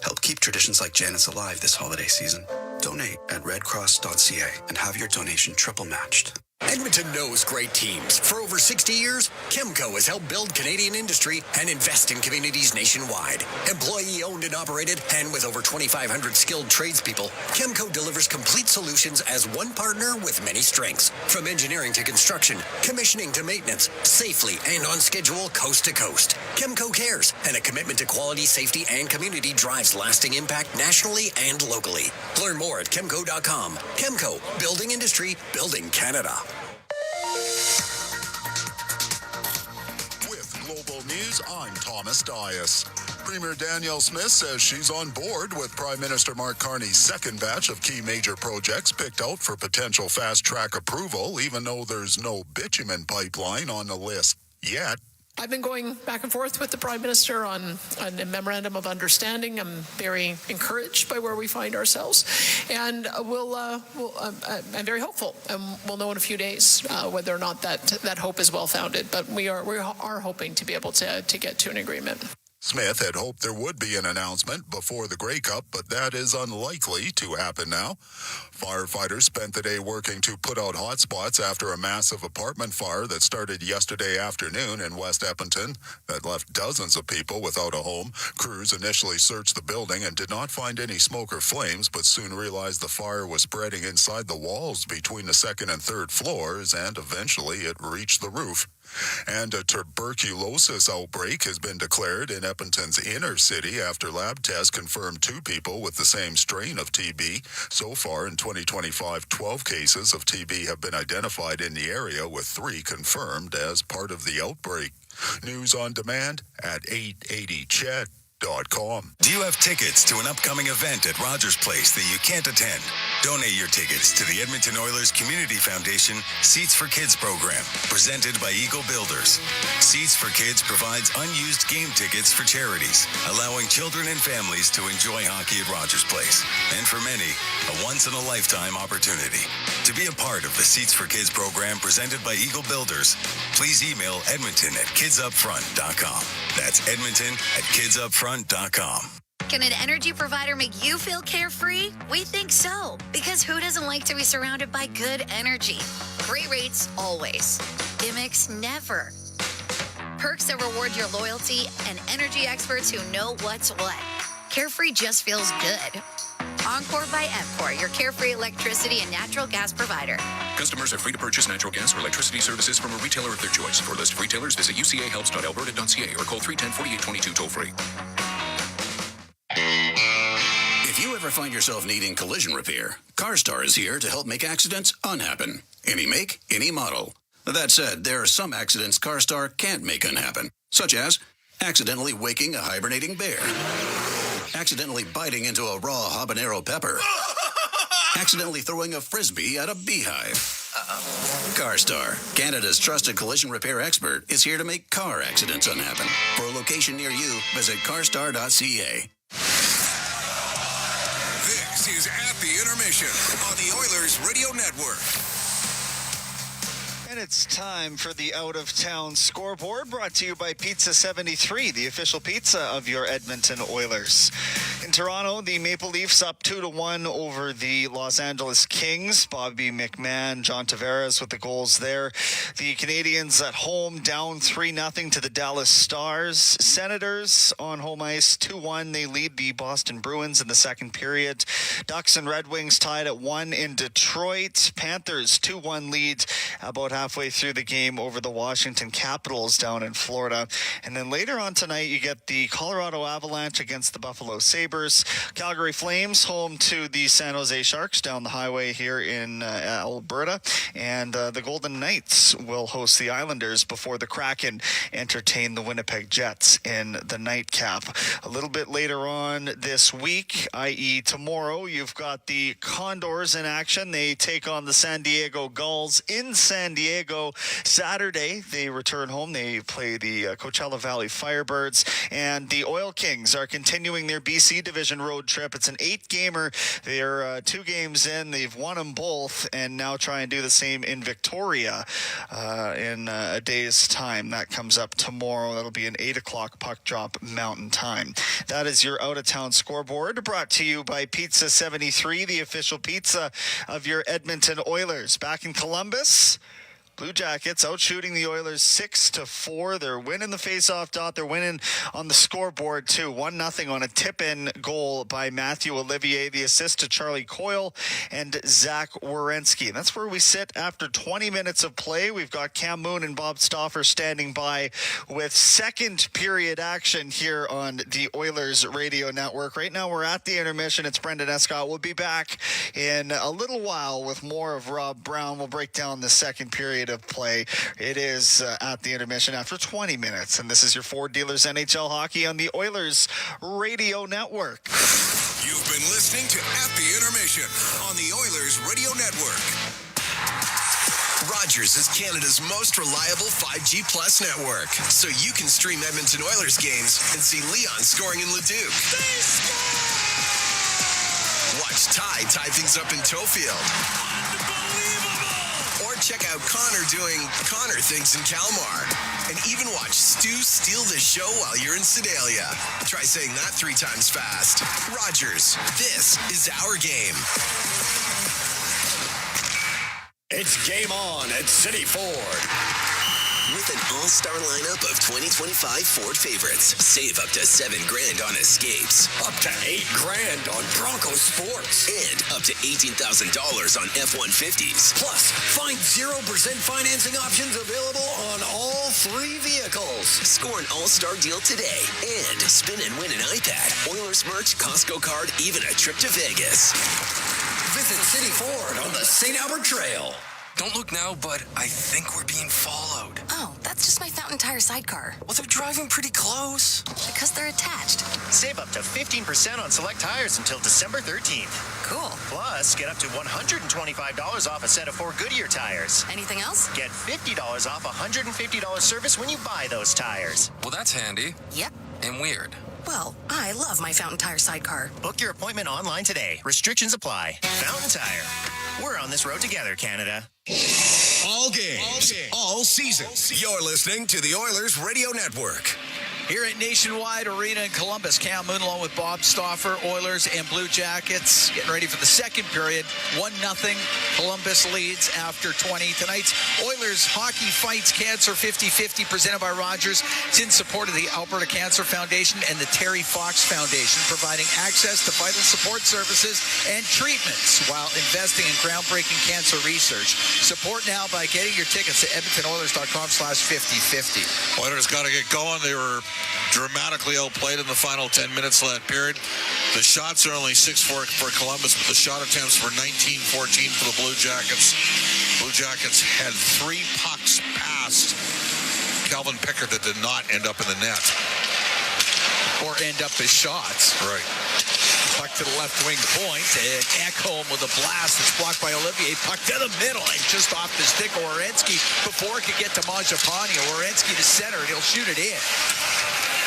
Help keep traditions like Janet's alive this holiday season. Donate at redcross.ca and have your donation triple matched. Edmonton knows great teams. For over 60 years, Chemco has helped build Canadian industry and invest in communities nationwide. Employee-owned and operated, and with over 2,500 skilled tradespeople, Chemco delivers complete solutions as one partner with many strengths. From engineering to construction, commissioning to maintenance, safely and on schedule coast to coast. Chemco cares, and a commitment to quality, safety, and community drives lasting impact nationally and locally. Learn more at chemco.com. Chemco, building industry, building Canada. Global News, I'm Thomas Dias. Premier Danielle Smith says she's on board with Prime Minister Mark Carney's second batch of key major projects picked out for potential fast-track approval, even though there's no bitumen pipeline on the list yet. I've been going back and forth with the Prime Minister on a memorandum of understanding. I'm very encouraged by where we find ourselves, and I'm very hopeful. And we'll know in a few days whether or not that hope is well founded. But we are hoping to be able to get to an agreement. Smith had hoped there would be an announcement before the Grey Cup, but that is unlikely to happen now. Firefighters spent the day working to put out hotspots after a massive apartment fire that started yesterday afternoon in West Edmonton that left dozens of people without a home. Crews initially searched the building and did not find any smoke or flames, but soon realized the fire was spreading inside the walls between the second and third floors, and eventually it reached the roof. And a tuberculosis outbreak has been declared in Edmonton's inner city after lab tests confirmed 2 people with the same strain of TB. So far in 2025, 12 cases of TB have been identified in the area, with 3 confirmed as part of the outbreak. News on demand at 880chat.com. Do you have tickets to an upcoming event at Rogers Place that you can't attend? Donate your tickets to the Edmonton Oilers Community Foundation Seats for Kids program, presented by Eagle Builders. Seats for Kids provides unused game tickets for charities, allowing children and families to enjoy hockey at Rogers Place. And for many, a once-in-a-lifetime opportunity. To be a part of the Seats for Kids program presented by Eagle Builders, please email edmonton@kidsupfront.com. That's edmonton@kidsupfront.com. Can an energy provider make you feel carefree? We think so, because who doesn't like to be surrounded by good energy? Great rates always. Gimmicks never. Perks that reward your loyalty, and energy experts who know what's what. Carefree just feels good. Encore by Emcor, your carefree electricity and natural gas provider. Customers are free to purchase natural gas or electricity services from a retailer of their choice. For a list of retailers, visit ucahelps.alberta.ca or call 310-4822 toll-free. If you ever find yourself needing collision repair, CarStar is here to help make accidents unhappen. Any make, any model. That said, there are some accidents CarStar can't make unhappen, such as accidentally waking a hibernating bear, accidentally biting into a raw habanero pepper, accidentally throwing a frisbee at a beehive. CarStar, Canada's trusted collision repair expert, is here to make car accidents unhappen. For a location near you, visit carstar.ca. This is At the Intermission on the Oilers Radio Network. And it's time for the out-of-town scoreboard, brought to you by Pizza 73, the official pizza of your Edmonton Oilers. In Toronto, the Maple Leafs up 2-1 over the Los Angeles Kings. Bobby McMahon, John Tavares with the goals there. The Canadians at home down 3-0 to the Dallas Stars. Senators on home ice 2-1. They lead the Boston Bruins in the second period. Ducks and Red Wings tied at 1 in Detroit. Panthers 2-1 lead about halfway through the game over the Washington Capitals down in Florida. And then later on tonight, you get the Colorado Avalanche against the Buffalo Sabres. Calgary Flames home to the San Jose Sharks down the highway here in Alberta. And the Golden Knights will host the Islanders before the Kraken entertain the Winnipeg Jets in the nightcap. A little bit later on this week, i.e. tomorrow, you've got the Condors in action. They take on the San Diego Gulls in San Diego. Saturday, they return home. They play the Coachella Valley Firebirds. And the Oil Kings are continuing their BC Division road trip. It's an 8-gamer. They're 2 games in. They've won them both and now try and do the same in Victoria in a day's time. That comes up tomorrow. That'll be an 8 o'clock puck drop Mountain Time. That is your out-of-town scoreboard, brought to you by Pizza 73, the official pizza of your Edmonton Oilers. Back in Columbus, Blue Jackets out shooting the Oilers 6-4. They're winning the faceoff dot. They're winning on the scoreboard too. 1-0 on a tip-in goal by Matthew Olivier. The assist to Charlie Coyle and Zach Werenski. And that's where we sit after 20 minutes of play. We've got Cam Moon and Bob Stauffer standing by with second period action here on the Oilers Radio Network. Right now we're at the intermission. It's Brendan Escott. We'll be back in a little while with more of Rob Brown. We'll break down the second period of play. It is at the intermission after 20 minutes, and this is your Ford Dealers NHL Hockey on the Oilers Radio Network. You've been listening to At the Intermission on the Oilers Radio Network. Rogers is Canada's most reliable 5G Plus network, so you can stream Edmonton Oilers games and see Leon scoring in Leduc. Watch Ty tie things up in Tofield. Or check out Connor doing Connor things in Kalmar. And even watch Stu steal the show while you're in Sedalia. Try saying that 3 times fast. Rogers, this is our game. It's game on at City Ford. With an all-star lineup of 2025 Ford favorites, save up to $7,000 on Escapes. Up to $8,000 on Bronco Sports. And up to $18,000 on F-150s. Plus, find 0% financing options available on all 3 vehicles. Score an all-star deal today and spin and win an iPad, Oilers merch, Costco card, even a trip to Vegas. Visit City Ford on the St. Albert Trail. Don't look now, but I think we're being followed. Oh, that's just my Fountain Tire sidecar. Well, they're driving pretty close. Because they're attached. Save up to 15% on select tires until December 13th. Cool. Plus, get up to $125 off a set of 4 Goodyear tires. Anything else? Get $50 off $150 service when you buy those tires. Well, that's handy. Yep. And weird. Well, I love my Fountain Tire sidecar. Book your appointment online today. Restrictions apply. Fountain Tire. We're on this road together, Canada. All games, all season. You're listening to the Oilers Radio Network. Here at Nationwide Arena in Columbus, Cam Moon along with Bob Stauffer, Oilers and Blue Jackets getting ready for the second period. 1-0. Columbus leads after 20. Tonight's Oilers Hockey Fights Cancer 50-50 presented by Rogers. It's in support of the Alberta Cancer Foundation and the Terry Fox Foundation, providing access to vital support services and treatments while investing in groundbreaking cancer research. Support now by getting your tickets at edmontonoilers.com/5050. Oilers got to get going. They were dramatically outplayed in the final 10 minutes of that period. The shots are only 6 for Columbus, but the shot attempts were 19-14 for the Blue Jackets. Blue Jackets had 3 pucks past Calvin Pickard that did not end up in the net. Or end up as shots. Right. Puck to the left wing point, and Ekholm with a blast. It's blocked by Olivier. Puck to the middle and just off the stick of Werenski before it could get to Mangiapane. Werenski to center, and he'll shoot it in.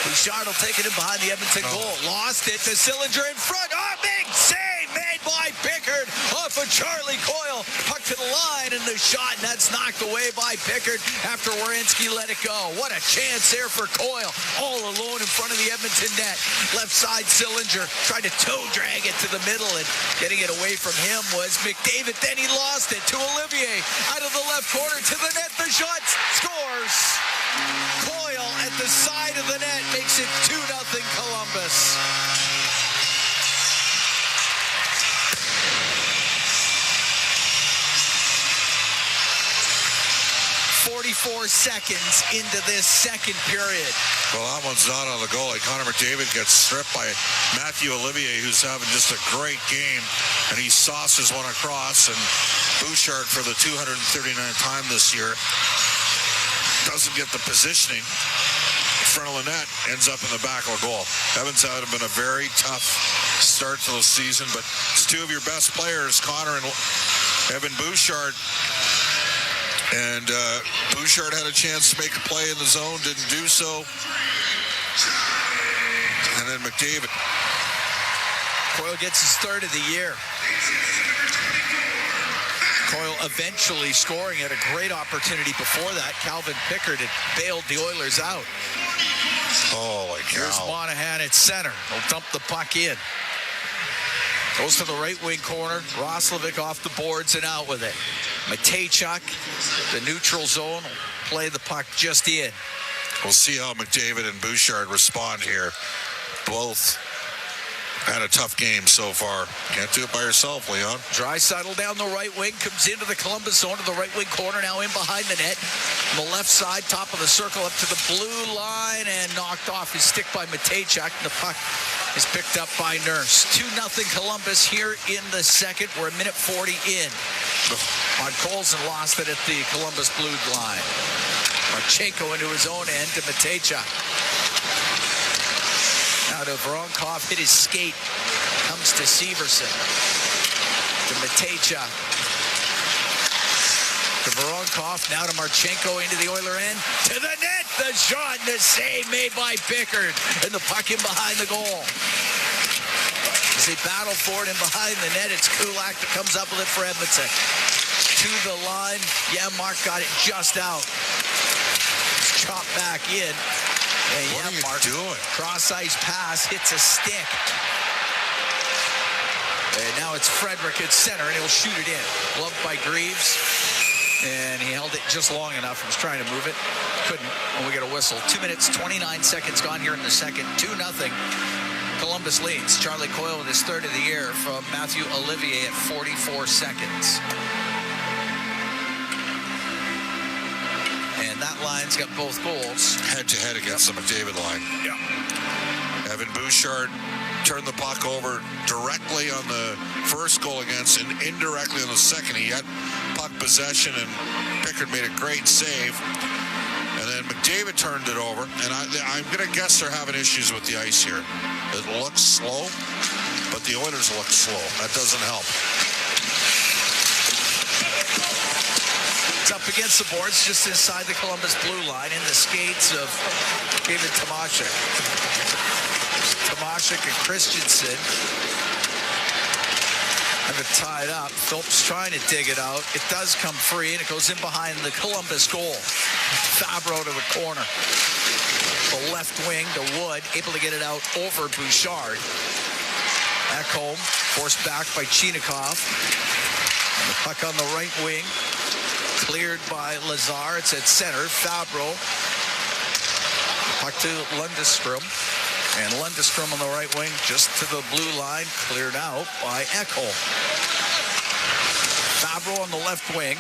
Bouchard will take it in behind the Edmonton goal. Lost it to Sillinger in front. Oh, big save made by Pickard off of Charlie Coyle. Puck to the line, and the shot, and that's knocked away by Pickard after Werenski let it go. What a chance there for Coyle, all alone in front of the Edmonton net. Left side, Sillinger tried to toe drag it to the middle, and getting it away from him was McDavid. Then he lost it to Olivier out of the left corner to the net. The shot scores. Coyle at the side of the net makes it 2-0 Columbus. 44 seconds into this second period. Well, that one's not on the goalie. Connor McDavid gets stripped by Matthew Olivier, who's having just a great game, and he sauces one across, and Bouchard, for the 239th time this year, doesn't get the positioning in front of the net, ends up in the back of a goal. Evans had been a very tough start to the season, but it's two of your best players, Connor and Evan Bouchard. And Bouchard had a chance to make a play in the zone, didn't do so. And then McDavid. Coyle gets his third of the year. Coyle eventually scoring at a great opportunity before that. Calvin Pickard had bailed the Oilers out. Holy cow. Here's Monahan at center. He'll dump the puck in. Goes to the right wing corner. Roslovic off the boards and out with it. Matejchuk, the neutral zone, will play the puck just in. We'll see how McDavid and Bouchard respond here. Both had a tough game so far. Can't do it by yourself, Leon. Draisaitl down the right wing, comes into the Columbus zone to the right wing corner, now in behind the net. On the left side, top of the circle, up to the blue line, and knocked off his stick by Matejchuk. The puck is picked up by Nurse. 2-0 Columbus here in the second. We're a minute 40 in. On Colson lost it at the Columbus blue line. Marchenko into his own end to Matejchuk. Now to Voronkov, hit his skate. Comes to Severson. To Matejchuk. To Voronkov, now to Marchenko into the Oiler end. To the net, the shot and the save made by Pickard. And the puck in behind the goal. As they battle for it in behind the net, it's Kulak that comes up with it for Edmonton. To the line, Mark got it just out. Chopped back in. And what are you doing? Cross-ice pass, hits a stick. And now it's Frederick at center, and he'll shoot it in. Gloved by Greaves. And he held it just long enough. He was trying to move it. Couldn't. And we get a whistle. 2 minutes, 29 seconds gone here in the second. 2-0. Columbus leads. Charlie Coyle with his third of the year from Matthew Olivier at 44 seconds. And that line's got both goals. Head-to-head against the McDavid line. Yeah. Evan Bouchard turned the puck over directly on the first goal against and indirectly on the second. He had puck possession, and Pickard made a great save. And then McDavid turned it over, and I'm going to guess they're having issues with the ice here. It looks slow, but the Oilers look slow. That doesn't help. It's up against the boards just inside the Columbus blue line in the skates of David Tomashik. Tomashik and Christensen have it tied up. Phillips trying to dig it out. It does come free, and it goes in behind the Columbus goal. Fabro to the corner. The left wing to Wood, able to get it out over Bouchard. Ekholm forced back by Chinikov. And the puck on the right wing. Cleared by Lazar. It's at center. Fabro. Puck to Lundestrom. And Lundestrom on the right wing just to the blue line. Cleared out by Ekholm. Fabro on the left wing.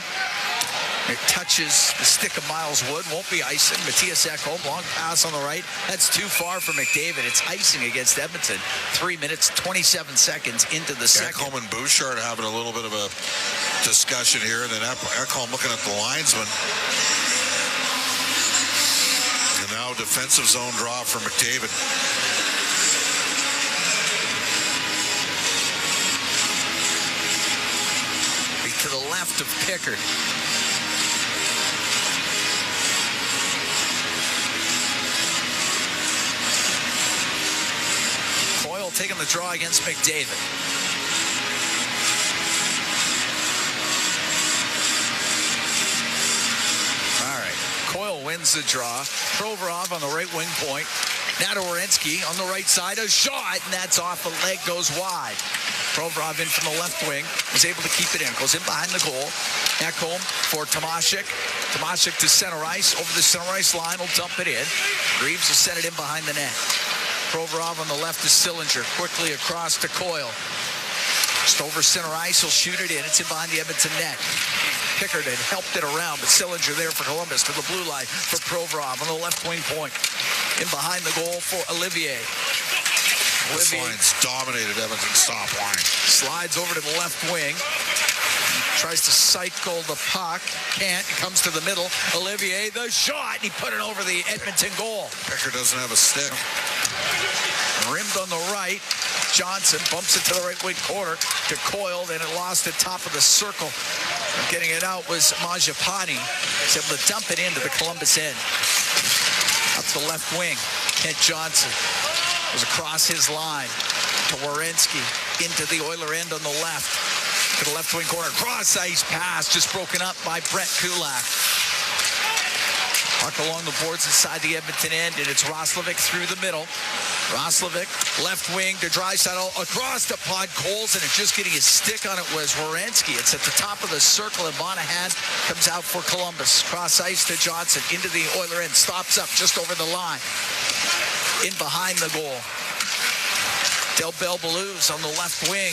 It touches the stick of Miles Wood. Won't be icing. Matthias Ekholm, long pass on the right. That's too far for McDavid. It's icing against Edmonton. 3 minutes, 27 seconds into the second. Ekholm and Bouchard having a little bit of a discussion here. And then Ekholm looking at the linesman. And now defensive zone draw for McDavid. left of Pickard. Coyle taking the draw against McDavid. All right. Coyle wins the draw. Provorov on the right wing point. Now to Werenski on the right side. A shot, and that's off the leg, goes wide. Provorov in from the left wing. Was able to keep it in. Goes in behind the goal. Ekholm for Tomashik. Tomashik to center ice. Over the center ice line. Will dump it in. Greaves will send it in behind the net. Provorov on the left to Sillinger. Quickly across to Coyle. Just over center ice. He'll shoot it in. It's in behind the Edmonton net. Pickard had helped it around, but Sillinger there for Columbus to the blue line for Provorov on the left wing point. In behind the goal for Olivier. This line's dominated Edmonton's top line. Slides over to the left wing. Tries to cycle the puck. Can't. It comes to the middle. Olivier, the shot. He put it over the Edmonton goal. Pickard doesn't have a stick. Rimmed on the right. Johnson bumps it to the right wing corner to Coyle. Then it lost at top of the circle. Getting it out was Mangiapane. He's able to dump it into the Columbus end. Up to the left wing. Kent Johnson was across his line to Werenski. Into the Oiler end on the left. To the left wing corner. Cross ice pass just broken up by Brett Kulak. Puck along the boards inside the Edmonton end, and it's Roslovic through the middle. Roslovic, left wing to Draisaitl, across to Podkolzin, and just getting his stick on it was Werenski. It's at the top of the circle, and Monahan comes out for Columbus. Cross ice to Johnson, into the Oiler end, stops up just over the line. In behind the goal. Del Belbelou's on the left wing.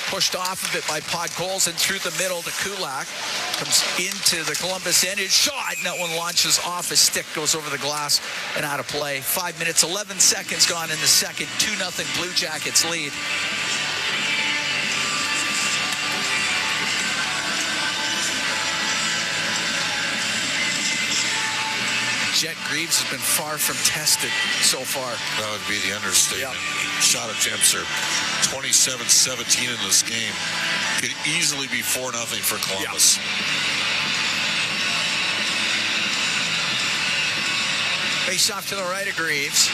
Pushed off of it by Podkolzin through the middle to Kulak. Comes into the Columbus end. His shot, and that one launches off. His stick goes over the glass and out of play. 5 minutes, 11 seconds gone in the second. 2-0 Blue Jackets lead. Jet Greaves has been far from tested so far. That would be the understatement. Yep. Shot attempts are 27-17 in this game. Could easily be 4-0 for Columbus. Yep. Face off to the right of Greaves.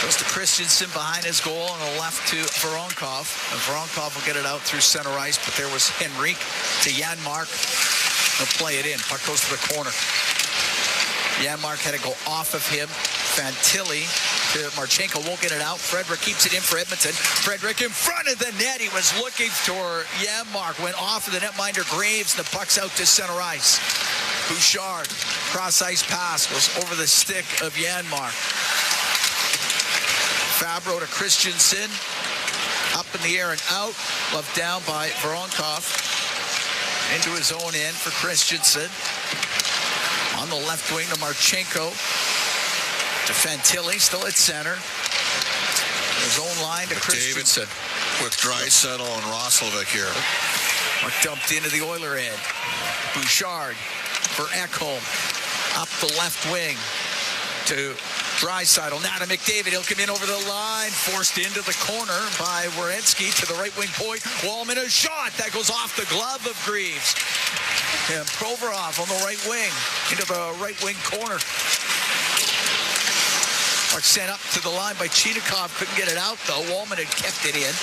Goes to Christensen behind his goal, on the left to Voronkov. And Voronkov will get it out through center ice, but there was Henrique to Janmark. He'll play it in. Puck goes to the corner. Janmark had to go off of him. Fantilli to Marchenko, won't get it out. Frederick keeps it in for Edmonton. Frederick in front of the net. He was looking for Janmark. Went off of the netminder Graves. The puck's out to center ice. Bouchard, cross ice pass, goes over the stick of Janmark. Fabro to Christensen. Up in the air and out. Left down by Voronkov. Into his own end for Christensen. On the left wing to Marchenko. To Fantilli, still at center. His own line to Christensen. With Draisaitl and Roslovic here. Mark dumped into the Oiler end. Bouchard for Ekholm. Up the left wing to Draisaitl. Now to McDavid. He'll come in over the line. Forced into the corner by Werenski to the right wing point. Wallman, a shot. That goes off the glove of Greaves. And Provorov on the right wing. Into the right wing corner. Puck sent up to the line by Chinikov. Couldn't get it out, though. Wallman had kept it in.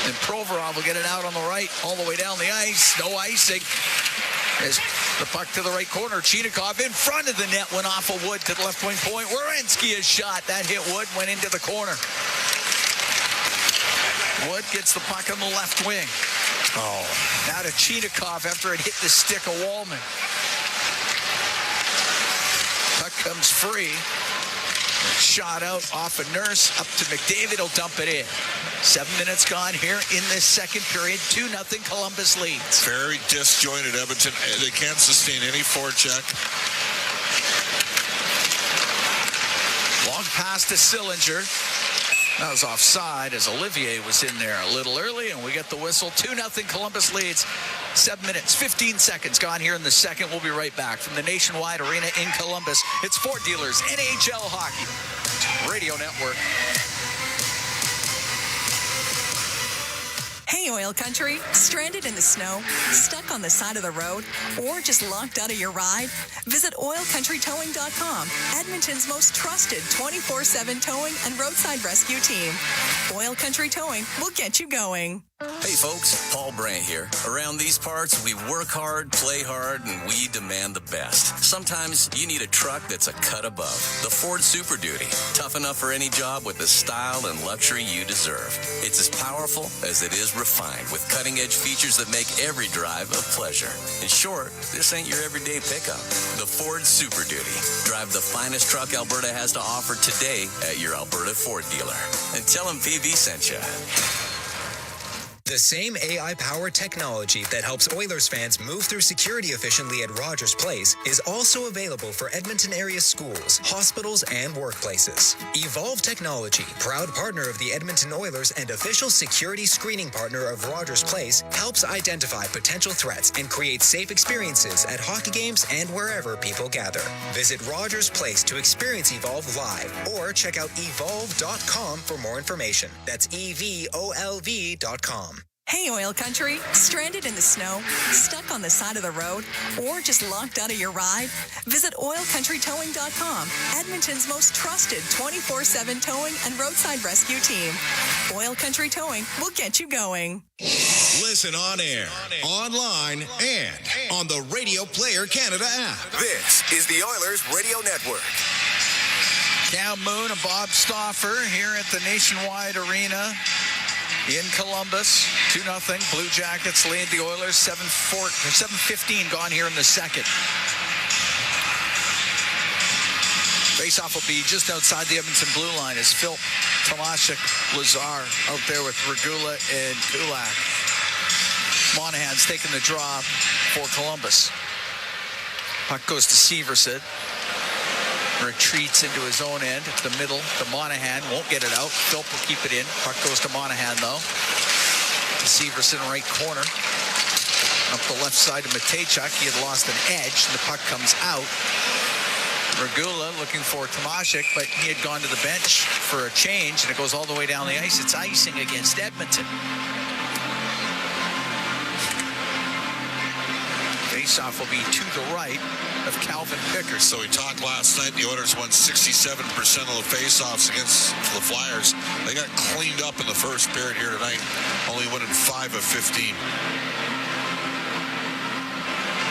And Provorov will get it out on the right. All the way down the ice. No icing. As the puck to the right corner. Chinikov in front of the net. Went off of Wood to the left wing point. Werenski is shot. That hit Wood. Went into the corner. Wood gets the puck on the left wing. Oh. Now to Chinikov after it hit the stick of Wallman. Puck comes free. Shot out off a Nurse. Up to McDavid. He'll dump it in. 7 minutes gone here in this second period. 2-0 Columbus leads. Very disjointed Edmonton. They can't sustain any forecheck. Long pass to Sillinger. That was offside as Olivier was in there a little early, and we get the whistle. 2-0 Columbus leads. 7 minutes, 15 seconds gone here in the second. We'll be right back from the Nationwide Arena in Columbus. It's Fort Dealers NHL Hockey Radio Network. Hey, Oil Country. Stranded in the snow? Stuck on the side of the road? Or just locked out of your ride? Visit OilCountryTowing.com, Edmonton's most trusted 24/7 towing and roadside rescue team. Oil Country Towing will get you going. Hey folks, Paul Brandt here. Around these parts, we work hard, play hard, and we demand the best. Sometimes you need a truck that's a cut above. The Ford Super Duty. Tough enough for any job with the style and luxury you deserve. It's as powerful as it is refined, with cutting-edge features that make every drive a pleasure. In short, this ain't your everyday pickup. The Ford Super Duty. Drive the finest truck Alberta has to offer today at your Alberta Ford dealer. And tell them PB sent you. The same AI-powered technology that helps Oilers fans move through security efficiently at Rogers Place is also available for Edmonton area schools, hospitals, and workplaces. Evolve Technology, proud partner of the Edmonton Oilers and official security screening partner of Rogers Place, helps identify potential threats and create safe experiences at hockey games and wherever people gather. Visit Rogers Place to experience Evolve live or check out evolve.com for more information. That's EVOLV.com. Hey, Oil Country. Stranded in the snow? Stuck on the side of the road? Or just locked out of your ride? Visit OilCountryTowing.com, Edmonton's most trusted 24/7 towing and roadside rescue team. Oil Country Towing will get you going. Listen on air, online, and on the Radio Player Canada app. This is the Oilers Radio Network. Cam Moon and Bob Stauffer here at the Nationwide Arena in Columbus. 2-0. Blue Jackets lead the Oilers. 7:15 gone here in the second. Faceoff will be just outside the Edmonton blue line as Phil Tomashik Lazar out there with Regula and Kulak. Monahan's taking the draw for Columbus. Puck goes to Severson. Retreats into his own end, the middle to Monahan, won't get it out. Philp will keep it in. Puck goes to Monahan though. Severson right corner. Up the left side of Matejchuk. He had lost an edge and the puck comes out. Regula looking for Tomashik, but he had gone to the bench for a change and it goes all the way down the ice. It's icing against Edmonton. Faceoff will be to the right of Calvin Pickard. So we talked last night, the Oilers won 67% of the faceoffs against the Flyers. They got cleaned up in the first period here tonight, only winning 5 of 15.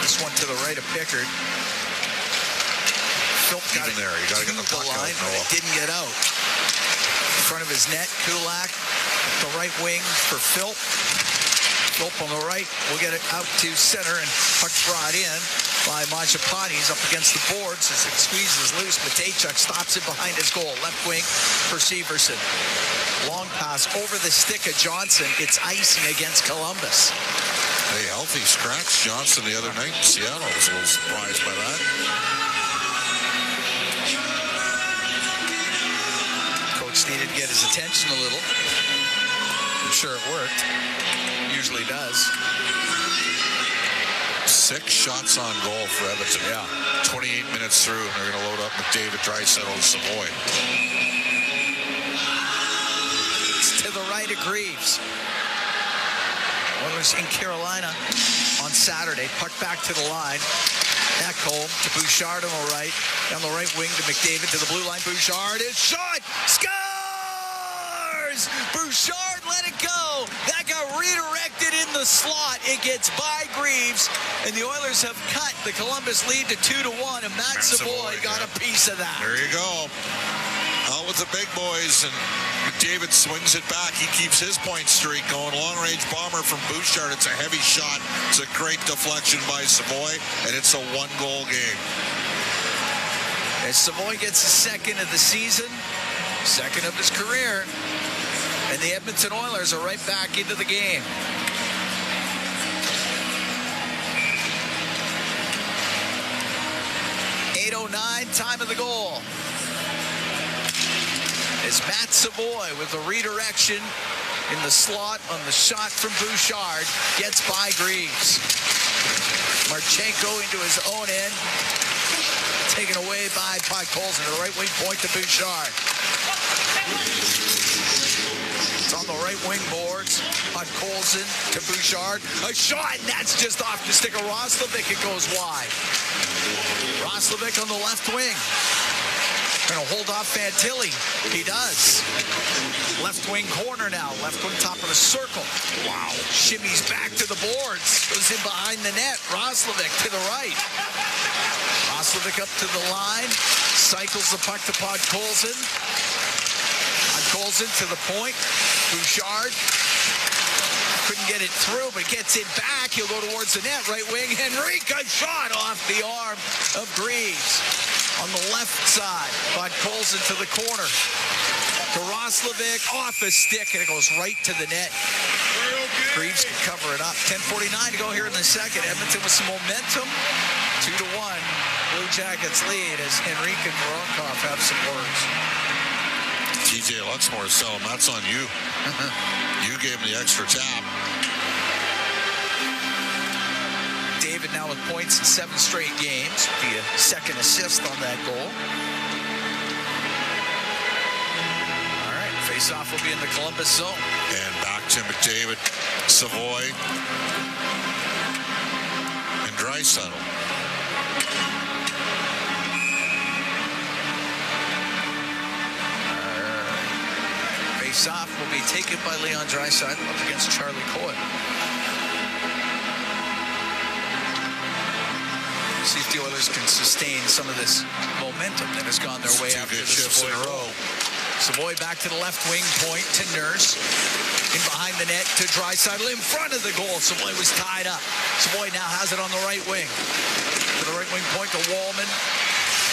This one to the right of Pickard. Philp got it there. You got to get the puck line, out. but it didn't get out. In front of his net, Kulak, the right wing for Philp. Philp on the right will get it out to center and puck brought in by Mangiapanis up against the boards as it squeezes loose. Matejchuk stops it behind his goal. Left wing for Severson. Long pass over the stick of Johnson. It's icing against Columbus. Hey, healthy scratch Johnson the other night in Seattle. I was a little surprised by that. Coach needed to get his attention a little. I'm sure it worked. Usually does. 6 shots on goal for Edmonton. Yeah. 28 minutes through, and they're going to load up McDavid, Draisaitl, and Savoy. It's to the right of Greaves. Oilers in Carolina on Saturday. Puck back to the line. Back home to Bouchard on the right. Down the right wing to McDavid to the blue line. Bouchard is shot. Scores! Bouchard let it go. That got redirected in the slot. It gets by Greaves. And the Oilers have cut the Columbus lead to 2-1. And Matt Savoy got a piece of that. There you go. Out with the big boys, and McDavid swings it back. He keeps his point streak going. Long-range bomber from Bouchard. It's a heavy shot. It's a great deflection by Savoy, and it's a 1-goal game. As Savoy gets his second of the season, second of his career, and the Edmonton Oilers are right back into the game. .809, time of the goal. As Matt Savoy with a redirection in the slot on the shot from Bouchard gets by Greaves. Marchenko into his own end. Taken away by Podkolzin. The right wing point to Bouchard. It's on the right wing boards. On Colson to Bouchard. A shot, and that's just off the stick of Roslovic. It goes wide. Roslovic on the left wing. Going to hold off Fantilli. He does. Left wing corner now. Left wing top of the circle. Wow. Shimmies back to the boards. Goes in behind the net. Roslovic to the right. Roslovic up to the line. Cycles the puck to Podkolzin. Podkolzin to the point. Bouchard. Couldn't get it through, but gets it back. He'll go towards the net. Right wing. Henrique, a shot off the arm of Greaves. On the left side, Podkolzin to the corner. To Roslovic, off a stick, and it goes right to the net. Greaves can cover it up. 10:49 to go here in the second. Edmonton with some momentum. 2-1. Blue Jackets lead as Henrique and Voronkov have some words. TJ Luxmore is telling him, that's on you. You gave him the extra tap. David now with points in 7 straight games. The second assist on that goal. All right, face-off will be in the Columbus zone. And back to McDavid, Savoy, and Draisaitl. Face-off will be taken by Leon Draisaitl up against Charlie Coyle. See if the Oilers can sustain some of this momentum that has gone their way after the shifts in a row. Savoy back to the left wing point to Nurse. In behind the net to Draisaitl in front of the goal. Savoy was tied up. Savoy now has it on the right wing. To the right wing point to Wallman.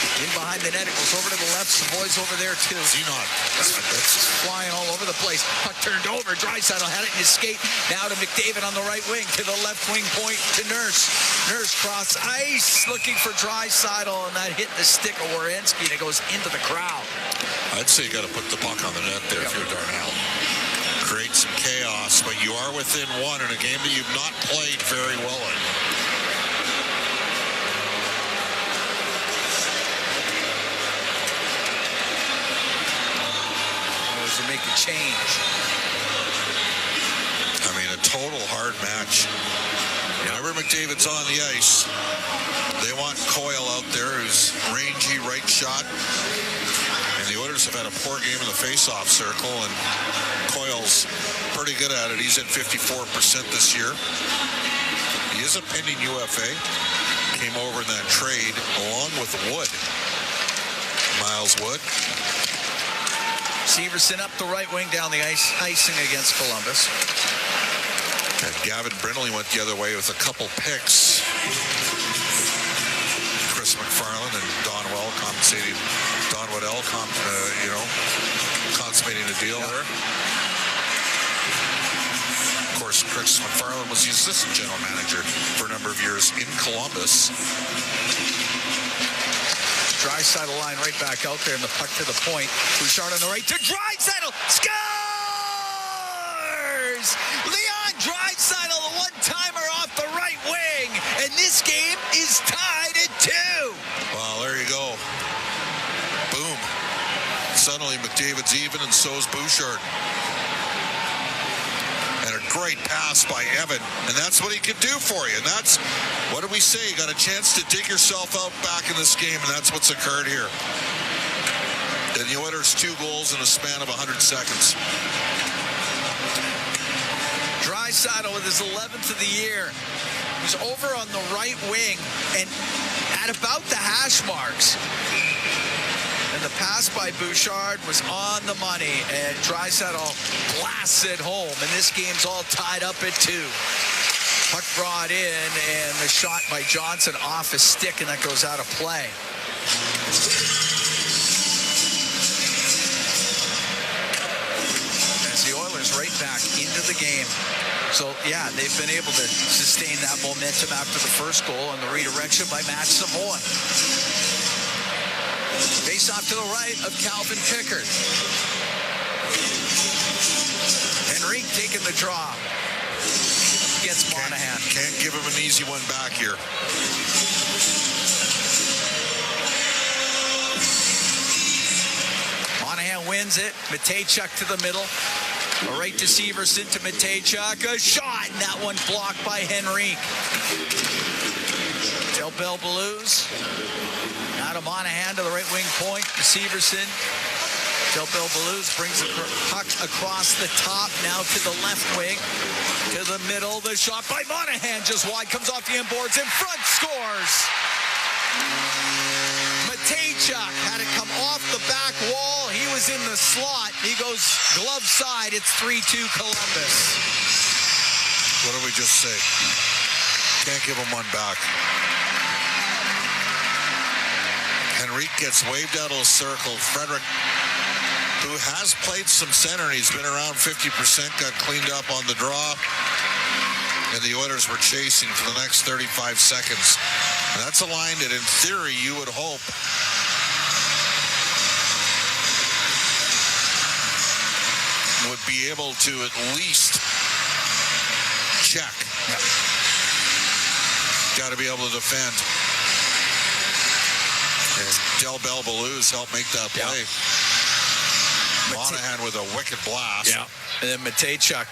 In behind the net, it goes over to the left. Savoy's over there too. Xenon. It's flying all over the place. Puck turned over. Draisaitl had it in his skate. Now to McDavid on the right wing. To the left wing point to Nurse. Nurse cross ice looking for Draisaitl, and that hit the stick of Werenski, and it goes into the crowd. I'd say you got to put the puck on the net there if you're Darnell. Create some chaos, but you are within one in a game that you've not played very well in. To make a change. I mean, a total hard match. Whenever McDavid's on the ice, they want Coyle out there, who's rangy right shot. And the Oilers have had a poor game in the face-off circle, and Coyle's pretty good at it. He's at 54% this year. He is a pending UFA. Came over in that trade along with Wood. Miles Wood. Severson up the right wing down the ice, icing against Columbus. And Gavin Brindley went the other way with a couple picks. Chris McFarland and Don Waddell consummating a deal there. Of course, Chris McFarland was the assistant general manager for a number of years in Columbus. Draisaitl line right back out there, and the puck to the point. Bouchard on the right to Draisaitl. Scores! Leon Draisaitl, the one-timer off the right wing, and this game is tied at 2. Well, there you go. Boom. Suddenly McDavid's even, and so's Bouchard. And a great pass by Evan, and that's what he can do for you. And that's, what did we say? You got a chance to dig yourself out back in this game, and that's what's occurred here. And the Oilers 2 goals in a span of 100 seconds. Draisaitl with his 11th of the year. He's over on the right wing and at about the hash marks. And the pass by Bouchard was on the money, and Draisaitl blasts it home, and this game's all tied up at 2. Puck brought in, and the shot by Johnson off his stick, and that goes out of play. As the Oilers right back into the game. So, yeah, they've been able to sustain that momentum after the first goal and the redirection by Matt Savoy. Face off to the right of Calvin Pickard. Henrique taking the draw against Monahan. Can't give him an easy one back here. Monahan wins it. Matejchuk to the middle. Right to Severson to Matejchuk. A shot, and that one blocked by Henrique. Del Bell Blues. Now to Monahan to the right wing point. To Severson. Del Bell Blues brings the puck across the top. Now to the left wing. To the middle. The shot by Monahan just wide. Comes off the end boards. In front. Scores. Matejchuk had it come off the back wall. He was in the slot. He goes glove side. It's 3-2 Columbus. What did we just say? Can't give him one back. Henrique gets waved out of the circle. Frederick, who has played some center, and he's been around 50%, got cleaned up on the draw. And the Oilers were chasing for the next 35 seconds. And that's a line that, in theory, you would hope would be able to at least check. Yeah. Got to be able to defend. And Del Bell Blues helped make that play. Monahan with a wicked blast. Yeah. And then Matejchuk,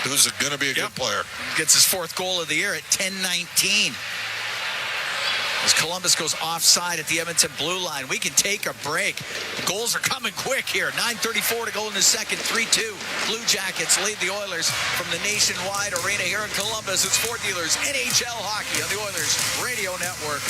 who's going to be a good player, gets his 4th goal of the year at 10:19. As Columbus goes offside at the Edmonton blue line. We can take a break. Goals are coming quick here. 9:34 to go in the second. 3-2. Blue Jackets lead the Oilers from the Nationwide Arena here in Columbus. It's Ford Dealers NHL Hockey on the Oilers Radio Network.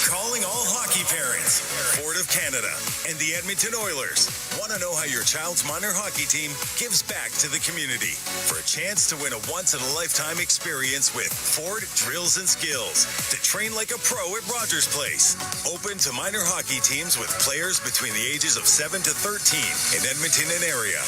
Calling all hockey parents. Ford of Canada and the Edmonton Oilers want to know how your child's minor hockey team gives back to the community. For a chance to win a once-in-a-lifetime experience with Ford Drills and Skills to train like a pro at Rogers Place. Open to minor hockey teams with players between the ages of 7 to 13 in Edmonton and area.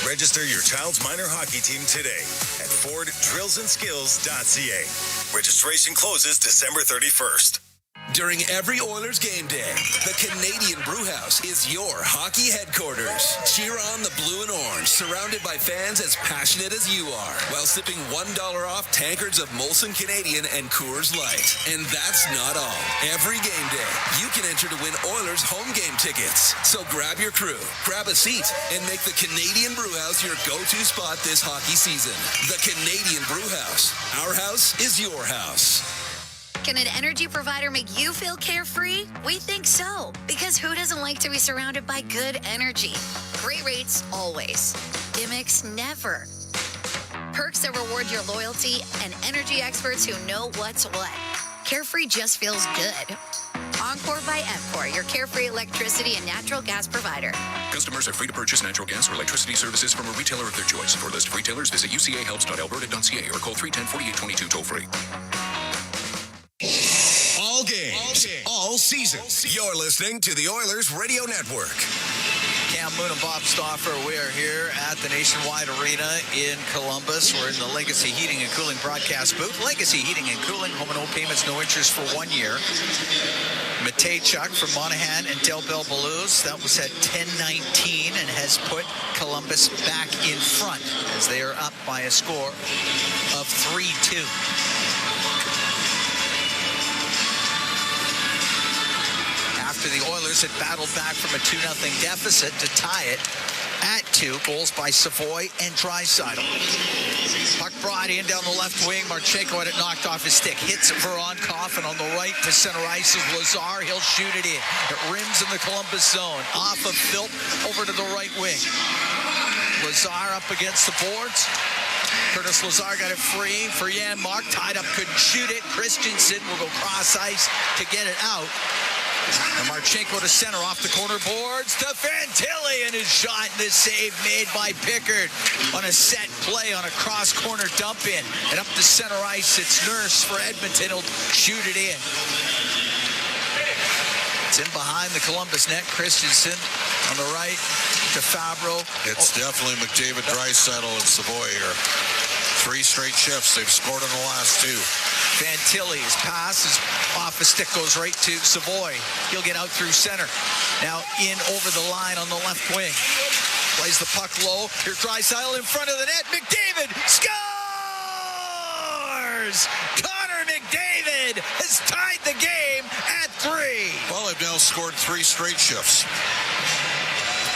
Register your child's minor hockey team today at FordDrillsandSkills.ca. Registration closes December 31st. During every Oilers game day, the Canadian Brewhouse is your hockey headquarters. Cheer on the blue and orange, surrounded by fans as passionate as you are, while sipping $1 off tankards of Molson Canadian and Coors Light. And that's not all. Every game day, you can enter to win Oilers home game tickets. So grab your crew, grab a seat, and make the Canadian Brewhouse your go-to spot this hockey season. The Canadian Brewhouse. Our house is your house. Can an energy provider make you feel carefree? We think so. Because who doesn't like to be surrounded by good energy? Great rates always. Gimmicks never. Perks that reward your loyalty and energy experts who know what's what. Carefree just feels good. Encore by Emcor, your carefree electricity and natural gas provider. Customers are free to purchase natural gas or electricity services from a retailer of their choice. For a list of retailers, visit ucahelps.alberta.ca or call 310-4822 toll-free. All games, all seasons. You're listening to the Oilers Radio Network. Cam Moon and Bob Stauffer, we are here at the Nationwide Arena in Columbus. We're in the Legacy Heating and Cooling broadcast booth. Legacy Heating and Cooling, home and home payments, no interest for 1 year. Matejchuk from Monahan and Del Bell Blues. That was at 10:19 and has put Columbus back in front as they are up by a score of 3-2. After the Oilers had battled back from a 2-0 deficit to tie it at 2. Goals by Savoy and Draisaitl. Puck brought in down the left wing. Marchenko had it knocked off his stick. Hits Voronkov, and on the right to center ice is Lazar. He'll shoot it in. It rims in the Columbus zone. Off of Philp over to the right wing. Lazar up against the boards. Curtis Lazar got it free for Janmark. Tied up, couldn't shoot it. Christensen will go cross ice to get it out. And Marchenko to center off the corner boards to Fantilli, and his shot, and this save made by Pickard on a set play on a cross corner dump in. And up the center ice, it's Nurse for Edmonton. He'll shoot it in. It's in behind the Columbus net. Christensen on the right to Fabro. It's definitely McDavid, Draisaitl, and Savoy here. 3 straight shifts. They've scored in the last 2. Fantilli's pass is off the stick, goes right to Savoy. He'll get out through center. Now in over the line on the left wing. Plays the puck low. Here's Draisaitl in front of the net. McDavid scores! Connor McDavid has tied the game at 3. Well, they've now scored 3 straight shifts.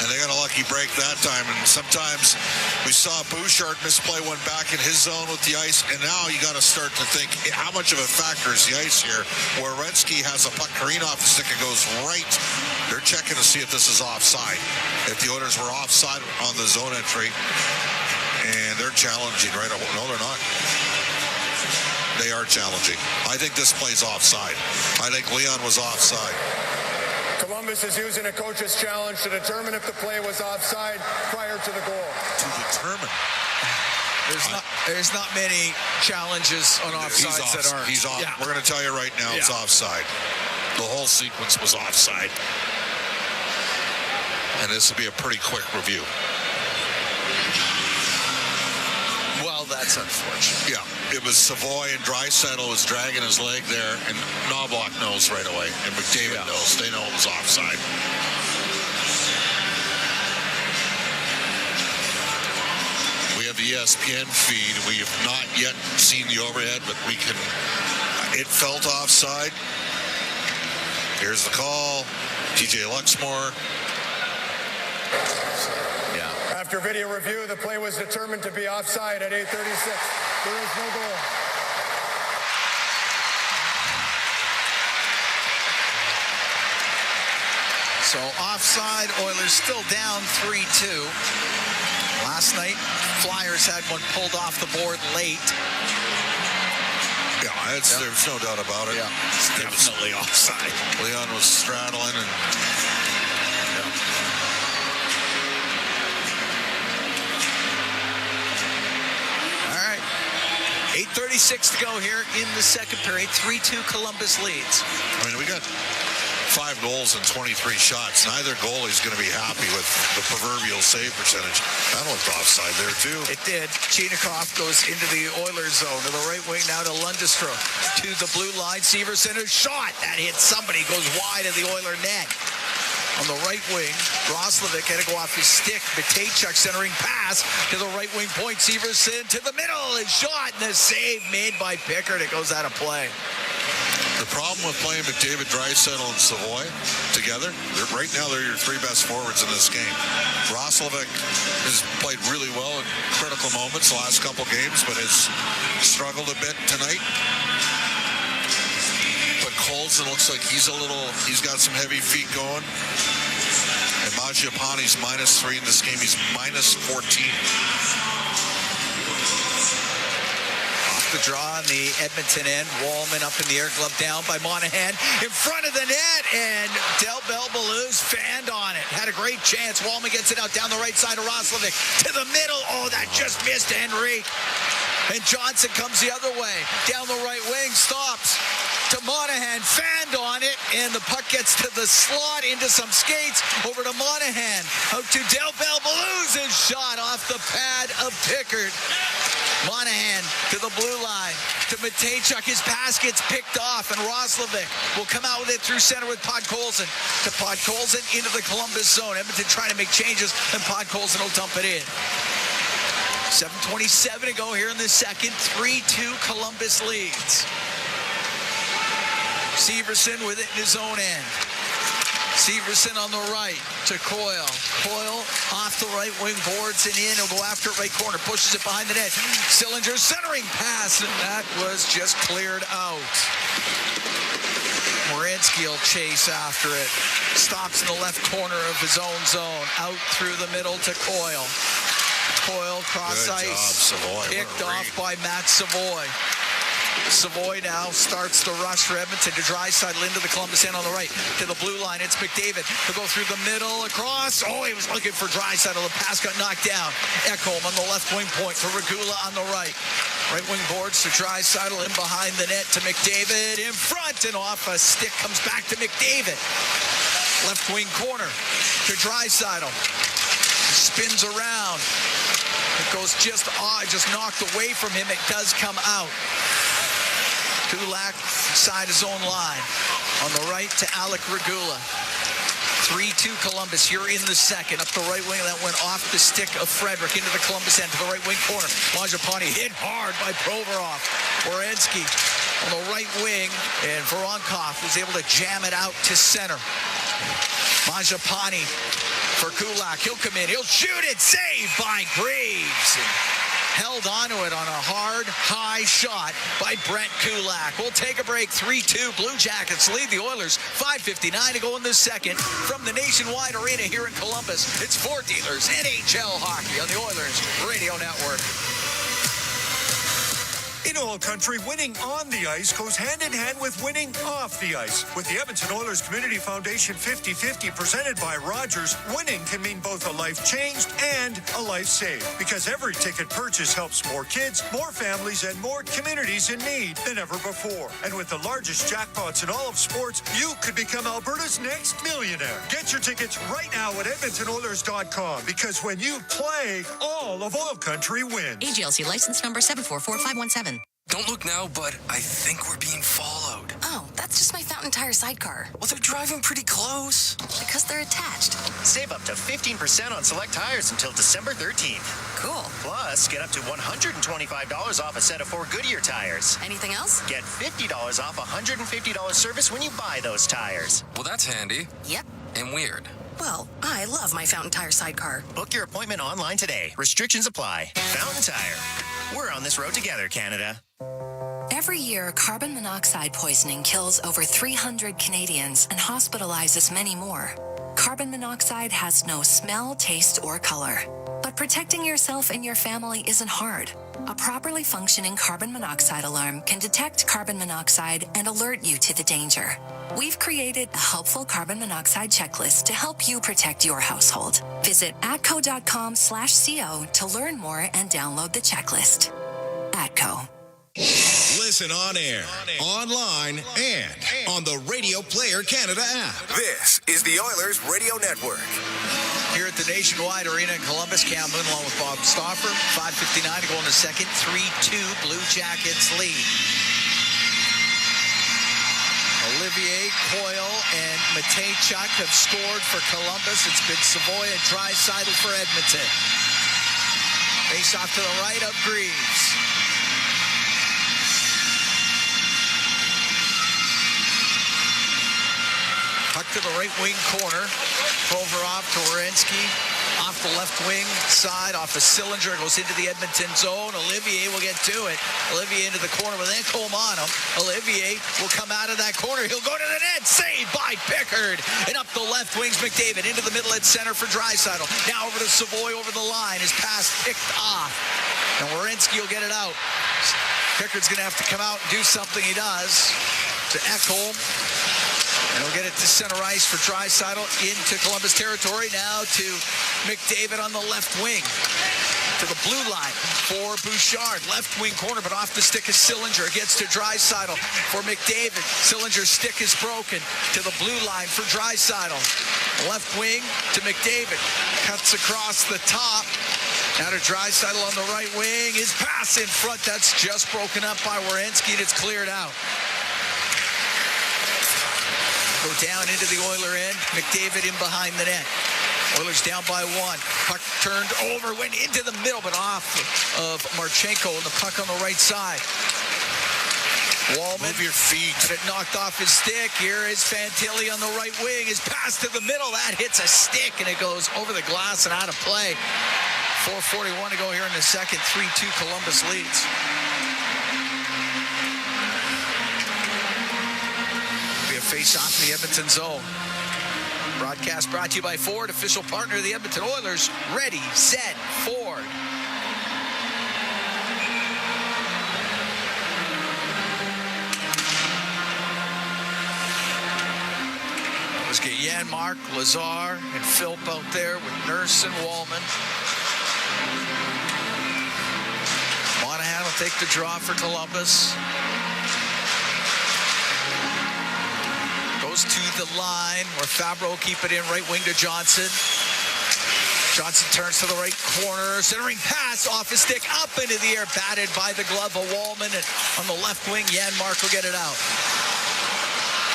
And they got a lucky break that time. And sometimes we saw Bouchard misplay one back in his zone with the ice. And now you got to start to think, how much of a factor is the ice here? Where Rensky has a puck careen off the stick and goes right. They're checking to see if this is offside. If the Oilers were offside on the zone entry. And they're challenging, right? No, they're not. They are challenging. I think this play's offside. I think Leon was offside. Columbus is using a coach's challenge to determine if the play was offside prior to the goal. To determine. There's not many challenges on offsides that aren't. He's off. Yeah. We're going to tell you right now, it's offside. The whole sequence was offside. And this will be a pretty quick review. Well, that's unfortunate. Yeah, it was Savoy and Draisaitl was dragging his leg there, and Knobloch knows right away, and McDavid knows. They know it was offside. We have the ESPN feed. We have not yet seen the overhead, but we can. It felt offside. Here's the call. TJ Luxmore. After video review, the play was determined to be offside at 8:36. There is no goal. So offside, Oilers still down 3-2. Last night, Flyers had one pulled off the board late. Yeah, there's no doubt about it. Yeah, it's definitely offside. Leon was straddling and... All right. 8:36 to go here in the second period. 3-2 Columbus leads. I mean, we got 5 goals and 23 shots. Neither goalie's going to be happy with the proverbial save percentage. That looked offside there, too. It did. Chinakhov goes into the Oilers zone to the right wing now to Lundestrom. To the blue line. Severson, a shot. That hits somebody. Goes wide of the Oiler net. On the right wing, Roslovic had to go off his stick. Matejchuk centering pass to the right wing point. Severson to the middle. His shot and the save made by Pickard. It goes out of play. The problem with playing McDavid, Draisaitl, and Savoy together, right now they're your 3 best forwards in this game. Roslovic has played really well in critical moments the last couple games, but has struggled a bit tonight. But Colson looks like he's got some heavy feet going. And Mangiapane's -3 in this game. He's -14. The draw on the Edmonton end. Wallman up in the air, glove down by Monahan. In front of the net, and Del Belbaloo's fanned on it. Had a great chance. Wallman gets it out down the right side of Roslovic. To the middle. Oh, that just missed Henry. And Johnson comes the other way. Down the right wing, stops. To Monahan, fanned on it, and the puck gets to the slot, into some skates, over to Monahan. Out to Del Belbaloo's, and shot off the pad of Pickard. Monahan to the blue line, to Matejchuk. His pass gets picked off, and Roslovic will come out with it through center with Podkolzin. To Podkolzin into the Columbus zone. Edmonton trying to make changes, and Podkolzin will dump it in. 7:27 to go here in the second. 3-2 Columbus leads. Severson with it in his own end. Severson on the right to Coyle. Coyle off the right wing, boards and in. He'll go after it, right corner, pushes it behind the net. Sillinger centering pass, and that was just cleared out. Moransky will chase after it. Stops in the left corner of his own zone. Out through the middle to Coyle. Coyle cross Good ice. job, Savoy. Picked off by Matt Savoy. Savoy now starts the rush for Edmonton to Draisaitl into the Columbus end on the right. To the blue line, it's McDavid. He'll go through the middle, across. Oh, he was looking for Draisaitl. The pass got knocked down. Ekholm on the left wing point for Regula on the right. Right wing boards to Draisaitl in behind the net to McDavid. In front and off a stick comes back to McDavid. Left wing corner to Draisaitl. Spins around. It goes just knocked away from him. It does come out. Kulak side his own line. On the right to Alec Regula. 3-2 Columbus here in the second. Up the right wing, that went off the stick of Frederick into the Columbus end to the right wing corner. Mangiapane hit hard by Provorov. Werenski on the right wing, and Voronkov was able to jam it out to center. Mangiapane for Kulak. He'll come in. He'll shoot it. Saved by Greaves. And held onto it on a hard, high shot by Brent Kulak. We'll take a break. 3-2. Blue Jackets lead the Oilers. 5:59 to go in the second. From the Nationwide Arena here in Columbus, it's Ford Dealers NHL Hockey on the Oilers Radio Network. In OilCountry, winning on the ice goes hand in hand with winning off the ice. With the Edmonton Oilers Community Foundation 50-50 presented by Rogers, winning can mean both a life changed and a life saved. Because every ticket purchase helps more kids, more families, and more communities in need than ever before. And with the largest jackpots in all of sports, you could become Alberta's next millionaire. Get your tickets right now at EdmontonOilers.com. Because when you play, all of OilCountry wins. AGLC license number 744517. Don't look now, but I think we're being followed. Oh, that's just my Fountain Tire sidecar. Well, they're driving pretty close. Because they're attached. Save up to 15% on select tires until December 13th. Cool. Plus, get up to $125 off a set of 4 Goodyear tires. Anything else? Get $50 off $150 service when you buy those tires. Well, that's handy. Yep. And weird. Well, I love my Fountain Tire sidecar. Book your appointment online today. Restrictions apply. Fountain Tire. We're on this road together, Canada. Every year, carbon monoxide poisoning kills over 300 Canadians and hospitalizes many more. Carbon monoxide has no smell, taste, or color. But protecting yourself and your family isn't hard. A properly functioning carbon monoxide alarm can detect carbon monoxide and alert you to the danger. We've created a helpful carbon monoxide checklist to help you protect your household. Visit atco.com/co to learn more and download the checklist. ATCO. Listen on air, online, and on the Radio Player Canada app. This is the Oilers Radio Network. Here at the Nationwide Arena in Columbus, Cam Moon along with Bob Stauffer. 5:59 to go in the second. 3-2 Blue Jackets lead. Olivier, Coyle, and Matejchuk have scored for Columbus. It's been Savoy and Draisaitl for Edmonton. Face off to the right of Greaves. Puck to the right wing corner. Provorov to Werenski. Off the left wing side, off the cylinder, goes into the Edmonton zone. Olivier will get to it. Olivier into the corner with Ekholm on him. Olivier will come out of that corner. He'll go to the net. Saved by Pickard. And up the left wings, McDavid into the middle at center for Draisaitl. Now over to Savoy over the line. His pass picked off. And Werenski will get it out. Pickard's going to have to come out and do something. He does. To Ekholm. And he'll get it to center ice for Draisaitl into Columbus territory. Now to McDavid on the left wing. To the blue line for Bouchard. Left wing corner, but off the stick is Sillinger. Gets to Draisaitl for McDavid. Sillinger's stick is broken. To the blue line for Draisaitl. Left wing to McDavid. Cuts across the top. Now to Draisaitl on the right wing. His pass in front. That's just broken up by Werenski, and it's cleared out. Go down into the Oiler end. McDavid in behind the net. Oilers down by 1. Puck turned over, went into the middle, but off of Marchenko, and the puck on the right side. Wallman. Move your feet. But it knocked off his stick. Here is Fantilli on the right wing. His pass to the middle. That hits a stick, and it goes over the glass and out of play. 4:41 to go here in the second. 3-2 Columbus leads. Face-off in the Edmonton zone. Broadcast brought to you by Ford, official partner of the Edmonton Oilers. Ready, set, Ford. Let's get Janmark, Lazar, and Philp out there with Nurse and Wallman. Monahan will take the draw for Columbus. Goes to the line where Fabro will keep it in, right wing to Johnson. Johnson turns to the right corner, centering pass off his stick, up into the air, batted by the glove of Wallman, and on the left wing, Janmark will get it out.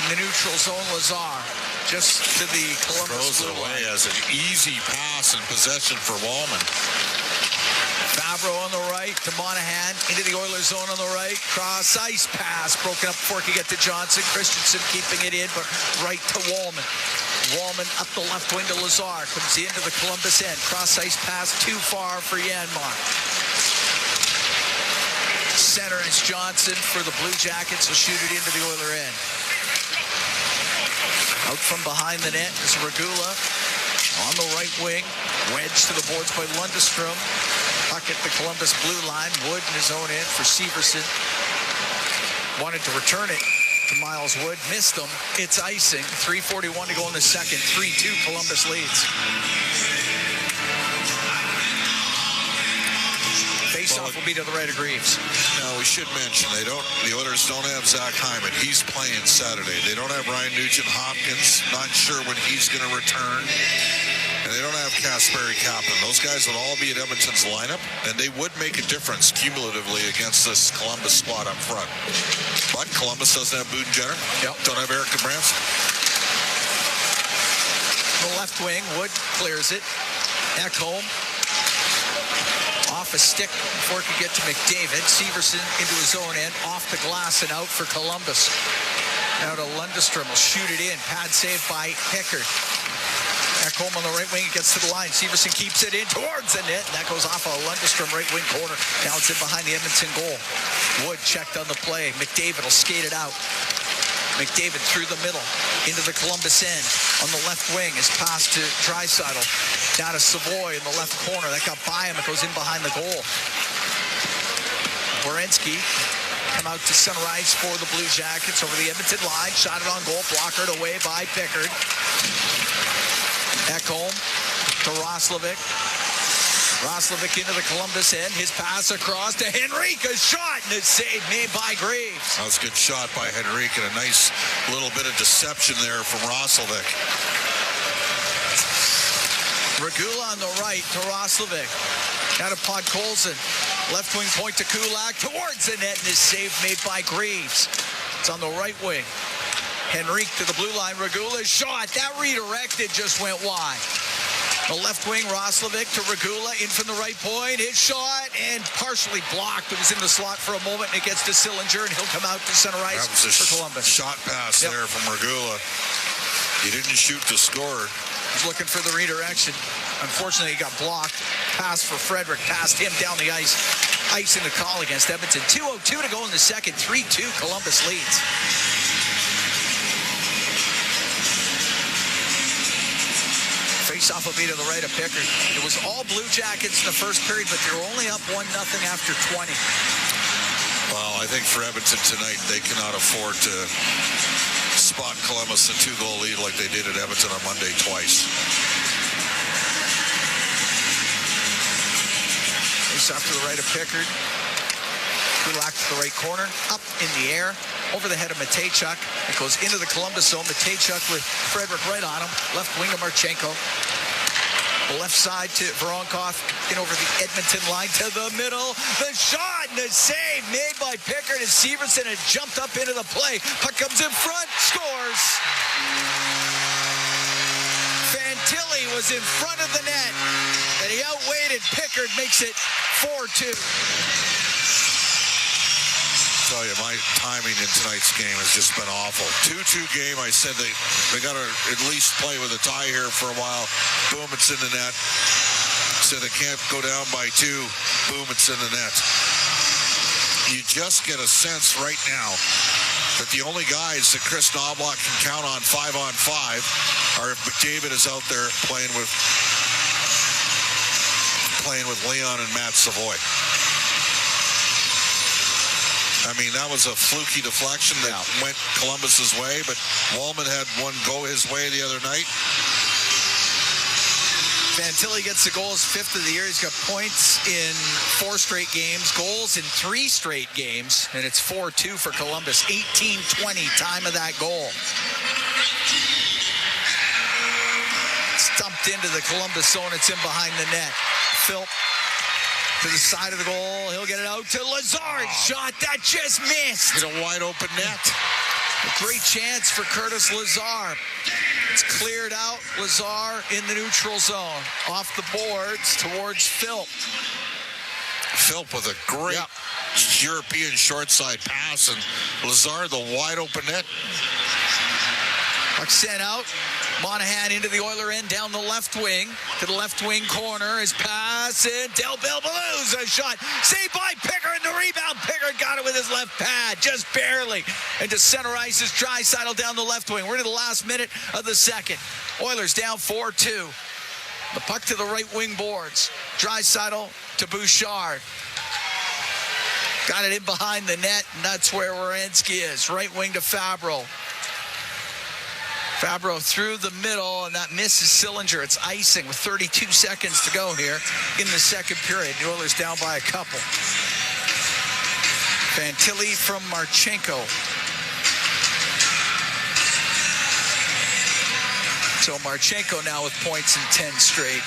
In the neutral zone, Lazar, just to the Columbus throws it away as an easy pass and possession for Wallman. Fabro on the right to Monahan, into the Oilers zone on the right. Cross ice pass, broken up before it could get to Johnson. Christensen keeping it in, but right to Wallman. Wallman up the left wing to Lazar. Comes into the Columbus end. Cross-ice pass too far for Yanmar. Center is Johnson for the Blue Jackets. Will shoot it into the Oiler end. Out from behind the net is Regula. On the right wing. Wedged to the boards by Lundestrom. Puck at the Columbus blue line. Wood in his own end for Severson. Wanted to return it to Miles Wood. Missed them. It's icing. 3:41 to go in the second. 3-2 Columbus leads. Face-off will be to the right of Greaves. Now, we should mention, the Oilers don't have Zach Hyman. He's playing Saturday. They don't have Ryan Nugent-Hopkins. Not sure when he's going to return. And they don't have Kasperi Kapanen. Those guys would all be at Edmonton's lineup, and they would make a difference cumulatively against this Columbus squad up front. But Columbus doesn't have Budenjenner. Yep. Don't have Eric DeBranson. The left wing, Wood clears it. Ekholm off a stick before it could get to McDavid. Severson into his own end, off the glass and out for Columbus. Now to Lundestrom, will shoot it in. Pad save by Pickard. Ekholm on the right wing, gets to the line. Severson keeps it in towards the net. That goes off a Lundestrom right wing corner. Now it's in behind the Edmonton goal. Wood checked on the play. McDavid will skate it out. McDavid through the middle into the Columbus end. On the left wing is passed to Draisaitl. Down to Savoy in the left corner. That got by him. It goes in behind the goal. Werenski come out to center ice for the Blue Jackets over the Edmonton line. Shot it on goal. Blockered away by Pickard. Ekholm to Roslovic. Roslovic into the Columbus end. His pass across to Henrique. A shot and a save made by Greaves. That was a good shot by Henrique and a nice little bit of deception there from Roslovic. Regula on the right to Roslovic. Out of Podkolzin. Left wing point to Kulak. Towards the net and his save made by Greaves. It's on the right wing. Henrique to the blue line. Regula's shot. That redirected just went wide. The left wing, Roslovic to Regula, in from the right point. His shot, and partially blocked. It was in the slot for a moment, and it gets to Sillinger, and he'll come out to center ice for Columbus. Shot pass there from Regula. He didn't shoot to score. He's looking for the redirection. Unfortunately, he got blocked. Pass for Frederick. Passed him down the ice. Ice in the call against Edmonton. 2:02 to go in the second. 3-2 Columbus leads. Face-off will be to the right of Pickard. It was all Blue Jackets in the first period, but they were only up 1-0 after 20. Well, I think for Edmonton tonight, they cannot afford to spot Columbus a 2-goal lead like they did at Edmonton on Monday twice. Face-off to the right of Pickard. Kulak to the right corner. Up in the air. Over the head of Matejchuk. It goes into the Columbus zone. Matejchuk with Frederick right on him. Left wing to Marchenko. The left side to Voronkov. In over the Edmonton line to the middle. The shot and the save made by Pickard as Severson had jumped up into the play. Puck comes in front. Scores. Fantilli was in front of the net. And he outweighted Pickard. Makes it 4-2. Tell you, my timing in tonight's game has just been awful. 2-2 game. I said they got to at least play with a tie here for a while. Boom, it's in the net. Said they can't go down by 2. Boom, it's in the net. You just get a sense right now that the only guys that Chris Knobloch can count on 5-on-5 are if McDavid is out there playing with Leon and Matt Savoy. I mean, that was a fluky deflection that went Columbus's way, but Wallman had one go his way the other night. Fantilli gets the goals, 5th of the year. He's got points in 4 straight games, goals in 3 straight games, and it's 4-2 for Columbus. 18-20, time of that goal. Stumped into the Columbus zone. It's in behind the net. Phil to the side of the goal. He'll get it out to Lazar. Shot that just missed. Hit a wide open net. A great chance for Curtis Lazar. It's cleared out. Lazar in the neutral zone. Off the boards towards Philp. Philp with a great European short side pass, and Lazar the wide open net. Puck sent out. Monahan into the Oiler end down the left wing. To the left wing corner. His pass in. Del Bilbaloo's a shot. Saved by Pickard. The rebound. Pickard got it with his left pad. Just barely. And to center ice is Draisaitl down the left wing. We're into the last minute of the second. Oilers down 4-2. The puck to the right wing boards. Draisaitl to Bouchard. Got it in behind the net, and that's where Werenski is. Right wing to Fabro. Fabro through the middle, and that misses Sillinger. It's icing with 32 seconds to go here in the second period. The Oilers down by a couple. Fantilli from Marchenko. So Marchenko now with points in 10 straight.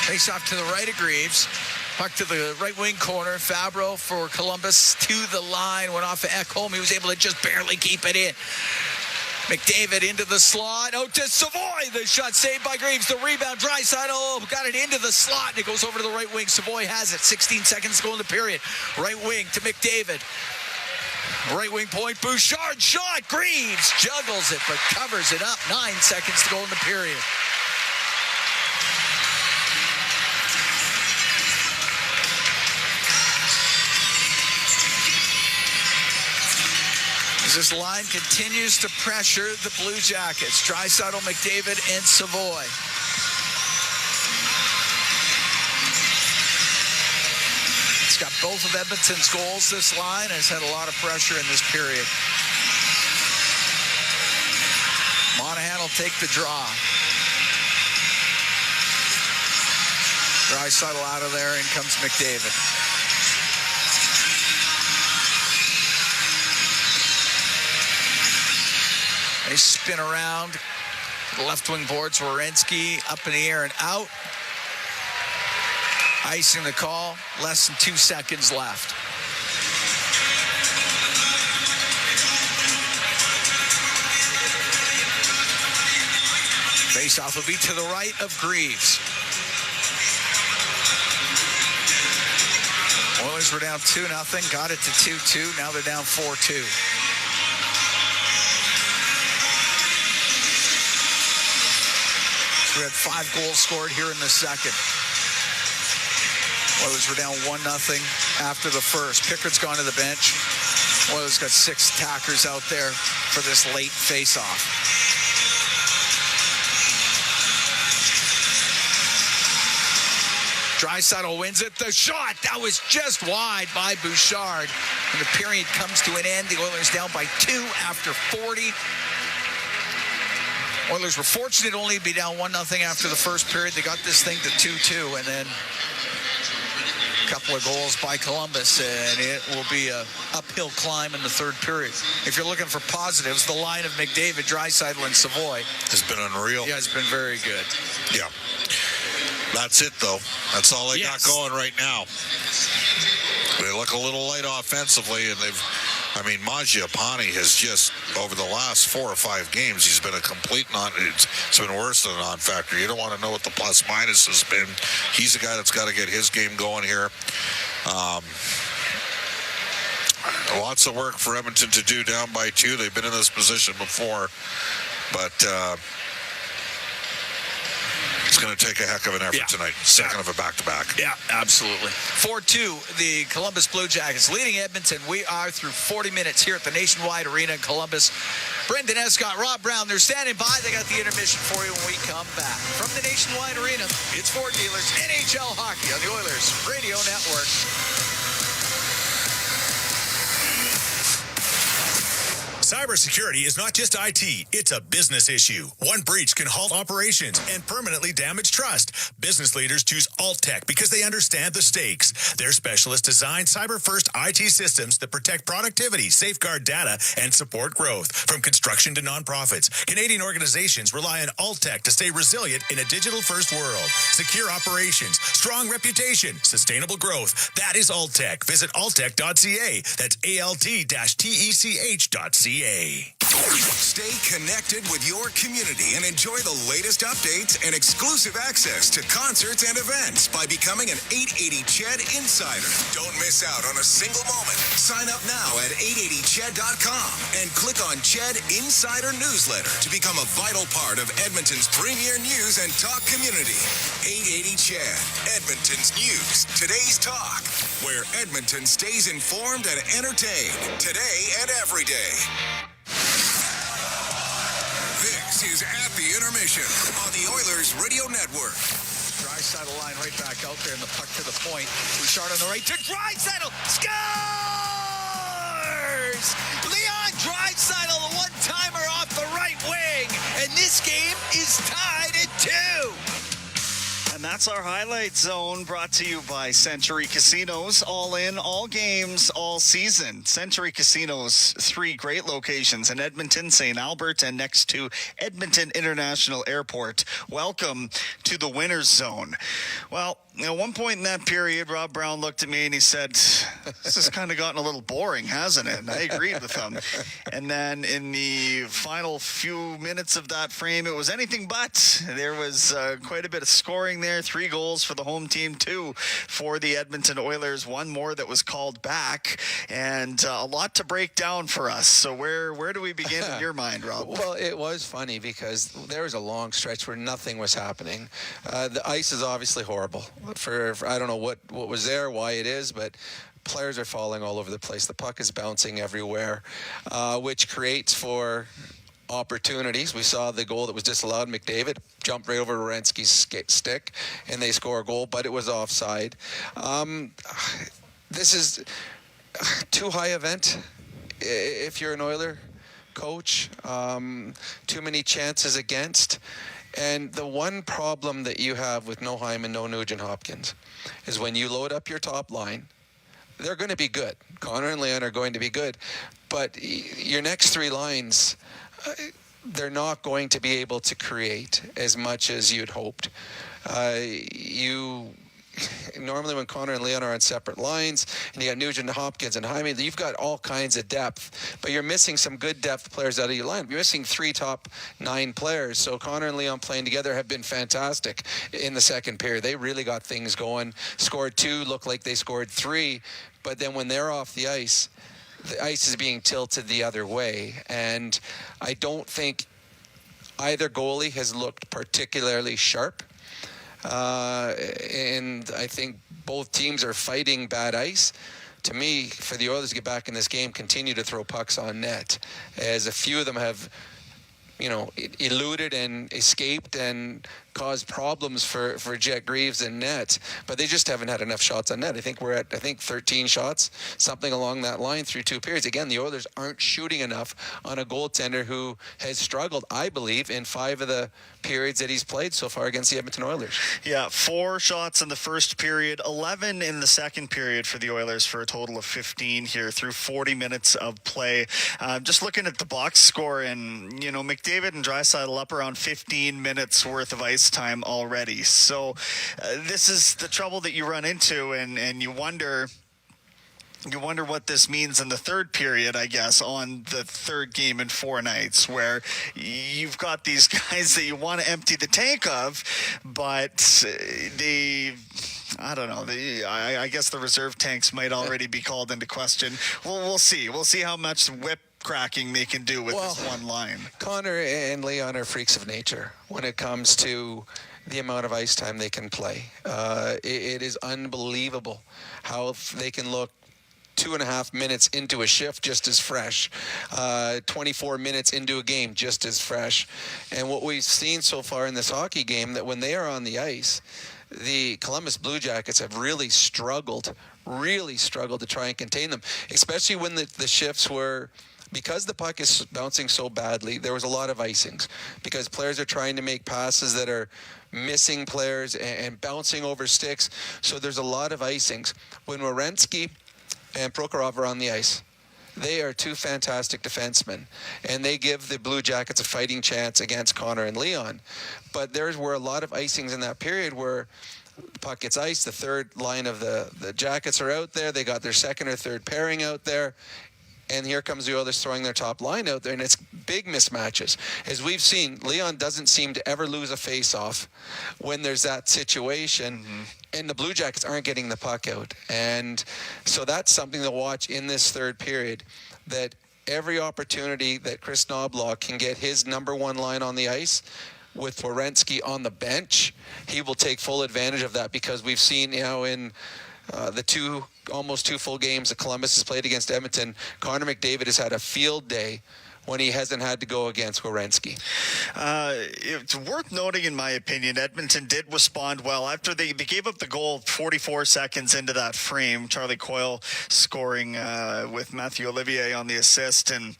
Face off to the right of Greaves. Puck to the right wing corner. Fabro for Columbus to the line. Went off of Ekholm. He was able to just barely keep it in. McDavid into the slot. Oh, to Savoy. The shot saved by Greaves. The rebound. Draisaitl got it into the slot, and it goes over to the right wing. Savoy has it. 16 seconds to go in the period. Right wing to McDavid. Right wing point. Bouchard shot. Greaves juggles it, but covers it up. 9 seconds to go in the period. This line continues to pressure the Blue Jackets. Draisaitl, McDavid, and Savoy. It's got both of Edmonton's goals, this line, and has had a lot of pressure in this period. Monahan will take the draw. Draisaitl out of there, and comes McDavid. They spin around to the left wing boards. Werenski up in the air and out. Icing the call. Less than 2 seconds left. Face-off will be to the right of Greaves. Oilers were down 2-0. Got it to 2-2. Now they're down 4-2. We had 5 goals scored here in the second. Oilers were down 1-0 after the first. Pickard's gone to the bench. Oilers got 6 attackers out there for this late face-off. Draisaitl wins it. The shot, that was just wide by Bouchard. And the period comes to an end. The Oilers down by 2 after 40. Oilers were fortunate only to be down 1-0 after the first period. They got this thing to 2-2, and then a couple of goals by Columbus, and it will be an uphill climb in the third period. If you're looking for positives, the line of McDavid, Draisaitl, and Savoy has been unreal. Yeah, it's been very good. Yeah. That's it, though. That's all they got going right now. They look a little light offensively, and Mangiapane has just, over the last 4 or 5 games, he's been a complete it's been worse than a non-factor. You don't want to know what the plus-minus has been. He's a guy that's got to get his game going here. Lots of work for Edmonton to do down by 2. They've been in this position before, but it's going to take a heck of an effort tonight. Second of a back-to-back. Yeah, absolutely. 4-2, the Columbus Blue Jackets leading Edmonton. We are through 40 minutes here at the Nationwide Arena in Columbus. Brendan Escott, Rob Brown, they're standing by. They got the intermission for you when we come back. From the Nationwide Arena, it's Ford Dealers, NHL Hockey on the Oilers Radio Network. Cybersecurity is not just IT, it's a business issue. One breach can halt operations and permanently damage trust. Business leaders choose AltTech because they understand the stakes. Their specialists design cyber-first IT systems that protect productivity, safeguard data, and support growth. From construction to nonprofits, Canadian organizations rely on AltTech to stay resilient in a digital-first world. Secure operations, strong reputation, sustainable growth. That is AltTech. Visit alttech.ca. That's ALT-TECH.ca. today. Stay connected with your community and enjoy the latest updates and exclusive access to concerts and events by becoming an 880 Ched Insider. Don't miss out on a single moment. Sign up now at 880ched.com and click on Ched Insider Newsletter to become a vital part of Edmonton's premier news and talk community. 880 Ched, Edmonton's news, today's talk, where Edmonton stays informed and entertained today and every day. This is At the Intermission on the Oilers Radio Network. Draisaitl line right back out there, and the puck to the point. Bouchard on the right to Draisaitl. Scores! Leon Draisaitl, the one-timer off the right wing. And this game is tied at 2. And that's our highlight zone, brought to you by Century Casinos. All in, all games, all season. Century Casinos, 3 great locations in Edmonton, St. Albert, and next to Edmonton International Airport. Welcome to the winner's zone. Well, at one point in that period, Rob Brown looked at me and he said, this has kind of gotten a little boring, hasn't it? And I agreed with him. And then in the final few minutes of that frame, it was anything but. There was quite a bit of scoring there. 3 goals for the home team, 2 for the Edmonton Oilers, 1 more that was called back, and a lot to break down for us. So where do we begin in your mind, Rob? Well, it was funny because there was a long stretch where nothing was happening. The ice is obviously horrible. For I don't know what was there, why it is, but players are falling all over the place. The puck is bouncing everywhere, which creates for opportunities. We saw the goal that was disallowed. McDavid jumped right over Werenski's stick, and they score a goal, but it was offside. This is too high event if you're an Oiler coach. Too many chances against. And the one problem that you have with no Hyman, no Nugent-Hopkins is when you load up your top line, they're going to be good. Connor and Leon are going to be good. But your next 3 lines, they're not going to be able to create as much as you'd hoped. Normally when Connor and Leon are on separate lines and you got Nugent, Hopkins, and Hyman, you've got all kinds of depth, but you're missing some good depth players out of your line. You're missing 3 top 9 players. So Connor and Leon playing together have been fantastic in the second period. They really got things going. Scored 2, looked like they scored 3, but then when they're off the ice is being tilted the other way. And I don't think either goalie has looked particularly sharp. And I think both teams are fighting bad ice. To me, for the Oilers to get back in this game, continue to throw pucks on net, as a few of them have, eluded and escaped and caused problems for Jet Greaves and net, but they just haven't had enough shots on net. I think we're at 13 shots, something along that line through 2 periods. Again, the Oilers aren't shooting enough on a goaltender who has struggled, I believe, in 5 of the periods that he's played so far against the Edmonton Oilers. Yeah, 4 shots in the first period, 11 in the second period for the Oilers, for a total of 15 here through 40 minutes of play. Just looking at the box score, and McDavid and Draisaitl up around 15 minutes worth of ice time already. So this is the trouble that you run into, and you wonder what this means in the third period, I guess, on the third game in 4 nights, where you've got these guys that you want to empty the tank of, but I don't know. I guess the reserve tanks might already be called into question. We'll see. We'll see how much whip cracking they can do with this one line. Connor and Leon are freaks of nature when it comes to the amount of ice time they can play. It is unbelievable how they can look 2.5 minutes into a shift just as fresh, 24 minutes into a game just as fresh. And what we've seen so far in this hockey game, that when they are on the ice, the Columbus Blue Jackets have really struggled to try and contain them, especially when the shifts were, because the puck is bouncing so badly, there was a lot of icings because players are trying to make passes that are missing players and bouncing over sticks. So there's a lot of icings. When Werenski and Prokhorov are on the ice, they are 2 fantastic defensemen, and they give the Blue Jackets a fighting chance against Connor and Leon. But there were a lot of icings in that period where the puck gets iced, the third line of the Jackets are out there, they got their second or third pairing out there, And here comes the Oilers throwing their top line out there, and it's big mismatches. As we've seen, Leon doesn't seem to ever lose a face-off when there's that situation, and the Blue Jackets aren't getting the puck out. And so that's something to watch in this third period, that every opportunity that Chris Knobloch can get his number one line on the ice with Werenski on the bench, he will take full advantage of that, because we've seen, in the almost two full games that Columbus has played against Edmonton, Connor McDavid has had a field day when he hasn't had to go against Werenski. It's worth noting, in my opinion, Edmonton did respond well after they gave up the goal 44 seconds into that frame. Charlie Coyle scoring with Matthew Olivier on the assist, and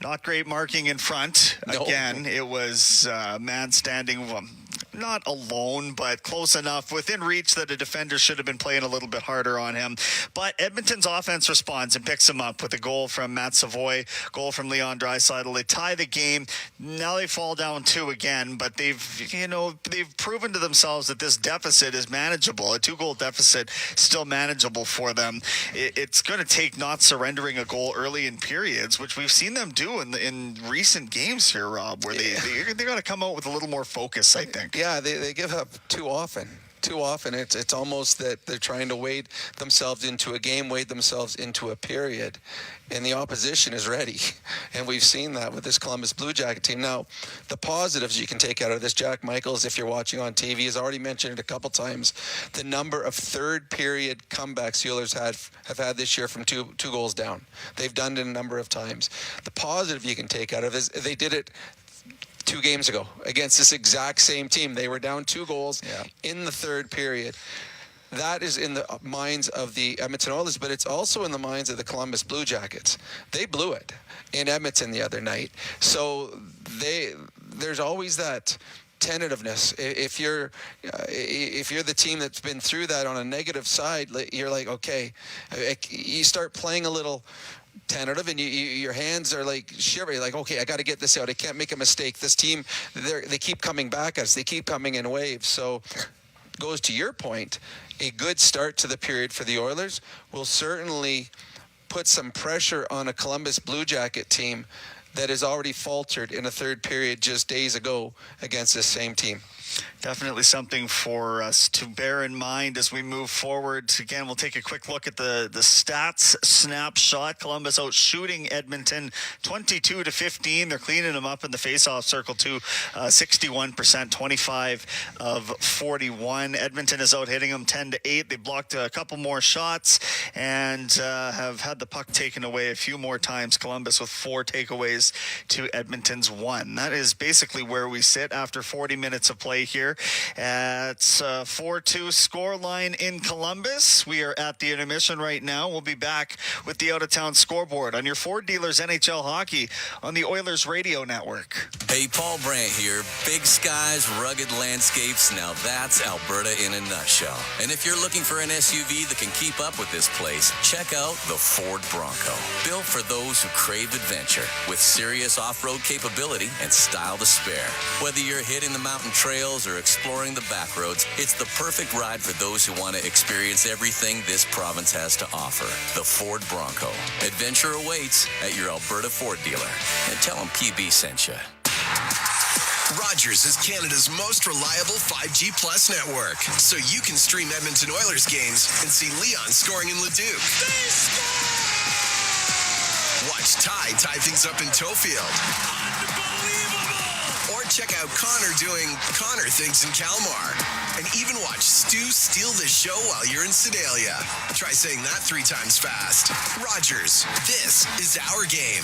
not great marking in front. No. Again, it was man standing not alone, but close enough within reach that a defender should have been playing a little bit harder on him. But Edmonton's offense responds and picks him up with a goal from Matt Savoy, goal from Leon Draisaitl. They tie the game. Now they fall down 2 again, but they've proven to themselves that this deficit is manageable. A 2-goal deficit still manageable for them. It's going to take not surrendering a goal early in periods, which we've seen them do in recent games here, Rob, where they got to come out with a little more focus, I think. Yeah, they give up too often. It's almost that they're trying to wade themselves into a game, wade themselves into a period, and the opposition is ready. And we've seen that with this Columbus Blue Jacket team. Now, the positives you can take out of this, Jack Michaels, if you're watching on TV, has already mentioned it a couple times, the number of third period comebacks the Oilers have had this year from two goals down. They've done it a number of times. The positive you can take out of it is they did it 2 games ago against this exact same team. They were down 2 goals in the third period. That is in the minds of the Edmonton Oilers, but it's also in the minds of the Columbus Blue Jackets. They blew it in Edmonton the other night. So there's always that tentativeness. If you're the team that's been through that on a negative side, you're like, okay, you start playing a little tentative, and your hands are like shivering, like, okay, I got to get this out. I can't make a mistake. This team, they keep coming back at us. They keep coming in waves. So, goes to your point, a good start to the period for the Oilers will certainly put some pressure on a Columbus Blue Jacket team that has already faltered in a third period just days ago against this same team. Definitely something for us to bear in mind as we move forward. Again, we'll take a quick look at the stats snapshot. Columbus out shooting Edmonton 22-15. They're cleaning them up in the faceoff circle too. 61%, 25 of 41. Edmonton is out hitting them 10-8. They blocked a couple more shots and have had the puck taken away a few more times. Columbus with 4 takeaways to Edmonton's 1. That is basically where we sit after 40 minutes of play here. It's 4-2 score line in Columbus. We are at the intermission right now. We'll be back with the out-of-town scoreboard on your Ford Dealers NHL Hockey on the Oilers Radio Network. Hey, Paul Brandt here. Big skies, rugged landscapes. Now that's Alberta in a nutshell. And if you're looking for an SUV that can keep up with this place, check out the Ford Bronco. Built for those who crave adventure, with serious off-road capability and style to spare. Whether you're hitting the mountain trails or exploring the back roads, it's the perfect ride for those who want to experience everything this province has to offer. The Ford Bronco. Adventure awaits at your Alberta Ford dealer. And tell them PB sent you. Rogers is Canada's most reliable 5G Plus network, so you can stream Edmonton Oilers games and see Leon scoring in Leduc. Watch Ty tie things up in Tofield. Or check out Connor doing Connor things in Kalmar. And even watch Stu steal the show while you're in Sedalia. Try saying that 3 times fast. Rogers, this is our game.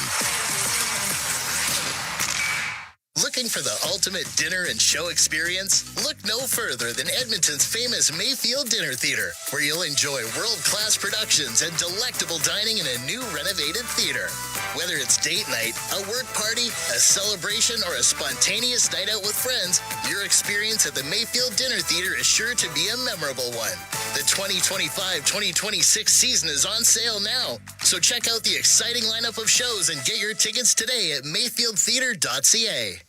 Looking for the ultimate dinner and show experience? Look no further than Edmonton's famous Mayfield Dinner Theater, where you'll enjoy world-class productions and delectable dining in a new renovated theater. Whether it's date night, a work party, a celebration, or a spontaneous night out with friends, your experience at the Mayfield Dinner Theater is sure to be a memorable one. The 2025-2026 season is on sale now, so check out the exciting lineup of shows and get your tickets today at mayfieldtheater.ca.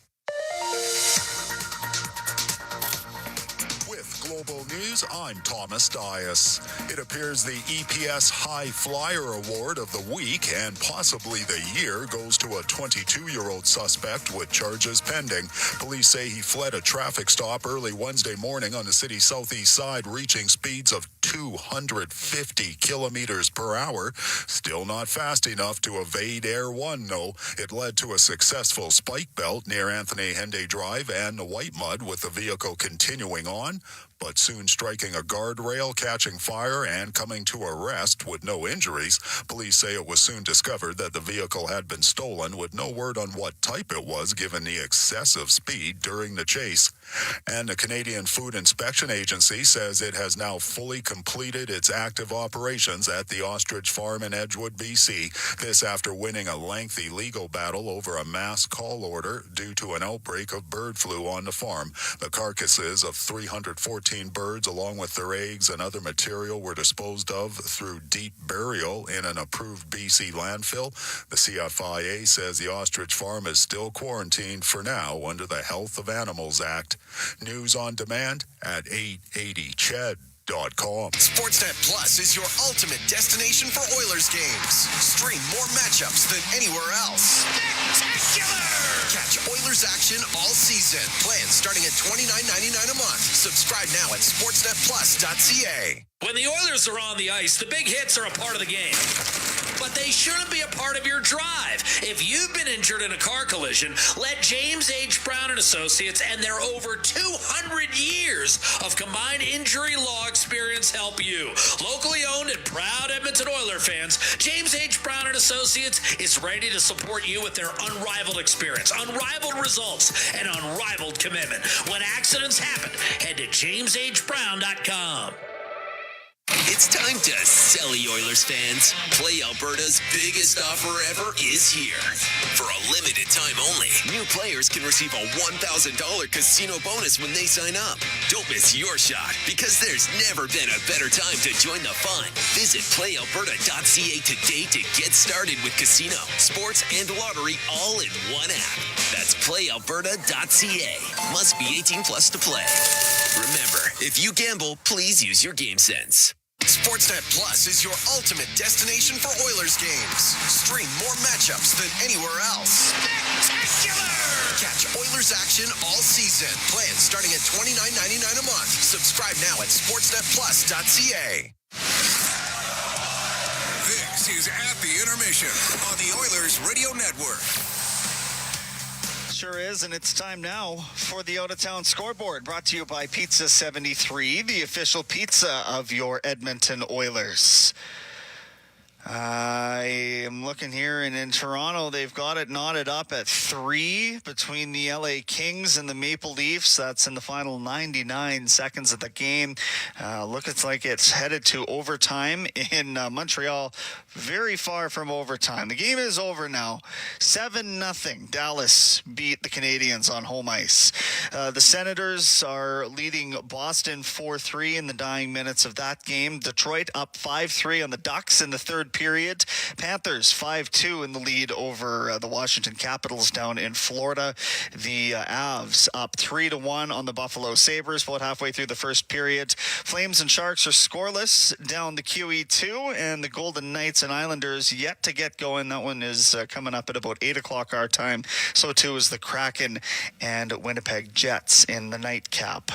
With Global News, I'm Thomas Dias. It appears the EPS High Flyer Award of the week and possibly the year goes to a 22-year-old suspect with charges pending. Police say he fled a traffic stop early Wednesday morning on the city's southeast side, reaching speeds of 250 kilometers per hour. Still not fast enough to evade Air One, though. It led to a successful spike belt near Anthony Henday Drive and the White Mud, with the vehicle continuing on, but soon striking a guardrail, catching fire, and coming to a rest with no injuries. Police say it was soon discovered that the vehicle had been stolen, with no word on what type it was, given the excessive speed during the chase. And the Canadian Food Inspection Agency says it has now fully completed its active operations at the Ostrich Farm in Edgewood, BC. This after winning a lengthy legal battle over a mass call order due to an outbreak of bird flu on the farm. The carcasses of 314 birds, along with their eggs and other material, were disposed of through deep burial in an approved BC landfill. The CFIA says the Ostrich Farm is still quarantined for now under the Health of Animals Act. News on demand at 880ched.com. Sportsnet Plus is your ultimate destination for Oilers games. Stream more matchups than anywhere else. Spectacular! Catch Oilers action all season. Plans starting at $29.99 a month. Subscribe now at sportsnetplus.ca. When the Oilers are on the ice, the big hits are a part of the game. But they shouldn't be a part of your drive. If you've been injured in a car collision, let James H. Brown & Associates and their over 200 years of combined injury law experience help you. Locally owned and proud Edmonton Oilers fans, James H. Brown & Associates is ready to support you with their unrivaled experience, unrivaled results, and unrivaled commitment. When accidents happen, head to jameshbrown.com. It's time to sell, Oilers fans. Play Alberta's biggest offer ever is here. For a limited time only, new players can receive a $1,000 casino bonus when they sign up. Don't miss your shot, because there's never been a better time to join the fun. Visit playalberta.ca today to get started with casino, sports, and lottery all in one app. That's playalberta.ca. Must be 18 plus to play. Remember, if you gamble, please use your game sense. Sportsnet Plus is your ultimate destination for Oilers games. Stream more matchups than anywhere else. Spectacular! Catch Oilers action all season. Plans starting at $29.99 a month. Subscribe now at sportsnetplus.ca. This is At the Intermission on the Oilers Radio Network. Sure is, and it's time now for the Out-of-Town Scoreboard, brought to you by Pizza 73, the official pizza of your Edmonton Oilers. I am looking here, and in Toronto, they've got it knotted up at 3 between the LA Kings and the Maple Leafs. That's in the final 99 seconds of the game. Looks like it's headed to overtime in Montreal, very far from overtime. The game is over now. 7-0. Dallas beat the Canadiens on home ice. The Senators are leading Boston 4-3 in the dying minutes of that game. Detroit up 5-3 on the Ducks in the third period. Panthers 5-2 in the lead over the Washington Capitals down in Florida. The Avs up 3-1 on the Buffalo Sabres about halfway through the first period. Flames and Sharks are scoreless down the QE2, and the Golden Knights and Islanders yet to get going. That one is coming up at about 8 o'clock our time. So too is the Kraken and Winnipeg Jets in the nightcap.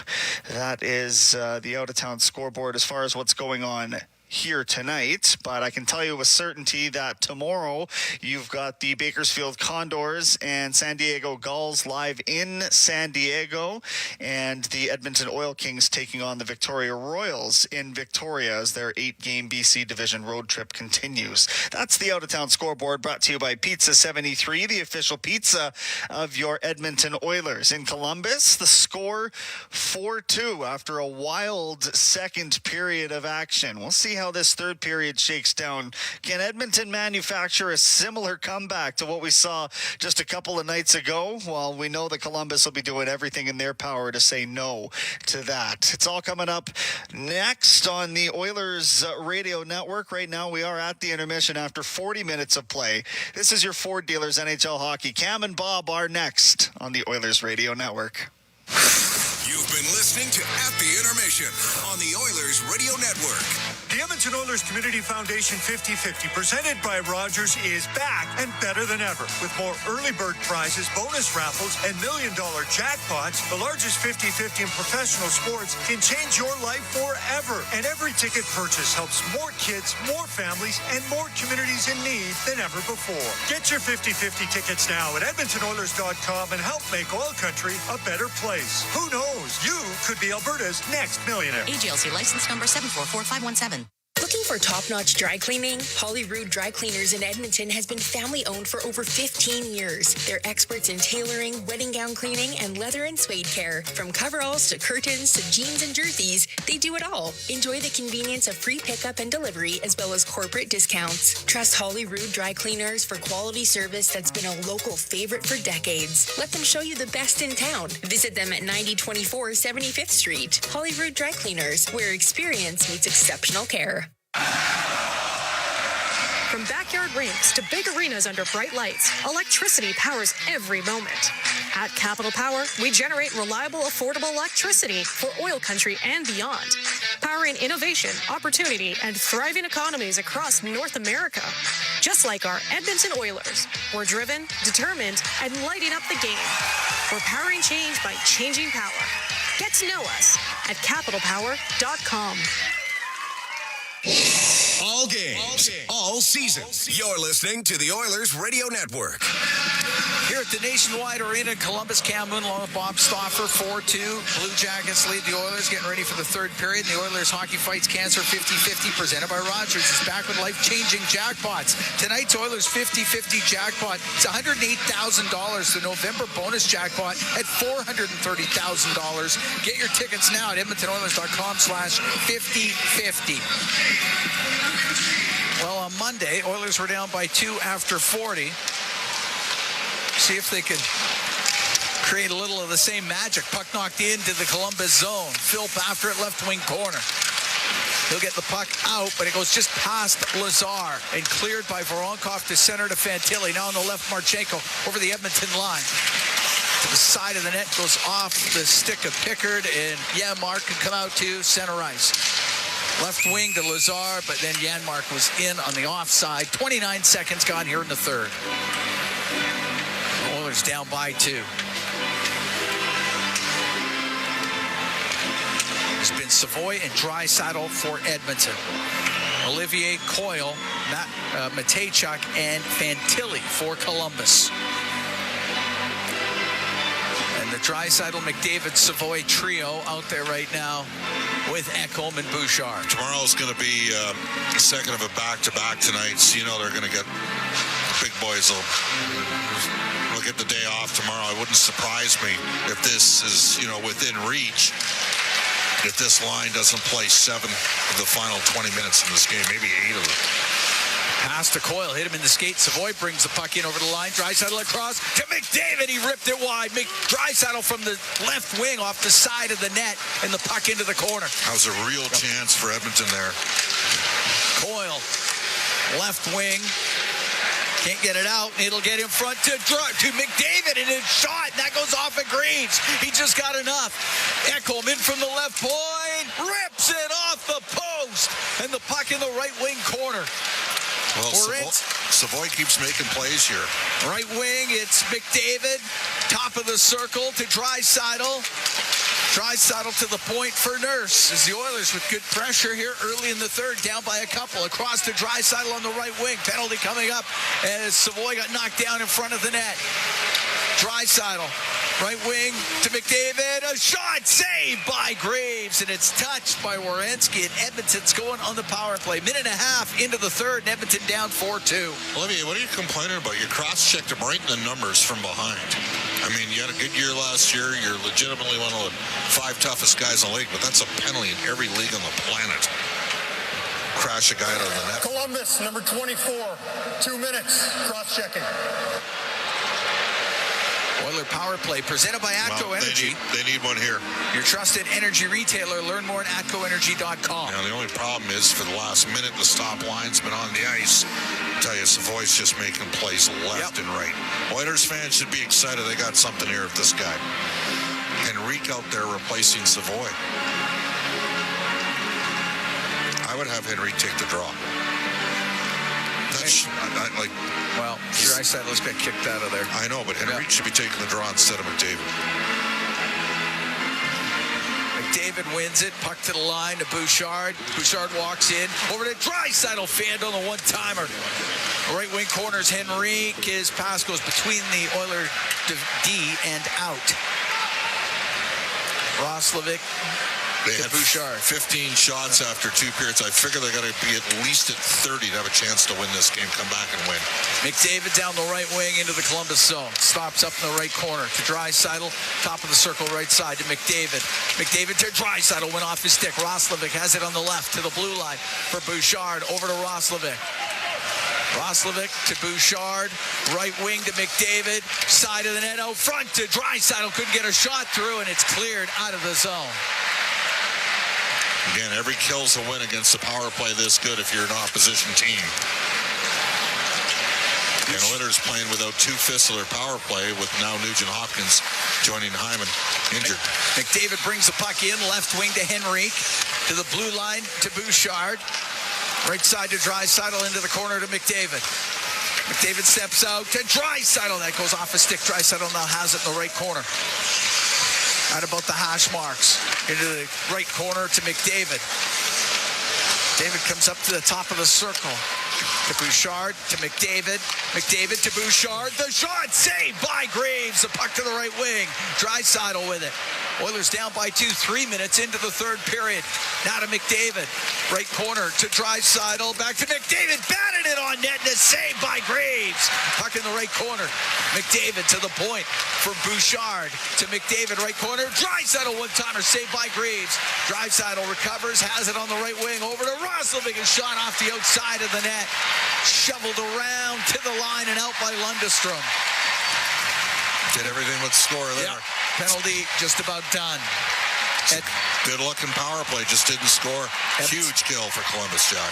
That is the out-of-town scoreboard as far as what's going on here tonight, but I can tell you with certainty that tomorrow you've got the Bakersfield Condors and San Diego Gulls live in San Diego, and the Edmonton Oil Kings taking on the Victoria Royals in Victoria as their 8-game BC Division road trip continues. That's the Out-of-Town Scoreboard, brought to you by Pizza 73, the official pizza of your Edmonton Oilers. In Columbus, the score 4-2 after a wild second period of action. We'll see how this third period shakes down. Can Edmonton manufacture a similar comeback to what we saw just a couple of nights ago? Well, we know that Columbus will be doing everything in their power to say no to that. It's all coming up next on the Oilers Radio Network. Right now, we are at the intermission after 40 minutes of play. This is your Ford Dealers NHL Hockey. Cam and Bob are next on the Oilers Radio Network. You've been listening to At the Intermission on the Oilers Radio Network. The Edmonton Oilers Community Foundation 50-50, presented by Rogers, is back and better than ever. With more early bird prizes, bonus raffles, and million-dollar jackpots, the largest 50-50 in professional sports can change your life forever. And every ticket purchase helps more kids, more families, and more communities in need than ever before. Get your 50-50 tickets now at EdmontonOilers.com and help make OilCountry a better place. Who knows? You could be Alberta's next millionaire. AGLC license number 744517. Looking for top-notch dry cleaning? Holyrood Dry Cleaners in Edmonton has been family-owned for over 15 years. They're experts in tailoring, wedding gown cleaning, and leather and suede care. From coveralls to curtains to jeans and jerseys, they do it all. Enjoy the convenience of free pickup and delivery as well as corporate discounts. Trust Holyrood Dry Cleaners for quality service that's been a local favorite for decades. Let them show you the best in town. Visit them at 9024 75th Street. Holyrood Dry Cleaners, where experience meets exceptional care. From backyard rinks to big arenas under bright lights, electricity powers every moment. At Capital Power, we generate reliable, affordable electricity for oil country and beyond, powering innovation, opportunity, and thriving economies across North America. Just like our Edmonton Oilers, we're driven, determined, and lighting up the game. We're powering change by changing power. Get to know us at capitalpower.com. All games, all seasons. You're listening to the Oilers Radio Network. Here at the Nationwide Arena in Columbus, Cam Moon along with Bob Stauffer, 4-2. Blue Jackets lead the Oilers, getting ready for the third period. The Oilers Hockey Fights Cancer 50-50, presented by Rogers. Is back with life-changing jackpots. Tonight's Oilers 50-50 jackpot is $108,000. The November bonus jackpot at $430,000. Get your tickets now at EdmontonOilers.com/50-50. Well, on Monday, Oilers were down by 2 after 40. See if they could create a little of the same magic. Puck knocked into the Columbus zone. Phil after it, left wing corner. He'll get the puck out, but it goes just past Lazar and cleared by Voronkov to center to Fantilli. Now on the left, Marchenko over the Edmonton line. To the side of the net, goes off the stick of Pickard, and Janmark can come out to center ice. Left wing to Lazar, but then Janmark was in on the offside. 29 seconds gone here in the third. Oilers down by 2. It's been Savoy and Draisaitl for Edmonton. Olivier Coyle, Matejchuk, and Fantilli for Columbus. And the Draisaitl, McDavid, Savoy trio out there right now with Ekholm and Bouchard. Tomorrow's going to be the second of a back-to-back tonight, so you know they're going to get the big boys will get the day off tomorrow. It wouldn't surprise me if this is, within reach, if this line doesn't play 7 of the final 20 minutes in this game, maybe 8 of them. Pass to Coyle, hit him in the skate. Savoy brings the puck in over the line. Draisaitl across to McDavid. He ripped it wide. Draisaitl from the left wing off the side of the net, and the puck into the corner. That was a real chance for Edmonton there. Coyle, left wing. Can't get it out. It'll get in front to McDavid, and his shot, and that goes off at Greaves. He just got enough. Ekholm in from the left point, rips it off the post, and the puck in the right wing corner. Well, Savoy keeps making plays here. Right wing, it's McDavid, top of the circle to Draisaitl. Draisaitl to the point for Nurse. As the Oilers with good pressure here early in the third, down by a couple. Across to Draisaitl on the right wing. Penalty coming up as Savoy got knocked down in front of the net. Draisaitl, right wing to McDavid. A shot saved by Graves, and it's touched by Werenski, and Edmonton's going on the power play. Minute and a half into the third, and Edmonton down 4-2. Olivia, what are you complaining about? You cross-checked them right in the numbers from behind. I mean, you had a good year last year. You're legitimately one of the 5 toughest guys in the league, but that's a penalty in every league on the planet. Crash a guy out of the net. Columbus, number 24, 2 minutes, cross-checking. Oiler Power Play presented by ATCO Energy. They need one here. Your trusted energy retailer. Learn more at ATCOenergy.com. Now, the only problem is for the last minute, the stop line's been on the ice. I tell you, Savoy's just making plays left and right. Oilers fans should be excited. They got something here with this guy. Henrique out there replacing Savoy. I would have Henrique take the draw. Well, Draisaitl got kicked out of there. I know, but Henrique should be taking the draw instead of McDavid. McDavid wins it. Puck to the line to Bouchard. Bouchard walks in. Over to Draisaitl. Fanned on the one-timer. Right wing corners. Henrique. His pass goes between the Oiler D and out. Roslovic. They had Bouchard. 15 shots after 2 periods. I figure they got to be at least at 30 to have a chance to win this game, come back and win. McDavid down the right wing into the Columbus zone. Stops up in the right corner to Draisaitl. Top of the circle right side to McDavid. McDavid to Draisaitl. Went off his stick. Roslovic has it on the left to the blue line for Bouchard. Over to Roslovic. Roslovic to Bouchard. Right wing to McDavid. Side of the net out front to Draisaitl. Couldn't get a shot through, and it's cleared out of the zone. Again, every kill's a win against a power play this good if you're an opposition team. And Oilers playing without 2 Fistler power play with now Nugent Hopkins joining Hyman injured. McDavid brings the puck in, left wing to Henrique, to the blue line to Bouchard. Right side to Draisaitl into the corner to McDavid. McDavid steps out to Draisaitl. That goes off his stick. Draisaitl now has it in the right corner. At about the hash marks. Into the right corner to McDavid. David comes up to the top of the circle. To Bouchard, to McDavid. McDavid to Bouchard. The shot saved by Graves. The puck to the right wing. Draisaitl with it. Oilers down by 2, 3 minutes into the third period. Now to McDavid. Right corner to Draisaitl. Back to McDavid. Batted it on net and a save by Graves. Puck in the right corner. McDavid to the point for Bouchard. To McDavid, right corner. Draisaitl one-timer saved by Graves. Draisaitl recovers. Has it on the right wing. Over to Roslovic and shot off the outside of the net. Shoveled around to the line and out by Lundestrom. Did everything but score there. Yep. Penalty just about done. Good looking power play, just didn't score. Huge kill for Columbus, Jack.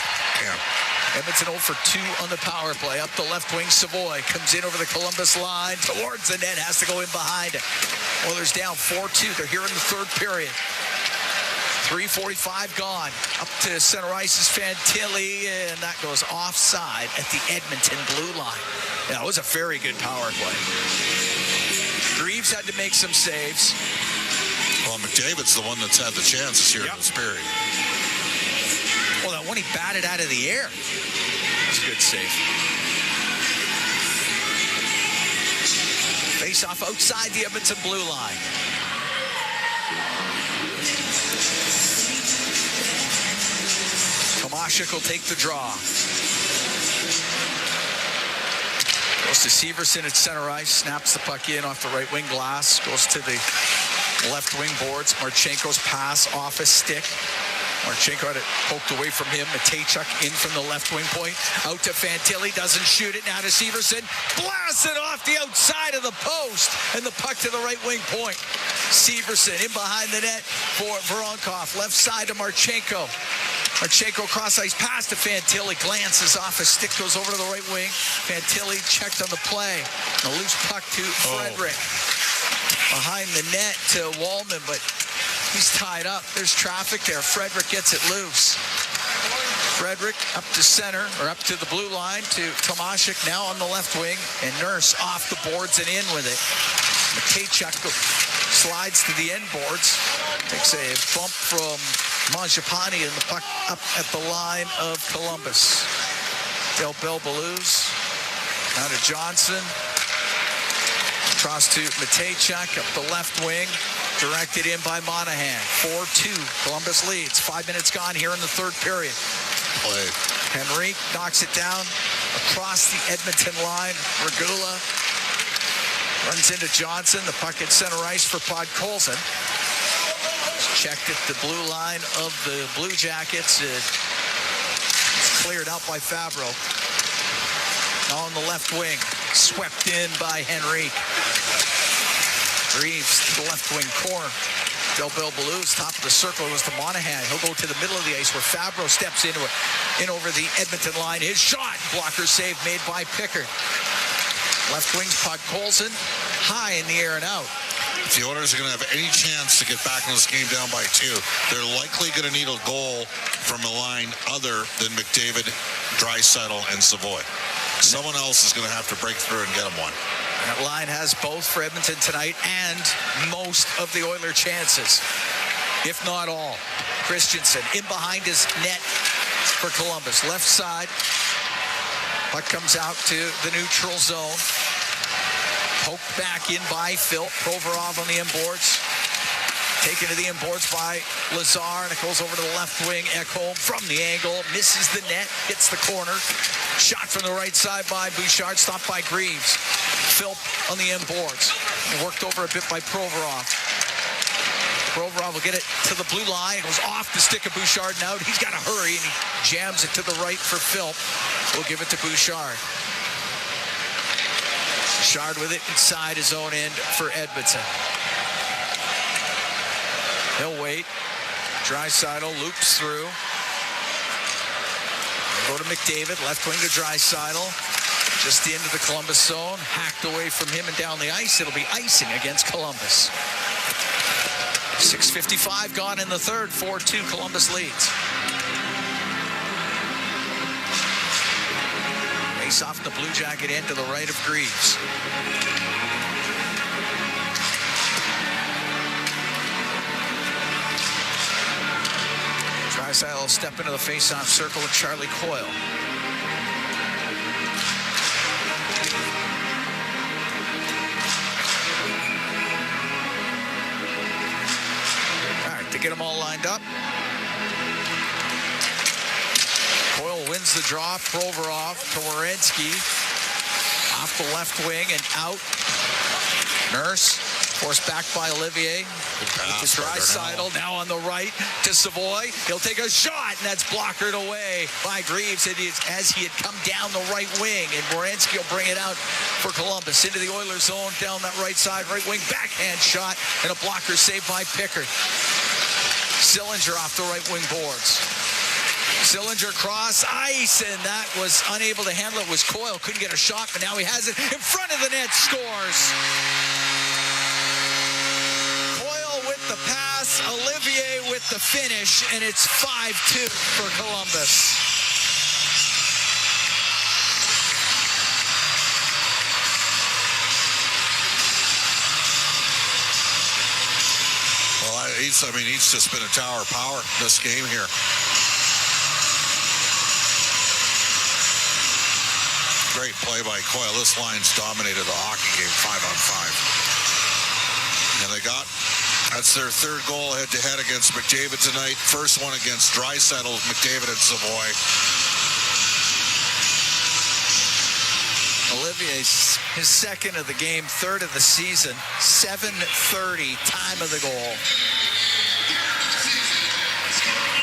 Edmonton 0 for 2 on the power play. Up the left wing, Savoy comes in over the Columbus line towards the net, has to go in behind it. Oilers down 4-2. They're here in the third period. 3:45 gone. Up to center ice is Fantilli, and that goes offside at the Edmonton blue line. That was a very good power play. Greaves had to make some saves. Well, McDavid's the one that's had the chances here in this period. Well, that one he batted out of the air. That's a good save. Face off outside the Edmonton blue line. Tomashik will take the draw. Goes to Severson at center ice. Snaps the puck in off the right wing glass. Goes to the left wing boards. Marchenko's pass off his stick. Marchenko had it poked away from him. Matejchuk in from the left wing point. Out to Fantilli. Doesn't shoot it. Now to Severson. Blasts it off the outside of the post. And the puck to the right wing point. Severson in behind the net for Voronkov. Left side to Marchenko. Marchenko cross ice pass to Fantilli. Glances off his stick. Goes over to the right wing. Fantilli checked on the play. A loose puck to Frederick. Behind the net to Wallman, but he's tied up. There's traffic there. Frederick gets it loose. Frederick up to center, or up to the blue line to Tomashik, now on the left wing, and Nurse off the boards and in with it. Matejchuk slides to the end boards, takes a bump from Mangiapane, and the puck up at the line of Columbus. Del Bell Belouz, now to Johnson. Cross to Matejchuk up the left wing. Directed in by Monahan. 4-2. Columbus leads. 5 minutes gone here in the third period. Play. Henrique knocks it down across the Edmonton line. Regula runs into Johnson. The puck at center ice for Podkolzin. Checked at the blue line of the Blue Jackets. It's cleared out by Fabro. On the left wing. Swept in by Henrique. Reeves to the left wing corner. Del Bell Belouz, top of the circle, goes to Monahan. He'll go to the middle of the ice where Fabro steps into it. In over the Edmonton line. His shot. Blocker save made by Pickard. Left wing's Podkolzin. High in the air and out. If the Oilers are going to have any chance to get back in this game down by 2, they're likely going to need a goal from a line other than McDavid, Draisaitl, and Savoy. Someone else is going to have to break through and get them one. That line has both for Edmonton tonight and most of the Oiler chances, if not all. Christensen in behind his net for Columbus. Left side. Puck comes out to the neutral zone. Poked back in by Phil. Provorov on the inboards. Taken to the inboards by Lazar, and it goes over to the left wing. Ekholm from the angle. Misses the net. Hits the corner. Shot from the right side by Bouchard. Stopped by Greaves. Phil on the inboards. Worked over a bit by Provorov. Provorov will get it to the blue line. It goes off the stick of Bouchard and out. He's got to hurry, and he jams it to the right for Phil. We'll give it to Bouchard. Bouchard with it inside his own end for Edmonton. He'll wait. Draisaitl loops through. Go to McDavid, left wing to Draisaitl. Just the end of the Columbus zone. Hacked away from him and down the ice. It'll be icing against Columbus. 6:55 gone in the third. 4-2 Columbus leads. Face off the Blue Jacket end to the right of Greaves. Draisaitl will step into the face-off circle with Charlie Coyle. All right, to get them all lined up. Coyle wins the draw. Provorov to Werenski. Off the left wing and out. Nurse forced back by Olivier. To Draisaitl, now on the right to Savoy. He'll take a shot, and that's blockered away by Greaves as he had come down the right wing. And Werenski will bring it out for Columbus into the Oilers zone down that right side, right wing backhand shot, and a blocker saved by Pickard. Sillinger off the right wing boards. Sillinger cross ice, and that was unable to handle it. Was Coyle, couldn't get a shot, but now he has it in front of the net, scores. Coyle with the pass, Olivier with the finish, and it's 5-2 for Columbus. Well, he's just been a tower of power this game here. Great play by Coyle. This line's dominated the hockey game 5-on-5. And that's their third goal head-to-head against McDavid tonight. First one against Draisaitl, McDavid, and Savoy. Olivier's his second of the game, third of the season. 7:30 time of the goal.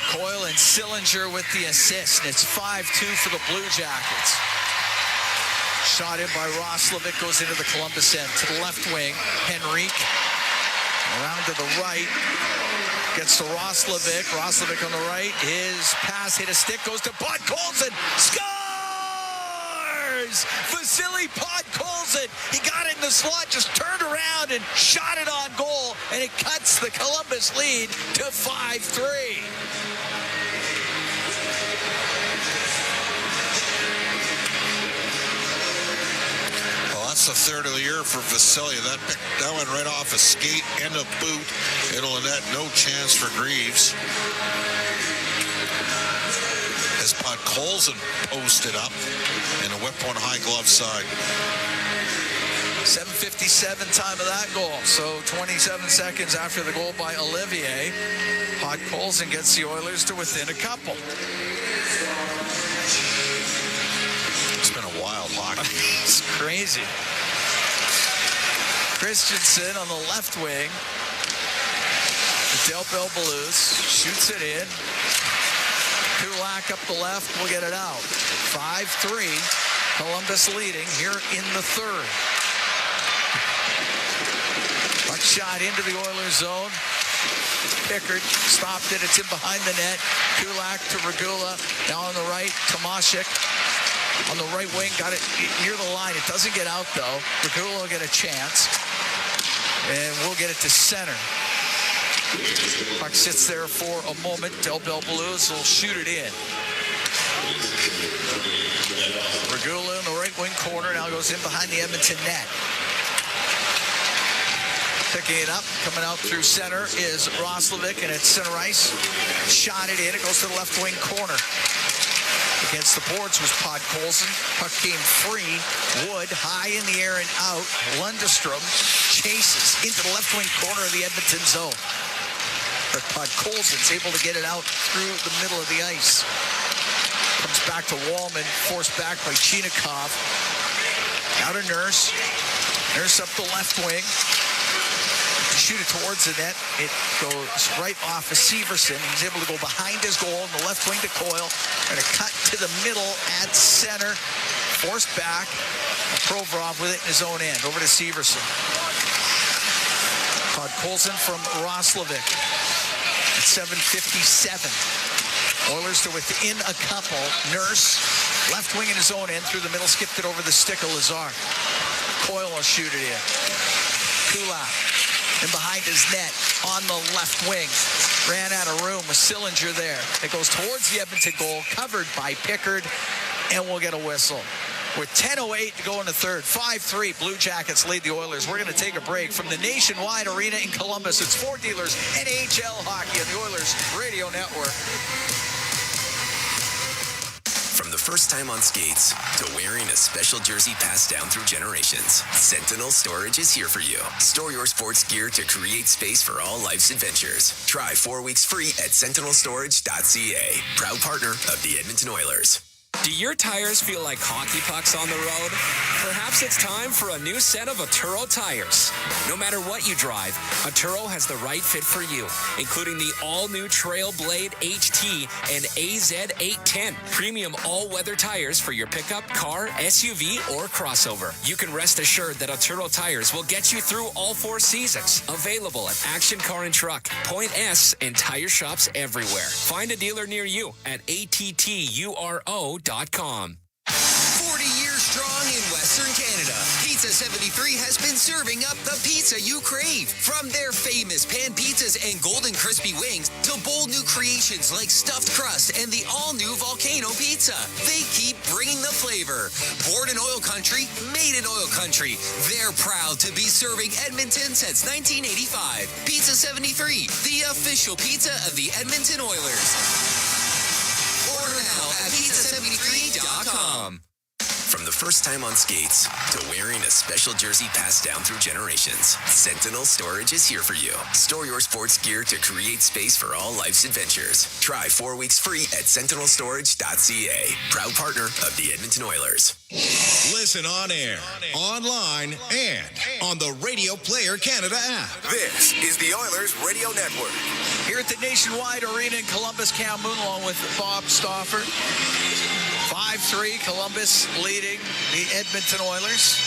Coyle and Sillinger with the assist, and it's 5-2 for the Blue Jackets. Shot in by Roslovic, goes into the Columbus end. To the left wing, Henrique. Around to the right. Gets to Roslovic. Roslovic on the right. His pass hit a stick, goes to Podkolzin. Scores! Vasily Podkolzin. He got it in the slot, just turned around and shot it on goal, and it cuts the Columbus lead to 5-3. That's the third of the year for Vasily. That went right off a skate and a boot. It'll net, no chance for Greaves. As Podkolzin posted up and a whip one high glove side. 7:57 time of that goal. So 27 seconds after the goal by Olivier, Podkolzin gets the Oilers to within a couple. It's been a wild hockey. It's crazy. Christensen on the left wing. Del Belbaluz shoots it in. Kulak up the left will get it out. 5-3. Columbus leading here in the third. Puck shot into the Oilers zone. Pickard stopped it. It's in behind the net. Kulak to Regula. Now on the right, Tomashik. On the right wing, got it near the line. It doesn't get out, though. Regula will get a chance. And we'll get it to center. Puck sits there for a moment. Del Bell Blues will shoot it in. Regula in the right wing corner now goes in behind the Edmonton net. Picking it up, coming out through center is Roslovic, and it's center ice. Shot it in. It goes to the left wing corner. Against the boards was Podkolzin. Puck came free. Wood high in the air and out. Lundestrom chases into the left wing corner of the Edmonton zone. But Podkolzin's able to get it out through the middle of the ice. Comes back to Wallman, forced back by Chinikov. Out of Nurse. Nurse up the left wing. Shoot it towards the net. It goes right off of Severson. He's able to go behind his goal in the left wing to Coyle. And a cut to the middle at center. Forced back. Provorov with it in his own end. Over to Severson. Podkolzin from Roslovic. At 7:57. Oilers are within a couple. Nurse, left wing in his own end through the middle. Skipped it over the stick of Lazar. Coyle will shoot it in. Kulak. And behind his net on the left wing. Ran out of room with Sillinger there. It goes towards the Edmonton goal, covered by Pickard, and we'll get a whistle. With 10:08 to go in the third, 5-3, Blue Jackets lead the Oilers. We're going to take a break from the Nationwide Arena in Columbus. It's Ford Dealers NHL Hockey on the Oilers Radio Network. From the first time on skates to wearing a special jersey passed down through generations, Sentinel Storage is here for you. Store your sports gear to create space for all life's adventures. Try 4 weeks free at sentinelStorage.ca. Proud partner of the Edmonton Oilers. Do your tires feel like hockey pucks on the road? Perhaps it's time for a new set of Atturo tires. No matter what you drive, Atturo has the right fit for you, including the all-new Trailblade HT and AZ810, premium all-weather tires for your pickup, car, SUV, or crossover. You can rest assured that Atturo tires will get you through all 4 seasons. Available at Action Car and Truck, Point S, and tire shops everywhere. Find a dealer near you at atturo.com. 40 years strong in Western Canada, Pizza 73 has been serving up the pizza you crave. From their famous pan pizzas and golden crispy wings to bold new creations like stuffed crust and the all-new volcano pizza, they keep bringing the flavor. Born in OilCountry, made in OilCountry. They're proud to be serving Edmonton since 1985. Pizza 73, the official pizza of the Edmonton Oilers. Order now at pizza73.com. From the first time on skates to wearing a special jersey passed down through generations, Sentinel Storage is here for you. Store your sports gear to create space for all life's adventures. Try 4 weeks free at sentinelStorage.ca. Proud partner of the Edmonton Oilers. Listen on air, online, and on the Radio Player Canada app. This is the Oilers Radio Network. Here at the Nationwide Arena in Columbus, Cam Moon along with Bob Stauffer. 5-3, Columbus leading the Edmonton Oilers.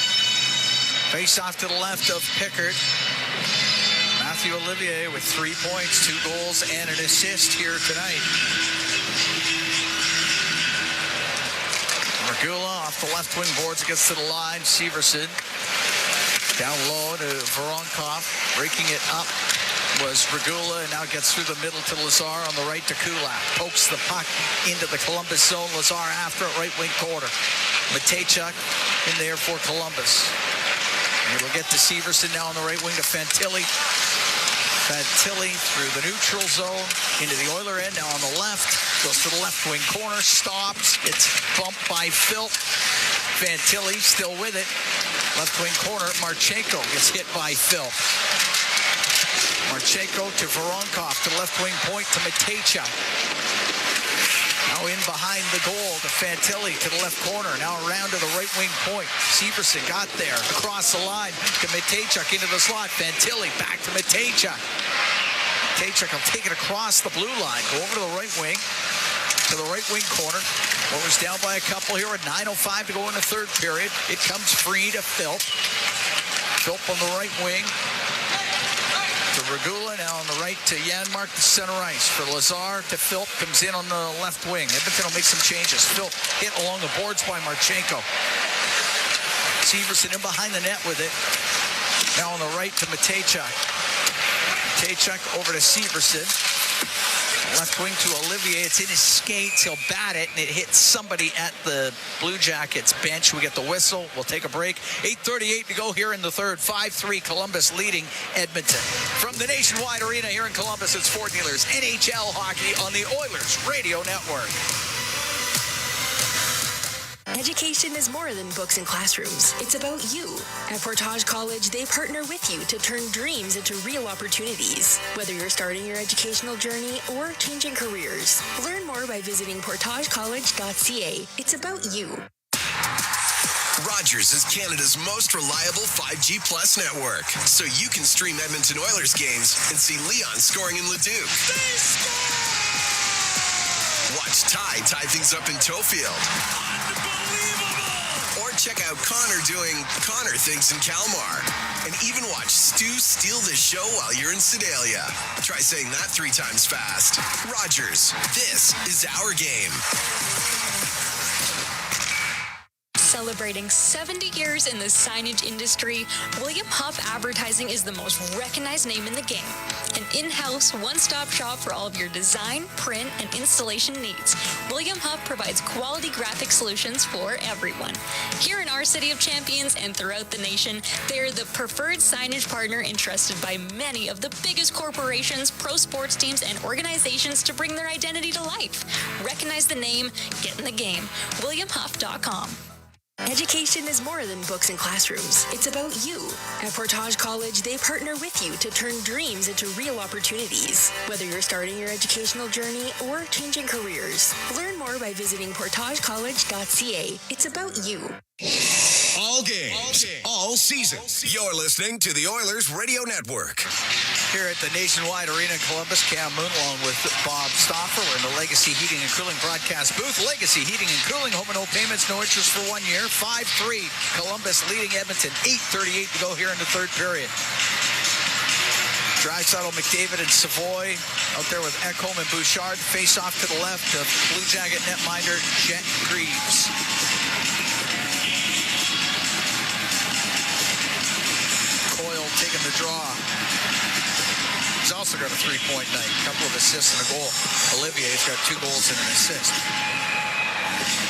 Face off to the left of Pickard. Matthew Olivier with 3 points, 2 goals, and an assist here tonight. Regula off the left wing boards against to the line. Severson down low to Voronkov. Breaking it up was Regula, and now gets through the middle to Lazar on the right to Kulak. Pokes the puck into the Columbus zone. Lazar after it, right wing corner. Matejchuk in there for Columbus. And it'll get to Severson now on the right wing to Fantilli. Fantilli through the neutral zone into the Oiler end. Now on the left, goes to the left wing corner, stops. It's bumped by Philp. Fantilli still with it. Left wing corner, Marchenko gets hit by Philp. Marchenko to Voronkov, to left wing point to Matejchuk. Now in behind the goal to Fantilli to the left corner. Now around to the right wing point. Severson got there across the line to Matejchuk into the slot. Fantilli back to Matejchuk. Matejchuk will take it across the blue line. Go over to the right wing. To the right wing corner. Oilers down by a couple here at 9:05 to go in the third period. It comes free to Philp. Philp on the right wing. To Regula, now on the right to Janmark, the center ice. For Lazar to Philp, comes in on the left wing. Edmonton will make some changes. Philp hit along the boards by Marchenko. Severson in behind the net with it. Now on the right to Matejchuk. Matejchuk over to Severson. Left wing to Olivier. It's in his skates. He'll bat it, and it hits somebody at the Blue Jackets bench. We get the whistle. We'll take a break. 8:38 to go here in the third. 5-3 Columbus leading Edmonton. From the Nationwide Arena here in Columbus, it's Ford Dealers NHL hockey on the Oilers Radio Network. Education is more than books and classrooms. It's about you. At Portage College, they partner with you to turn dreams into real opportunities. Whether you're starting your educational journey or changing careers, learn more by visiting portagecollege.ca. It's about you. Rogers is Canada's most reliable 5G Plus network, so you can stream Edmonton Oilers games and see Leon scoring in Leduc. Watch Ty tie things up in Tofield. Or check out Connor doing Connor things in Kalmar. And even watch Stu steal the show while you're in Sedalia. Try saying that 3 times fast. Rogers, this is our game. Celebrating 70 years in the signage industry, William Huff Advertising is the most recognized name in the game. An in-house, one-stop shop for all of your design, print, and installation needs. William Huff provides quality graphic solutions for everyone. Here in our City of Champions and throughout the nation, they are the preferred signage partner entrusted by many of the biggest corporations, pro sports teams, and organizations to bring their identity to life. Recognize the name, get in the game. WilliamHuff.com. Education is more than books and classrooms. It's about you. At Portage College, they partner with you to turn dreams into real opportunities. Whether you're starting your educational journey or changing careers, learn more by visiting portagecollege.ca. It's about you. All games, all season. You're listening to the Oilers Radio Network. Here at the Nationwide Arena in Columbus, Cam Moon along with Bob Stauffer. We're in the Legacy Heating and Cooling broadcast booth. Legacy Heating and Cooling, home and no payments, no interest for 1 year. 5-3, Columbus leading Edmonton. 8:38 to go here in the third period. Draisaitl, McDavid, and Savoy out there with Ekholm and Bouchard. Face off to the left of Blue Jacket netminder Jet Greaves. Coyle taking the draw. He's also got a 3-point night. A couple of assists and a goal. Olivier's got 2 goals and an assist.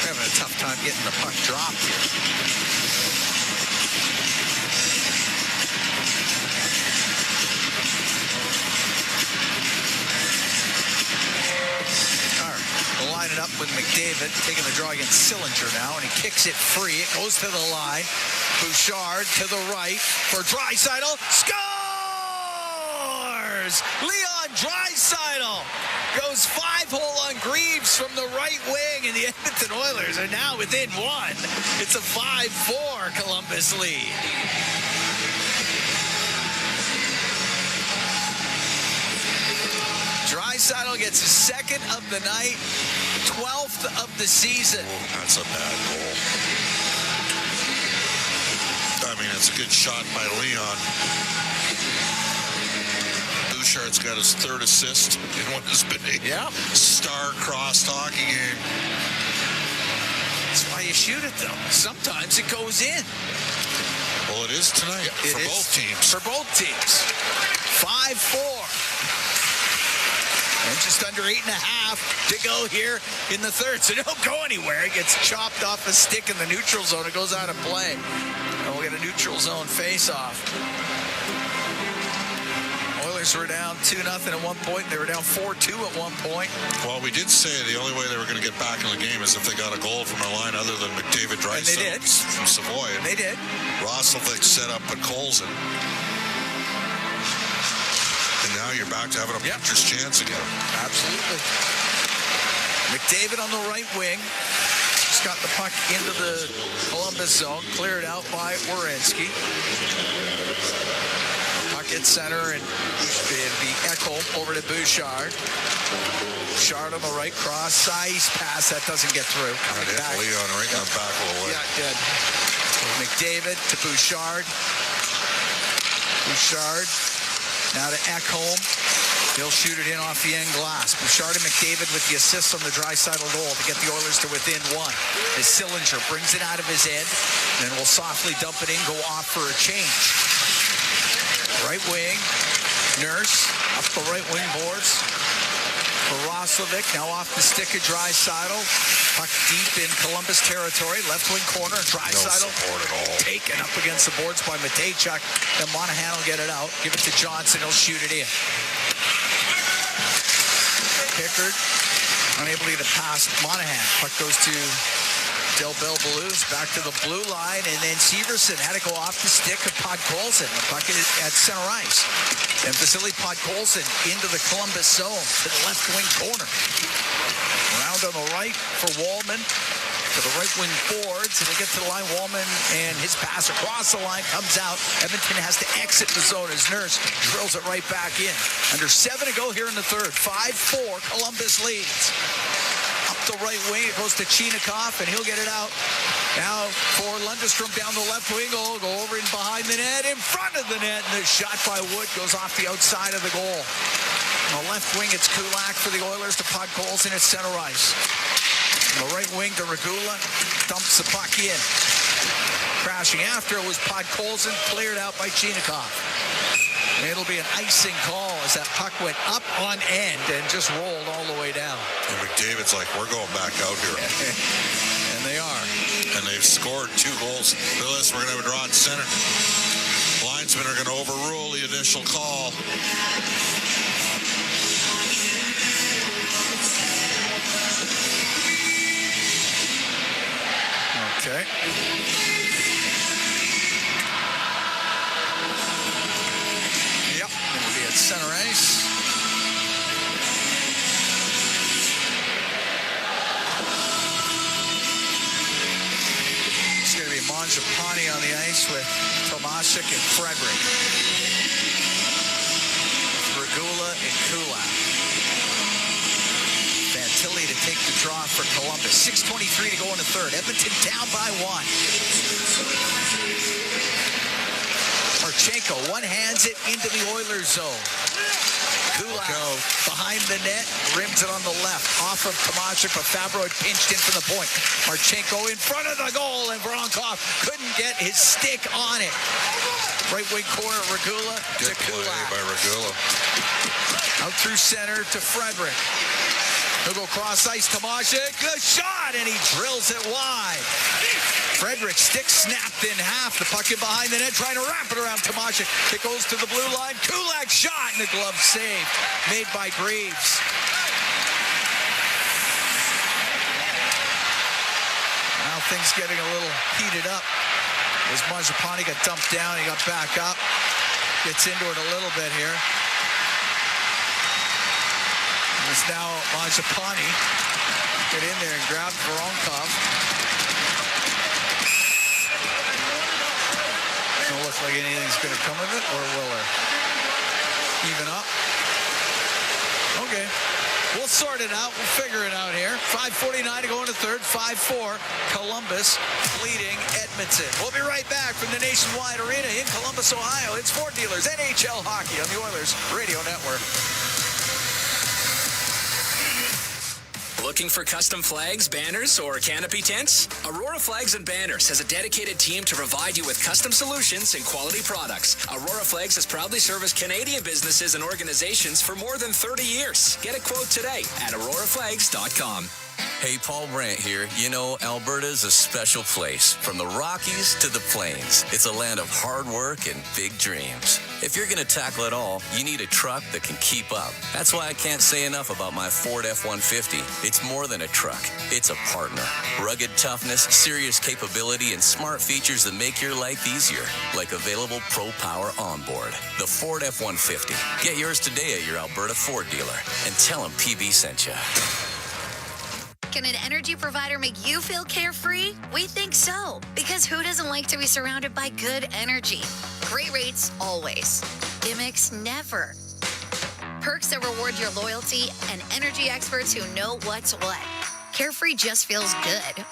We're having a tough time getting the puck dropped here. All right, we'll line it up with McDavid, taking the draw against Sillinger now, and he kicks it free. It goes to the line. Bouchard to the right for Draisaitl. Scores! Leon Draisaitl goes 5-hole on Greaves from the right wing, and the Edmonton Oilers are now within 1. It's a 5-4 Columbus lead. Draisaitl gets his 2nd of the night, 12th of the season. Oh, that's a bad goal. I mean, it's a good shot by Leon. Bouchard's got his 3rd assist in what has been a star-crossed hockey game. That's why you shoot it, though. Sometimes it goes in. Well, it is tonight for both teams. For both teams. 5-4. And just under 8.5 to go here in the third. So don't go anywhere. It gets chopped off a stick in the neutral zone. It goes out of play. And we'll get a neutral zone face-off. Oilers were down 2-0 at one point. They were down 4-2 at one point. Well, we did say the only way they were going to get back in the game is if they got a goal from a line other than McDavid, Draisaitl from Savoy. And they did. Roslovic set up at Colson. And now you're back to having a puncher's chance again. Absolutely. McDavid on the right wing. Just got the puck into the Columbus zone. Cleared out by Werenski. Puck at center, and it'll be Ekholm over to Bouchard. Bouchard on the right, cross, ice pass. That doesn't get through. It hit Leon right in the back a little way. Yeah, it did. McDavid to Bouchard. Bouchard now to Ekholm. He'll shoot it in off the end glass. Bouchard and McDavid with the assist on the Draisaitl goal to get the Oilers to within 1. As Sillinger brings it out of his end, and will softly dump it in, go off for a change. Right wing, Nurse up the right wing boards. For Roslovic, now off the stick of Draisaitl. Puck deep in Columbus territory. Left wing corner. Draisaitl taken up against the boards by Matejchuk. Then Monahan will get it out. Give it to Johnson. He'll shoot it in. Pickard unable to get it past Monahan. Puck goes to Del Bel Blues. Back to the blue line. And then Severson had to go off the stick of Podkolzin. The puck is at center ice. And Vasily Podkolzin into the Columbus zone to the left wing corner. Round on the right for Wallman to the right wing boards. And they get to the line. Wallman and his pass across the line comes out. Edmonton has to exit the zone as Nurse drills it right back in. Under 7 to go here in the third. 5-4, Columbus leads. Up the right wing, it goes to Chinakhov, and he'll get it out. Now for Lundestrom down the left wing. Go over in behind the net, in front of the net, and the shot by Wood goes off the outside of the goal. On the left wing, it's Kulak for the Oilers to Podkolzin at center ice. On the right wing to Regula, dumps the puck in. Crashing after it was Podkolzin, cleared out by Chinakhov. It'll be an icing call as that puck went up on end and just rolled all the way down. And McDavid's like, we're going back out here. And they are. And they've scored 2 goals. Listen, we're going to have a draw in center. Linesmen are going to overrule the initial call. Okay. Center ice. It's going to be Mangiapane on the ice with Tomasic and Frederick. Regula and Kulak. Fantilli to take the draw for Columbus. 6:23 to go in the third. Edmonton down by 1. Marchenko one-hands it into the Oilers zone. Kulak behind the net, rims it on the left. Off of Tomasic, but Fabro had pinched in from the point. Marchenko in front of the goal, and Voronkov couldn't get his stick on it. Right wing corner, Regula to Kulak. By Regula. Out through center to Frederick. He'll go cross ice, Tomasic, the shot, and he drills it wide. Frederick's stick snapped in half. The puck in behind the net, trying to wrap it around Tomasic. It goes to the blue line. Kulak shot, and the glove save made by Greaves. Now things getting a little heated up. As Mangiapane got dumped down, he got back up. Gets into it a little bit here. It's now Mangiapane. Get in there and grab Voronkov. Doesn't look like anything's going to come of it, or will there? Even up? Okay. We'll sort it out. We'll figure it out here. 5:49 to go in the third. 5-4. Columbus leading Edmonton. We'll be right back from the Nationwide Arena in Columbus, Ohio. It's Ford Dealers NHL Hockey on the Oilers Radio Network. Looking for custom flags, banners, or canopy tents? Aurora Flags and Banners has a dedicated team to provide you with custom solutions and quality products. Aurora Flags has proudly serviced Canadian businesses and organizations for more than 30 years. Get a quote today at auroraflags.com. Hey, Paul Brandt here. You know, Alberta's a special place. From the Rockies to the Plains, it's a land of hard work and big dreams. If you're going to tackle it all, you need a truck that can keep up. That's why I can't say enough about my Ford F-150. It's more than a truck. It's a partner. Rugged toughness, serious capability, and smart features that make your life easier, like available Pro Power onboard. The Ford F-150. Get yours today at your Alberta Ford dealer and tell them PB sent you. Can an energy provider make you feel carefree? We think so. Because who doesn't like to be surrounded by good energy? Great rates, always. Gimmicks, never. Perks that reward your loyalty and energy experts who know what's what. Carefree just feels good.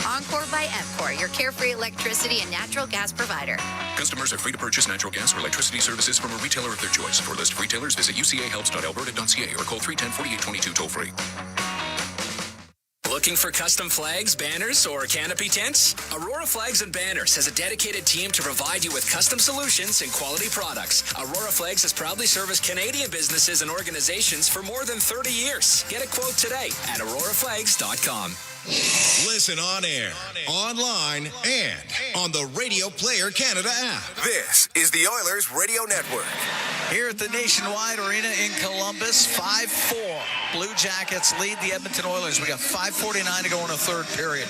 Encore by EPCOR, your carefree electricity and natural gas provider. Customers are free to purchase natural gas or electricity services from a retailer of their choice. For a list of retailers, visit ucahelps.alberta.ca or call 310-4822 toll-free. Looking for custom flags, banners, or canopy tents? Aurora Flags and Banners has a dedicated team to provide you with custom solutions and quality products. Aurora Flags has proudly serviced Canadian businesses and organizations for more than 30 years. Get a quote today at auroraflags.com. Listen on air, online, and on the Radio Player Canada app. This is the Oilers Radio Network. Here at the Nationwide Arena in Columbus, 5-4. Blue Jackets lead the Edmonton Oilers. We got 5:49 to go in the third period.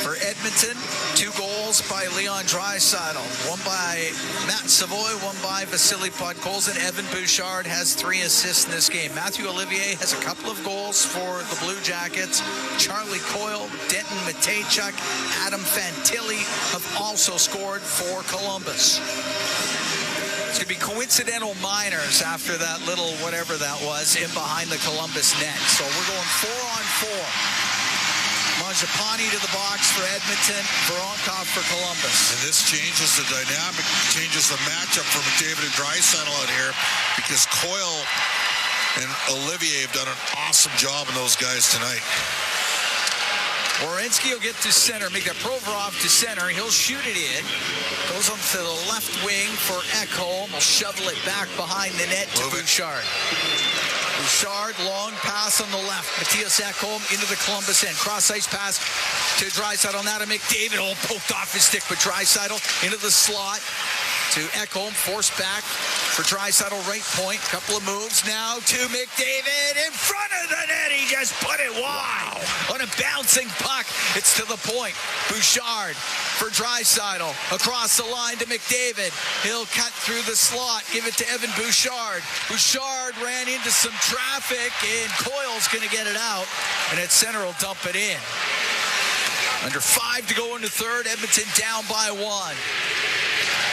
For Edmonton, 2 goals by Leon Draisaitl, 1 by Matt Savoy, 1 by Vasily Podkolzin. Evan Bouchard has 3 assists in this game. Matthew Olivier has a couple of goals for the Blue Jackets. Charlie Coyle, Denton Matejchuk, Adam Fantilli have also scored for Columbus. It's going to be coincidental minors after that little whatever that was in behind the Columbus net. So we're going 4-on-4. Mangiapane to the box for Edmonton, Voronkov for Columbus. And this changes the dynamic, changes the matchup for McDavid and Draisaitl out here because Coyle and Olivier have done an awesome job in those guys tonight. Werenski will get to center, make that Provorov to center. He'll shoot it in. Goes on to the left wing for Ekholm. Will shovel it back behind the net to Bouchard. Bouchard, long pass on the left. Matthias Ekholm into the Columbus end. Cross-ice pass to Draisaitl. Now to McDavid. Oh, poked off his stick with Draisaitl into the slot to Ekholm. Forced back for Draisaitl, right point. Couple of moves now to McDavid in front of the net. He just put it wide. On a bouncing puck. It's to the point. Bouchard for Draisaitl. Across the line to McDavid. He'll cut through the slot. Give it to Evan Bouchard. Bouchard ran into some traffic, and Coyle's going to get it out. And at center will dump it in. Under 5 to go in the third. Edmonton down by 1.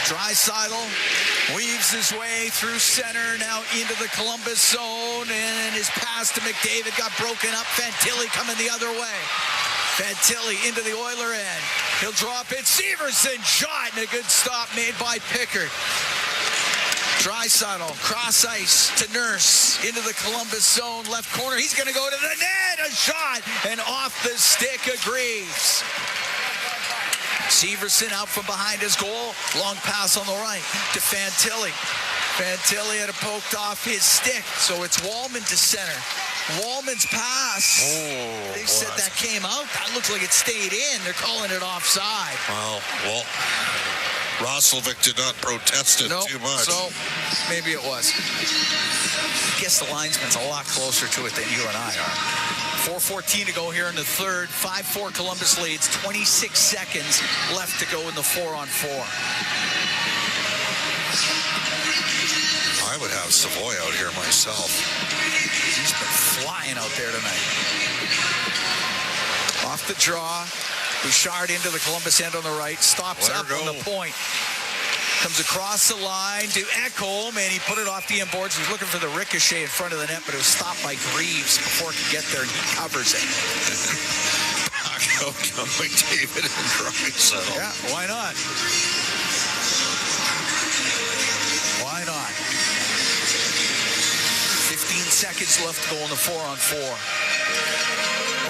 Draisaitl weaves his way through center, now into the Columbus zone, and his pass to McDavid got broken up. Fantilli coming the other way. Fantilli into the Oiler end. He'll drop it. Severson shot, and a good stop made by Pickard. Draisaitl, cross ice to Nurse into the Columbus zone, left corner. He's going to go to the net. A shot, and off the stick of Greaves. Severson out from behind his goal. Long pass on the right to Fantilli. Fantilli had it poked off his stick. So it's Wallman to center. Wallman's pass. Oh, they said that came out. That looked like it stayed in. They're calling it offside. Well, Roslovic did not protest it too much. So maybe it was. I guess the linesman's a lot closer to it than you and I are. 4:14 to go here in the third. 5-4 Columbus leads. 26 seconds left to go in the 4-on-4. I would have Savoy out here myself. He's been flying out there tonight. Off the draw. Bouchard into the Columbus end on the right. Stops up on the point. Comes across the line to Ekholm, and he put it off the end boards. He was looking for the ricochet in front of the net, but it was stopped by Greaves before it could get there, and he covers it. McDavid and Draisaitl. Yeah, why not? Why not? 15 seconds left to go in the 4-on-4.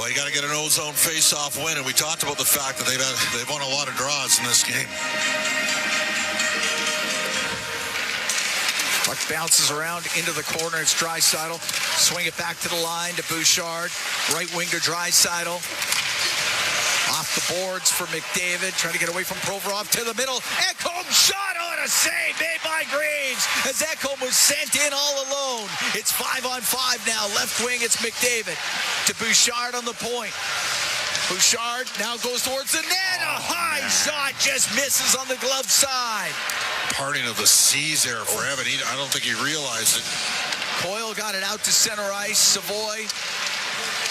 Well, you got to get an ozone face-off win, and we talked about the fact that they've won a lot of draws in this game. Puck bounces around into the corner. It's Draisaitl. Swing it back to the line to Bouchard. Right wing to Draisaitl. Off the boards for McDavid. Trying to get away from Provorov to the middle. Ekholm shot on a save made by Greaves as Ekholm was sent in all alone. It's 5-on-5 now. Left wing, it's McDavid to Bouchard on the point. Bouchard now goes towards the net. A high shot just misses on the glove side. Parting of the seas there for Evan. I don't think he realized it. Coyle got it out to center ice. Savoy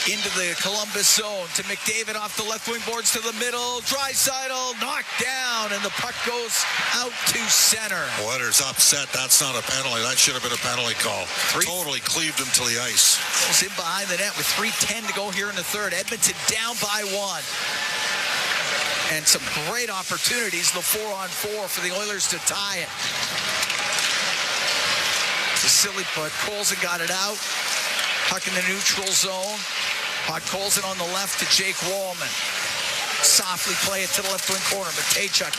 into the Columbus zone to McDavid off the left wing boards to the middle. Draisaitl knocked down, and the puck goes out to center. Oilers upset. That's not a penalty. That should have been a penalty call. Totally cleaved him to the ice. Was in behind the net with 3:10 to go here in the third. Edmonton down by 1. And some great opportunities in the 4-on-4 for the Oilers to tie it. Vasily Podkolzin got it out. Puck in the neutral zone. Podkolzin on the left to Jake Wallman. Softly play it to the left wing corner. Matejchuk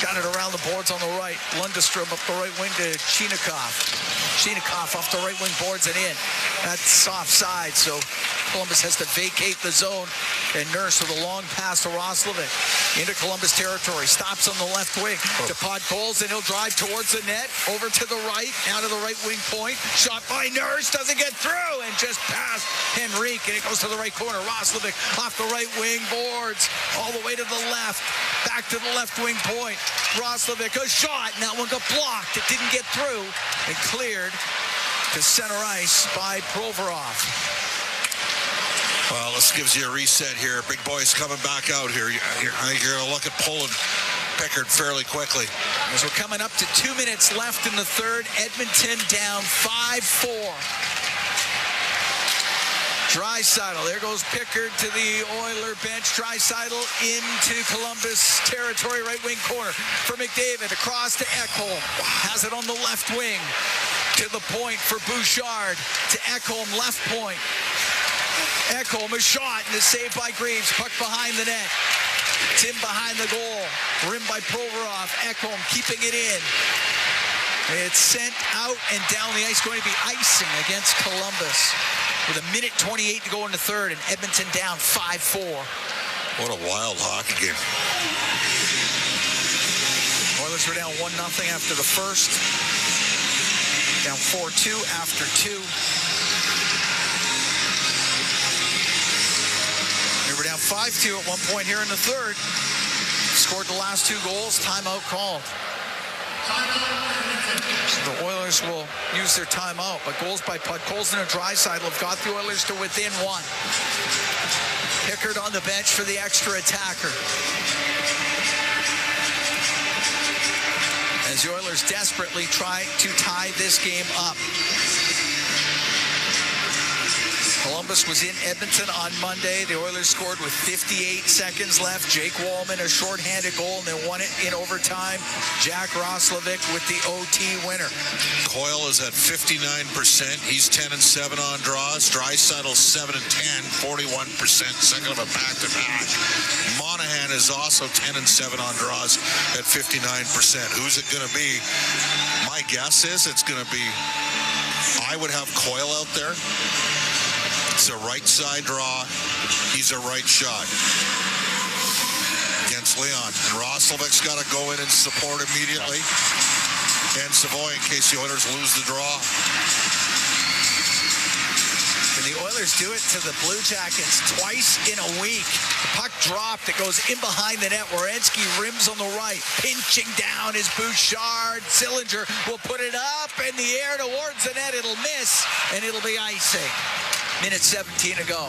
got it around the boards on the right. Lundestrom up the right wing to Chinikov. Chinikov off the right wing boards and in. That's offside, so Columbus has to vacate the zone. And Nurse with a long pass to Roslovic into Columbus territory. Stops on the left wing to Podkolzin. He'll drive towards the net. Over to the right. Out of the right wing point. Shot by Nurse. Doesn't get through. And just past Henrique. And it goes to the right corner. Roslovic off the right wing boards. All the way to the left. Back to the left wing point. Roslovic, a shot. And that one got blocked. It didn't get through. And cleared to center ice by Provorov. Well, this gives you a reset here. Big boys coming back out here. I think you're going to look at pulling Pickard fairly quickly. As we're coming up to 2 minutes left in the third, Edmonton down 5-4. Draisaitl, there goes Pickard to the Oiler bench. Draisaitl into Columbus territory, right wing corner for McDavid. Across to Ekholm. Has it on the left wing. To the point for Bouchard. To Ekholm, left point. Ekholm, a shot, and a save by Greaves. Puck behind the net. It's in behind the goal. Rimmed by Provorov. Ekholm keeping it in. It's sent out and down the ice. Going to be icing against Columbus. With a minute 28 to go in the third, and Edmonton down 5-4. What a wild hockey game. Oilers were down 1-0 after the first. Down 4-2 after 2. They were down 5-2 at one point here in the third. Scored the last 2 goals. Timeout called. So the Oilers will use their timeout, but goals by Podkolzin and Draisaitl have got the Oilers to within 1. Pickard on the bench for the extra attacker. As the Oilers desperately try to tie this game up. Columbus was in Edmonton on Monday. The Oilers scored with 58 seconds left. Jake Wallman, a shorthanded goal, and they won it in overtime. Jack Roslovic with the OT winner. Coyle is at 59%. He's 10-7 on draws. Draisaitl 7-10, 41%. Second of a back-to-back. Monahan is also 10-7 on draws at 59%. Who's it going to be? My guess is it's going to be, I would have Coyle out there. It's a right side draw. He's a right shot against Leon. And Roslovic's got to go in and support immediately. And Savoy in case the Oilers lose the draw. And the Oilers do it to the Blue Jackets twice in a week. The puck dropped. It goes in behind the net. Werenski rims on the right. Pinching down is Bouchard. Sillinger will put it up in the air towards the net. It'll miss, and it'll be icing. Minute 17 to go.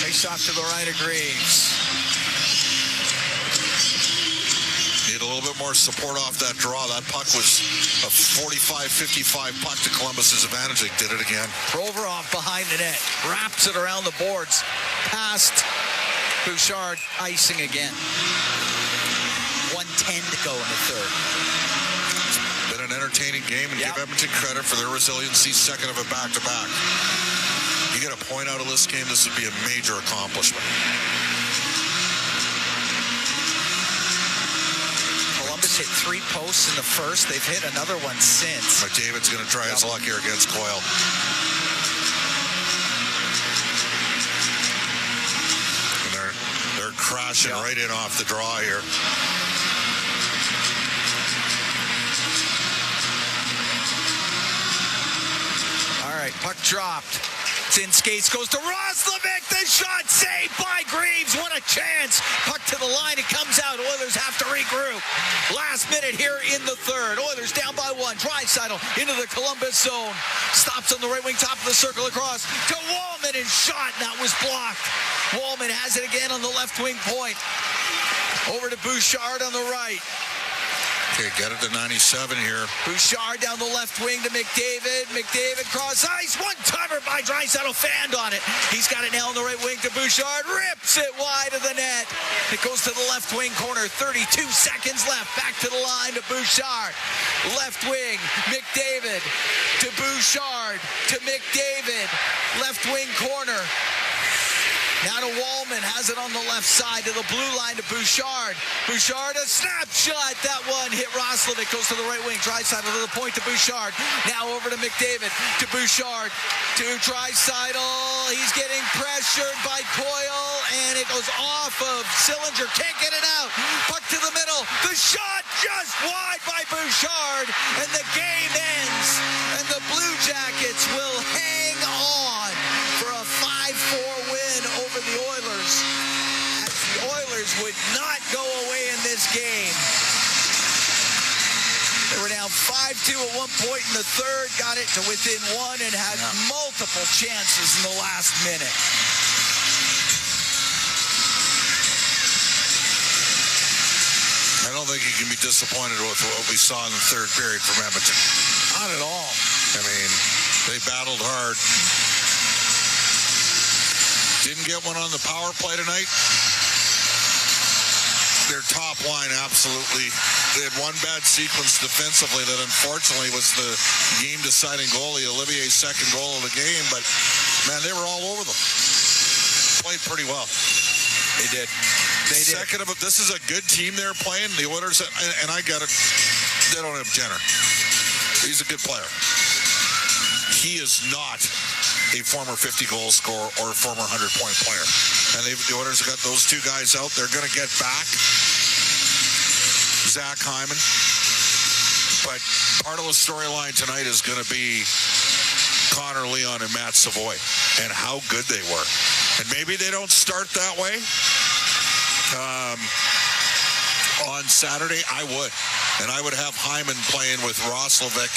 Face off to the right of Greaves. Need a little bit more support off that draw. That puck was a 45-55 puck to Columbus's advantage. They did it again. Provorov behind the net. Wraps it around the boards. Past Bouchard, icing again. 1:10 to go in the third. It's been an entertaining game, and give Edmonton credit for their resiliency. Second of a back-to-back. You get a point out of this game, this would be a major accomplishment. Columbus hit 3 posts in the first. They've hit another one since. McDavid's going to try his luck here against Coyle. And they're crashing right in off the draw here. Puck dropped. It's in skates. Goes to Roslovic. The shot saved by Greaves. What a chance. Puck to the line. It comes out. Oilers have to regroup. Last minute here in the third. Oilers down by 1. Draisaitl into the Columbus zone. Stops on the right wing, top of the circle across to Wallman and shot. And that was blocked. Wallman has it again on the left wing point. Over to Bouchard on the right. Okay, get it to 97 here. Bouchard down the left wing to McDavid. McDavid cross ice. One-timer by Draisaitl. Fanned on it. He's got it now on the right wing to Bouchard. Rips it wide of the net. It goes to the left wing corner. 32 seconds left. Back to the line to Bouchard. Left wing. McDavid to Bouchard to McDavid. Left wing corner. Now to Wallman, has it on the left side to the blue line to Bouchard. Bouchard, a snapshot. That one hit Roslovic, goes to the right wing. Draisaitl to the point to Bouchard. Now over to McDavid, to Bouchard, to Draisaitl. He's getting pressured by Coyle, and it goes off of Sillinger. Can't get it out. Puck to the middle. The shot just wide by Bouchard, and the game ends. And the Blue Jackets will hang on for a 5-4 win over the Oilers, as the Oilers would not go away in this game. They were down 5-2 at one point in the third, got it to within one, and had multiple chances in the last minute. I don't think you can be disappointed with what we saw in the third period from Edmonton. Not at all. I mean, they battled hard. Didn't get one on the power play tonight. Their top line absolutely. They had one bad sequence defensively that unfortunately was the game-deciding goalie, Olivier's second goal of the game. But, man, they were all over them. Played pretty well. They did. They did. This is a good team they're playing. The Oilers, and I get it, they don't have Jenner. He's a good player. He is not a former 50-goal scorer or a former 100-point player. And the Oilers have got those two guys out. They're going to get back Zach Hyman. But part of the storyline tonight is going to be Connor Leon and Matt Savoy and how good they were. And maybe they don't start that way. On Saturday, I would. And I would have Hyman playing with Roslovic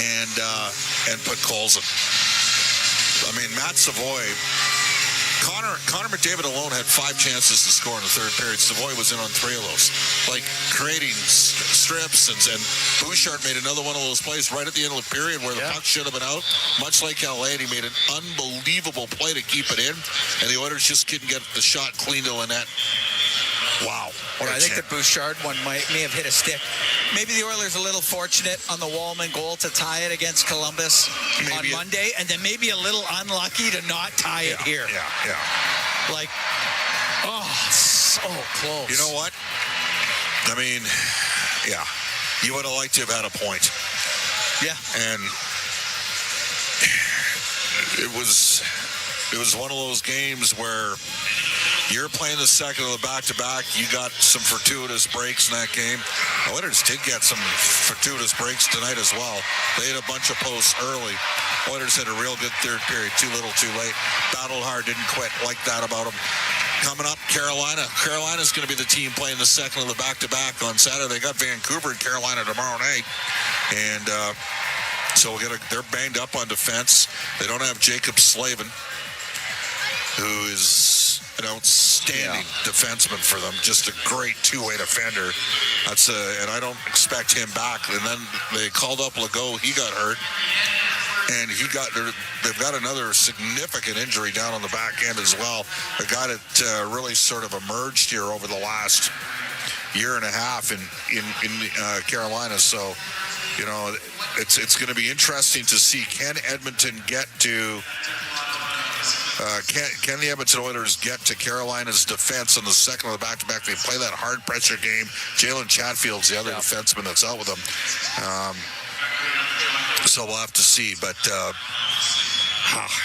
and put Colson. I mean, Matt Savoy, Connor McDavid alone had 5 chances to score in the third period. Savoy was in on 3 of those. Like, creating strips, and Bouchard made another one of those plays right at the end of the period where the puck should have been out, much like LA, and he made an unbelievable play to keep it in, and the Oilers just couldn't get the shot clean to Lynette. Wow. I think the Bouchard one may have hit a stick. Maybe the Oilers a little fortunate on the Wallman goal to tie it against Columbus on Monday, and then maybe a little unlucky to not tie it here. Yeah. Like, oh, so close. You know what? I mean, yeah, you would have liked to have had a point. Yeah. And it was one of those games where you're playing the second of the back-to-back. You got some fortuitous breaks in that game. The Oilers did get some fortuitous breaks tonight as well. They had a bunch of posts early. Oilers had a real good third period. Too little, too late. Battled hard, didn't quit. Like that about them. Coming up, Carolina. Carolina's going to be the team playing the second of the back-to-back on Saturday. They got Vancouver and Carolina tomorrow night. And so they're banged up on defense. They don't have Jacob Slavin, who is an outstanding defenseman for them. Just a great two-way defender. And I don't expect him back. And then they called up Legault. He got hurt. And they've got another significant injury down on the back end as well. A guy that really sort of emerged here over the last year and a half in Carolina. So, you know, it's going to be interesting to see, can Edmonton get to can the Edmonton Oilers get to Carolina's defense in the second of the back-to-back? They play that hard pressure game. Jalen Chatfield's the other defenseman that's out with them. So we'll have to see. But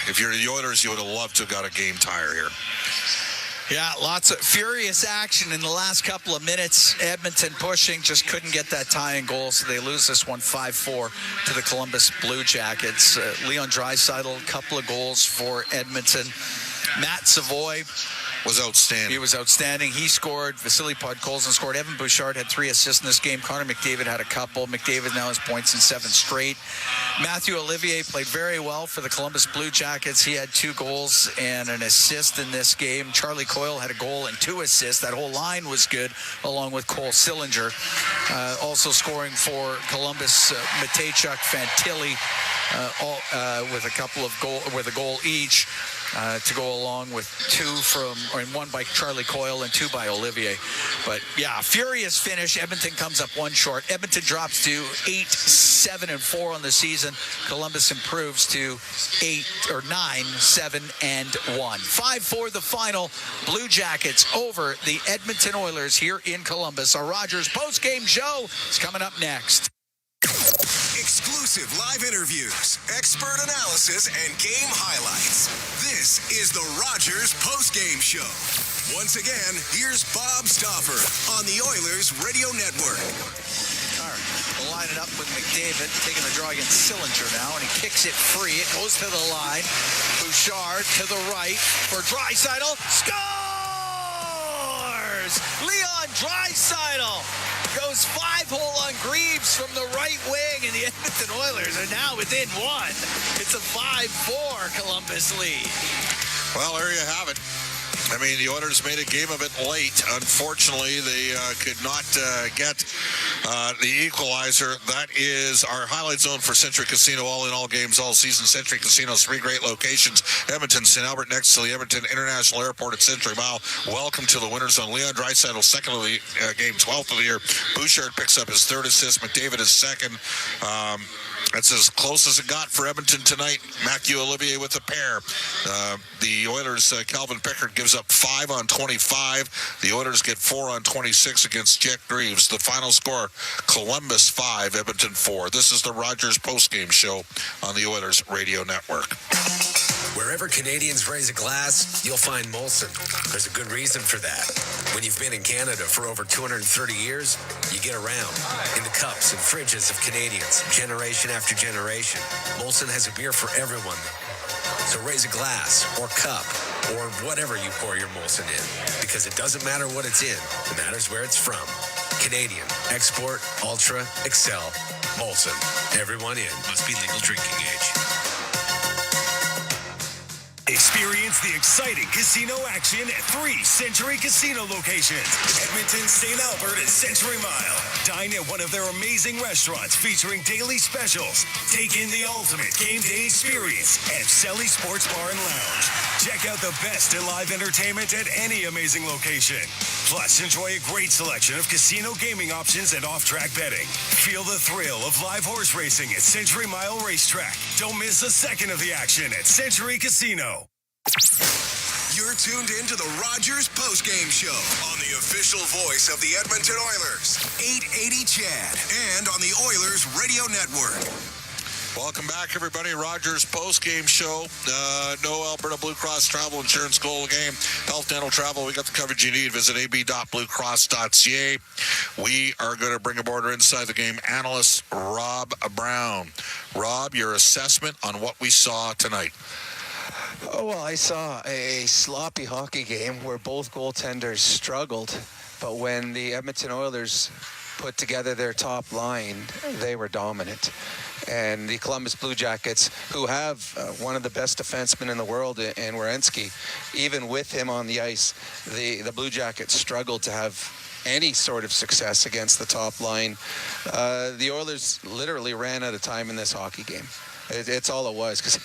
if you're the Oilers, you would have loved to have got a game tire here. Yeah, lots of furious action in the last couple of minutes. Edmonton pushing, just couldn't get that tying goal, so they lose this one 5-4 to the Columbus Blue Jackets. Leon Draisaitl, a couple of goals for Edmonton. Matt Savoy was outstanding. He was outstanding. He scored. Vasily Podkolzin scored. Evan Bouchard had 3 assists in this game. Connor McDavid had a couple. McDavid now has points in 7 straight. Matthew Olivier played very well for the Columbus Blue Jackets. He had 2 goals and an assist in this game. Charlie Coyle had a goal and 2 assists. That whole line was good, along with Cole Sillinger. Also scoring for Columbus, Matejchuk, Fantilli, with a couple of with a goal each. To go along with 1 by Charlie Coyle and 2 by Olivier. But yeah, furious finish. Edmonton comes up 1 short. Edmonton drops to 8-7-4 on the season. Columbus improves to 9-7-1. 5-4 the final. Blue Jackets over the Edmonton Oilers here in Columbus. Our Rogers post-game show is coming up next. Exclusive live interviews, expert analysis, and game highlights. This is the Rogers Postgame Show. Once again, here's Bob Stauffer on the Oilers Radio Network. All right, we'll line it up with McDavid taking the draw against Sillinger now, and he kicks it free. It goes to the line. Bouchard to the right for Draisaitl. Scores! Leon Draisaitl goes 5-hole on Greaves from the right wing, and the Edmonton Oilers are now within 1. It's a 5-4 Columbus lead. Well, there you have it. I mean, the Oilers made a game of it late. Unfortunately, they could not get the equalizer. That is our highlight zone for Century Casino. All in all games all season. Century Casino's 3 great locations. Edmonton, St. Albert, next to the Edmonton International Airport at Century Mile. Welcome to the winter zone. Leon Draisaitl, 2nd of the game, 12th of the year. Bouchard picks up his 3rd assist. McDavid is 2nd. That's as close as it got for Edmonton tonight. Matthew Olivier with a pair. The Oilers, Calvin Pickard gives up 5 on 25. The Oilers get 4 on 26 against Jet Greaves. The final score, Columbus 5, Edmonton 4. This is the Rogers postgame show on the Oilers Radio Network. Wherever Canadians raise a glass, you'll find Molson. There's a good reason for that. When you've been in Canada for over 230 years, you get around in the cups and fridges of Canadians, generation after generation. Molson has a beer for everyone. So raise a glass or cup or whatever you pour your Molson in, because it doesn't matter what it's in. It matters where it's from. Canadian, export, ultra, excel, Molson. Everyone in. Must be legal drinking age. Experience the exciting casino action at 3 Century Casino locations. Edmonton, St. Albert, and Century Mile. Dine at one of their amazing restaurants featuring daily specials. Take in the ultimate game day experience at Selly Sports Bar and Lounge. Check out the best in live entertainment at any amazing location. Plus, enjoy a great selection of casino gaming options and off-track betting. Feel the thrill of live horse racing at Century Mile Racetrack. Don't miss a second of the action at Century Casino. You're tuned in to the Rogers Postgame Show on the official voice of the Edmonton Oilers, 880 Chad, and on the Oilers Radio Network. Welcome back, everybody. Rogers post-game show. No Alberta Blue Cross Travel Insurance goal of the game. Health, dental, travel. We got the coverage you need. Visit ab.bluecross.ca. We are going to bring aboard our Inside the Game analyst, Rob Brown. Rob, your assessment on what we saw tonight. Oh, well, I saw a sloppy hockey game where both goaltenders struggled, but when the Edmonton Oilers put together their top line, they were dominant. And the Columbus Blue Jackets, who have one of the best defensemen in the world in Werenski, even with him on the ice, the Blue Jackets struggled to have any sort of success against the top line. The Oilers literally ran out of time in this hockey game. It's all it was, because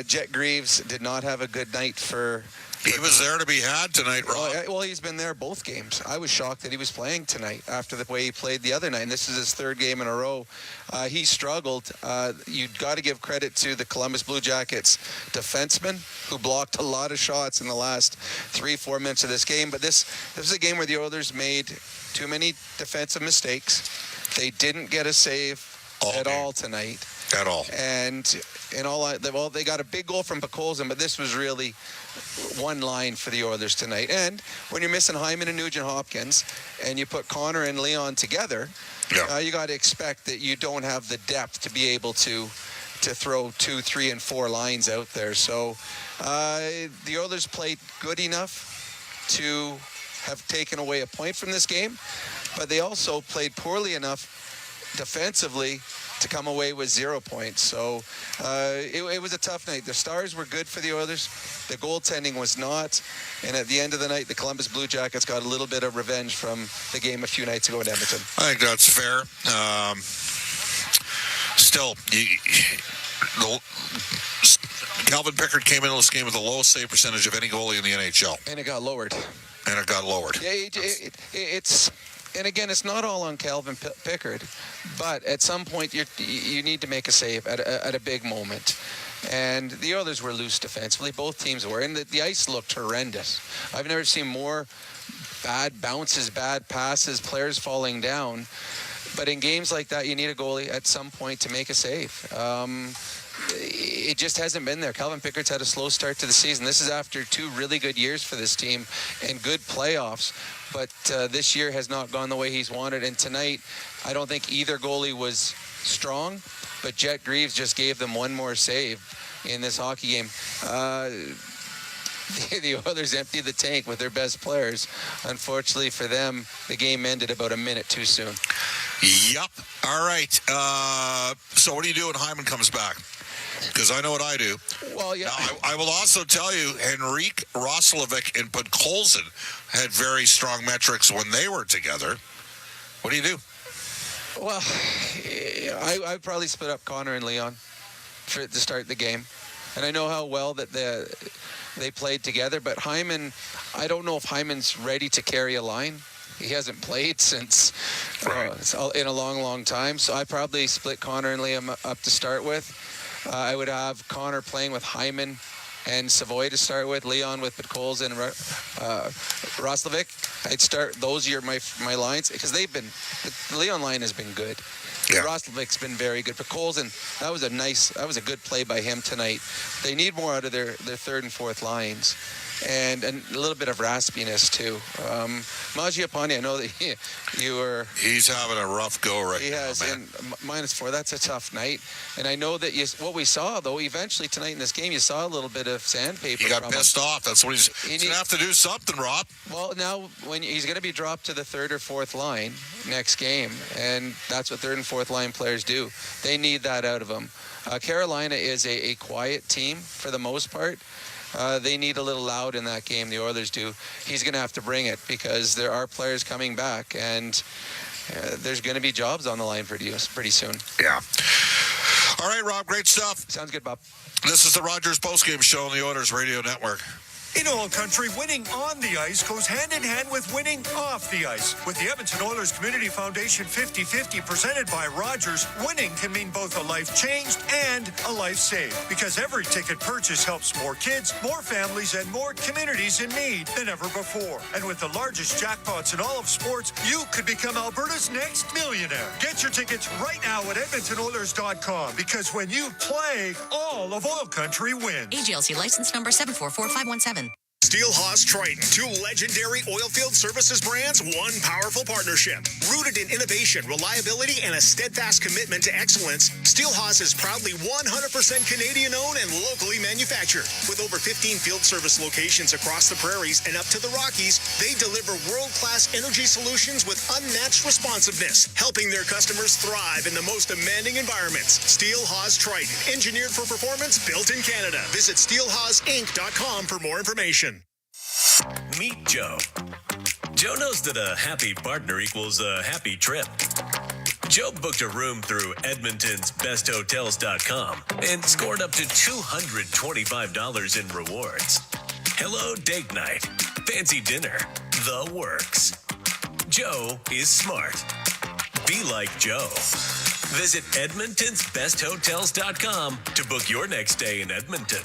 Jet Greaves did not have a good night for... He was there to be had tonight, Rob. Well, he's been there both games. I was shocked that he was playing tonight after the way he played the other night. And this is his 3rd game in a row. He struggled. You've got to give credit to the Columbus Blue Jackets defenseman, who blocked a lot of shots in the last 3-4 minutes of this game. But this is a game where the Oilers made too many defensive mistakes. They didn't get a save all tonight. At all. And they got a big goal from Podkolzin, but this was really one line for the Oilers tonight. And when you're missing Hyman and Nugent-Hopkins, and you put Connor and Leon together, you got to expect that you don't have the depth to be able to throw 2, 3, and 4 lines out there. So the Oilers played good enough to have taken away a point from this game, but they also played poorly enough defensively to come away with 0 points. So it was a tough night. The stars were good for the Oilers. The goaltending was not. And at the end of the night, the Columbus Blue Jackets got a little bit of revenge from the game a few nights ago in Edmonton. I think that's fair. Still, Calvin Pickard came into this game with the lowest save percentage of any goalie in the NHL. And it got lowered. Yeah, it's... And again, it's not all on Calvin Pickard, but at some point you need to make a save at a big moment. And the Oilers were loose defensively. Both teams were. And the ice looked horrendous. I've never seen more bad bounces, bad passes, players falling down. But in games like that, you need a goalie at some point to make a save. It just hasn't been there. Calvin Pickard's had a slow start to the season. This is after 2 really good years for this team and good playoffs. But this year has not gone the way he's wanted. And tonight, I don't think either goalie was strong, but Jet Greaves just gave them one more save in this hockey game. The Oilers emptied the tank with their best players. Unfortunately for them, the game ended about a minute too soon. Yep. All right. So what do you do when Hyman comes back? Because I know what I do. Well, yeah. Now, I will also tell you, Henrik Roslovic and Podkolzin had very strong metrics when they were together. What do you do? Well, I'd probably split up Connor and Leon to start the game. And I know how well that they played together, but Hyman, I don't know if Hyman's ready to carry a line. He hasn't played since in a long, long time. So I probably split Connor and Liam up to start with. I would have Connor playing with Hyman and Savoy to start with, Leon with Podkolzin and Roslovic. I'd start, those are my lines, because the Leon line has been good. Yeah. Roslovic's been very good. Podkolzin, that was a good play by him tonight. They need more out of their third and fourth lines. And a little bit of raspiness, too. Mangiapane, I know that He's having a rough go right now, He has, man. and -4, that's a tough night. And I know that what we saw, though, eventually tonight in this game, you saw a little bit of sandpaper. He got pissed off. That's what he's going to have to do something, Rob. Well, now, when he's going to be dropped to the third or fourth line next game, and that's what third and fourth line players do. They need that out of him. Carolina is a quiet team for the most part. They need a little loud in that game, the Oilers do. He's going to have to bring it because there are players coming back, and there's going to be jobs on the line pretty soon. Yeah. All right, Rob, great stuff. Sounds good, Bob. This is the Rogers Postgame Show on the Oilers Radio Network. In OilCountry, winning on the ice goes hand in hand with winning off the ice. With the Edmonton Oilers Community Foundation 50-50 presented by Rogers, winning can mean both a life changed and a life saved. Because every ticket purchase helps more kids, more families, and more communities in need than ever before. And with the largest jackpots in all of sports, you could become Alberta's next millionaire. Get your tickets right now at EdmontonOilers.com. Because when you play, all of OilCountry wins. AGLC license number 744517. Steelhaus Triton, 2 legendary oilfield services brands, 1 powerful partnership. Rooted in innovation, reliability, and a steadfast commitment to excellence, Steelhaus is proudly 100% Canadian-owned and locally manufactured. With over 15 field service locations across the prairies and up to the Rockies, they deliver world-class energy solutions with unmatched responsiveness, helping their customers thrive in the most demanding environments. Steelhaus Triton, engineered for performance, built in Canada. Visit steelhausinc.com for more information. Meet Joe. Joe knows that a happy partner equals a happy trip. Joe booked a room through Edmonton's besthotels.com and scored up to $225 in rewards. Hello date night, fancy dinner, the works. Joe is smart. Be like Joe. Visit EdmontonsBestHotels.com to book your next stay in Edmonton.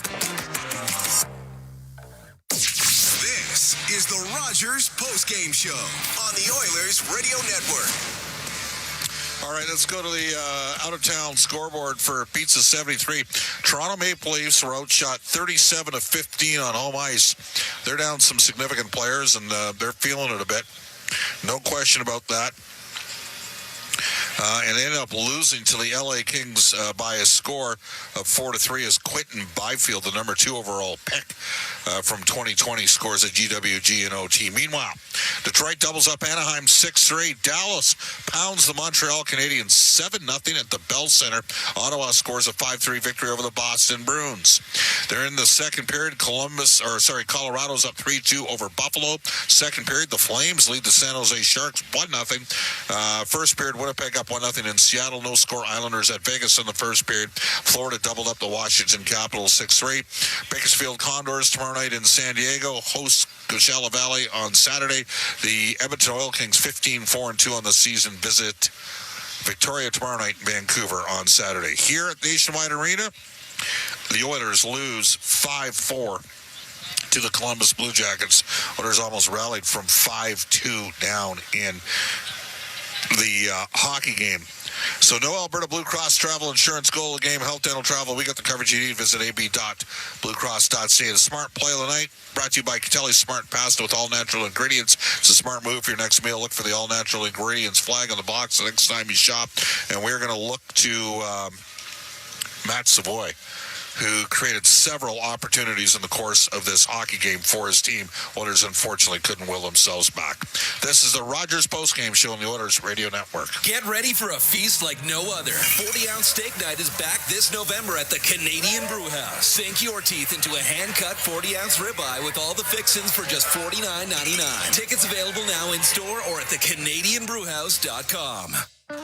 This is the Rogers Postgame Show on the Oilers Radio Network. All right, let's go to the out-of-town scoreboard for Pizza 73. Toronto Maple Leafs were outshot 37-15 on home ice. They're down some significant players, and they're feeling it a bit. No question about that. and they ended up losing to the LA Kings by a score of 4-3 as Quentin Byfield, the number 2 overall pick from 2020, scores a GWG and OT. Meanwhile, Detroit doubles up Anaheim 6-3. Dallas pounds the Montreal Canadiens 7-0 at the Bell Center. Ottawa scores a 5-3 victory over the Boston Bruins. They're in the second period. Colorado's up 3-2 over Buffalo. Second period, the Flames lead the San Jose Sharks 1-0. First period, Winnipeg up 1-0 in Seattle. No score Islanders at Vegas in the first period. Florida doubled up the Washington Capitals 6-3. Bakersfield Condors tomorrow night in San Diego hosts Coachella Valley on Saturday. The Edmonton Oil Kings 15-4-2 on the season visit Victoria tomorrow night in Vancouver on Saturday. Here at Nationwide Arena, the Oilers lose 5-4 to the Columbus Blue Jackets. Oilers almost rallied from 5-2 down in the hockey game. So no Alberta Blue Cross Travel Insurance, goal of the game, health, dental, travel. We got the coverage you need. Visit ab.bluecross.ca. The smart play of the night brought to you by Catelli's Smart Pasta with all natural ingredients. It's a smart move for your next meal. Look for the all natural ingredients flag on the box the next time you shop. And we're going to look to Matt Savoy, who created several opportunities in the course of this hockey game for his team. Oilers unfortunately couldn't will themselves back. This is the Rogers postgame show on the Oilers Radio Network. Get ready for a feast like no other. 40-ounce steak night is back this November at the Canadian Brew House. Sink your teeth into a hand-cut 40-ounce ribeye with all the fixins for just $49.99. Tickets available now in store or at thecanadianbrewhouse.com.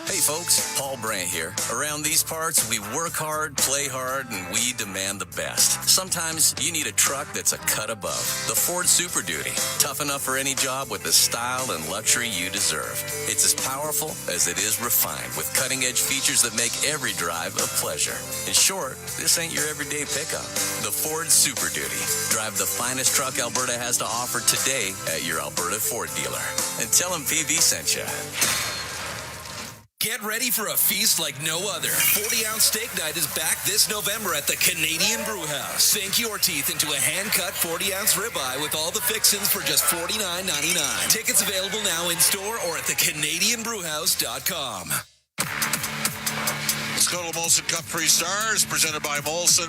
Hey folks, Paul Brandt here. Around these parts, we work hard, play hard, and we demand the best. Sometimes you need a truck that's a cut above. The Ford Super Duty. Tough enough for any job with the style and luxury you deserve. It's as powerful as it is refined, with cutting-edge features that make every drive a pleasure. In short, this ain't your everyday pickup. The Ford Super Duty. Drive the finest truck Alberta has to offer today at your Alberta Ford dealer. And tell them PV sent you. Get ready for a feast like no other. 40-ounce steak night is back this November at the Canadian Brew House. Sink your teeth into a hand-cut 40-ounce ribeye with all the fixins for just $49.99. Tickets available now in store or at thecanadianbrewhouse.com. Let's go to the Molson Cup 3 Stars, presented by Molson,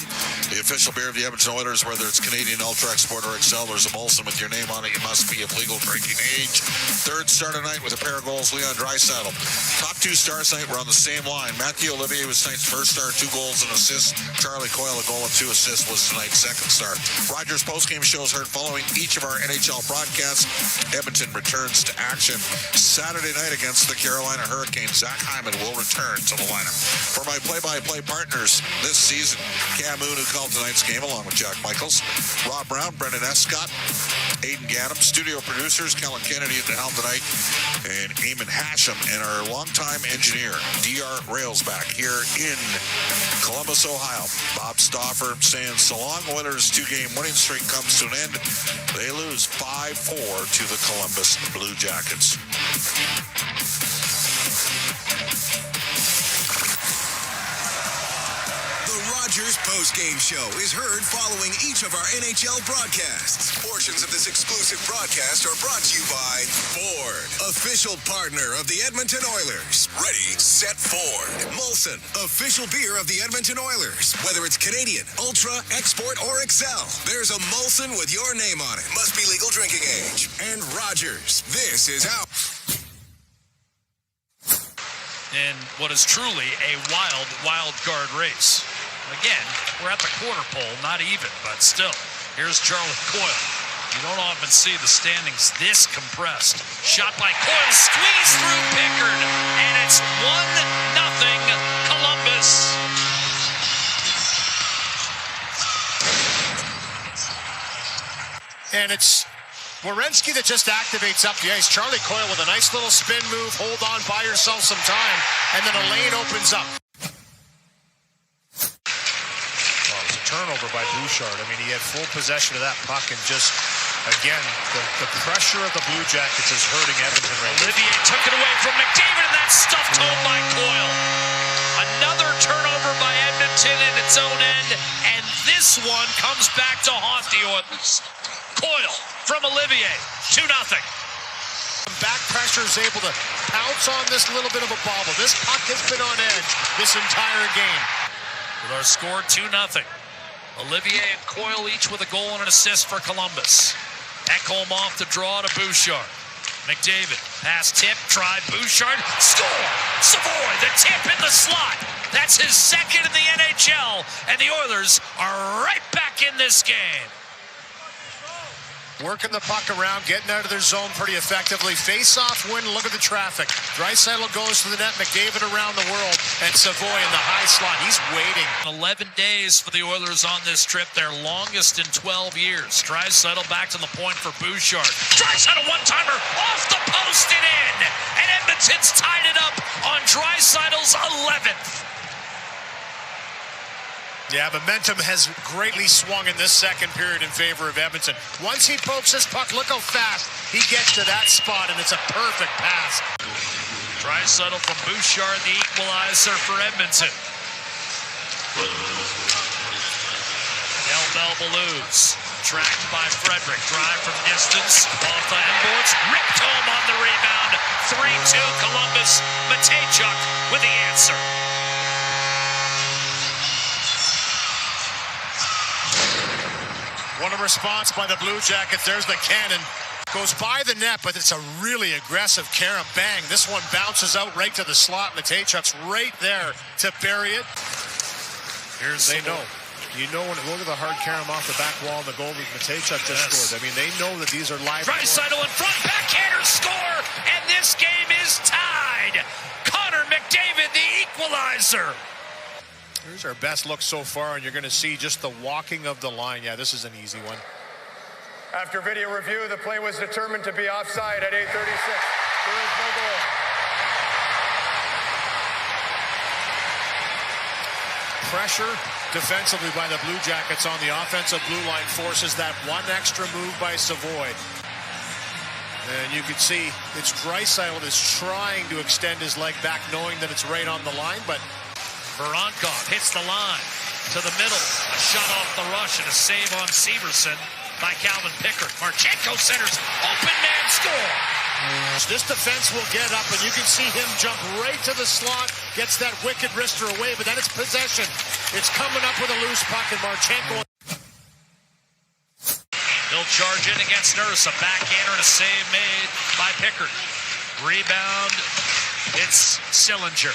the official beer of the Edmonton Oilers. Whether it's Canadian, Ultra, Export, or Excel, there's a Molson with your name on it. You must be of legal drinking age. Third star tonight with a pair of goals, Leon Draisaitl. Top 2 stars tonight were on the same line. Matthew Olivier was tonight's first star, 2 goals and assists. Charlie Coyle, a goal and 2 assists, was tonight's second star. Rogers postgame shows heard following each of our NHL broadcasts. Edmonton returns to action Saturday night against the Carolina Hurricanes. Zach Hyman will return to the lineup. For my play-by-play partners this season, Cam Moon, who called tonight's game along with Jack Michaels, Rob Brown, Brendan Escott, Aidan Gaddam, studio producers Kellen Kennedy at the helm tonight, and Eamon Hashem, and our longtime engineer, DR Railsback, here in Columbus, Ohio. Bob Stauffer saying so long. Oilers' 2-game winning streak comes to an end. They lose 5-4 to the Columbus Blue Jackets. Rogers postgame show is heard following each of our NHL broadcasts. Portions of this exclusive broadcast are brought to you by Ford, official partner of the Edmonton Oilers. Ready, set, Ford. Molson, official beer of the Edmonton Oilers. Whether it's Canadian, Ultra, Export, or Excel, there's a Molson with your name on it. Must be legal drinking age. And Rogers, this is how. In what is truly a wild card race. Again, we're at the quarter pole, not even, but still. Here's Charlie Coyle. You don't often see the standings this compressed. Shot by Coyle, squeezed through Pickard, and it's 1-0 Columbus. And it's Werenski that just activates up the ice. Charlie Coyle with a nice little spin move. Hold on, buy yourself some time, and then a lane opens up. Turnover by Bouchard. I mean, he had full possession of that puck, and just, again, the pressure of the Blue Jackets is hurting Edmonton right now. Olivier took it away from McDavid, and that's stuffed home by Coyle. Another turnover by Edmonton in its own end, and this one comes back to haunt the Oilers. Coyle from Olivier, 2-0. Back pressure is able to pounce on this little bit of a bobble. This puck has been on edge this entire game. With our score 2-0. Olivier and Coyle each with a goal and an assist for Columbus. Ekholm off the draw to Bouchard. McDavid, pass tip, tried Bouchard, score! Savoy, the tip in the slot. That's his second in the NHL, and the Oilers are right back in this game. Working the puck around, getting out of their zone pretty effectively. Face-off win, look at the traffic. Draisaitl goes to the net, McDavid around the world, and Savoy in the high slot. He's waiting. 11 days for the Oilers on this trip, their longest in 12 years. Draisaitl back to the point for Bouchard. Draisaitl one-timer off the post and in, and Edmonton's tied it up on Draisaitl's 11th. Yeah, momentum has greatly swung in this second period in favor of Edmonton. Once he pokes his puck, look how fast he gets to that spot, and it's a perfect pass. Draisaitl from Bouchard, the equalizer for Edmonton. Bell Blues, tracked by Frederick. Drive from distance, off the handboards, ripped home on the rebound. 3-2 Columbus. Matejchuk with the answer. What a response by the Blue Jackets. There's the cannon. Goes by the net, but it's a really aggressive carom. Bang. This one bounces out right to the slot. Matejchuk's right there to bury it. They know. You know, when look at the hard carom off the back wall and the goal that Matejchuk just scored. I mean, they know that these are live. Draisaitl in front, backhander score, and this game is tied. Connor McDavid, the equalizer. Here's our best look so far, and you're going to see just the walking of the line. Yeah, this is an easy one. After video review, the play was determined to be offside at 8:36. There is no goal. Pressure defensively by the Blue Jackets on the offensive blue line forces that one extra move by Savoy. And you can see it's Draisaitl is trying to extend his leg back, knowing that it's right on the line, but Voronkov hits the line to the middle. A shot off the rush and a save on Severson by Calvin Pickard. Marchenko centers, open man score. This defense will get up, and you can see him jump right to the slot, gets that wicked wrister away, but then it's possession. It's coming up with a loose puck, and Marchenko. They'll charge in against Nurse. A backhander and a save made by Pickard. Rebound, it's Sillinger.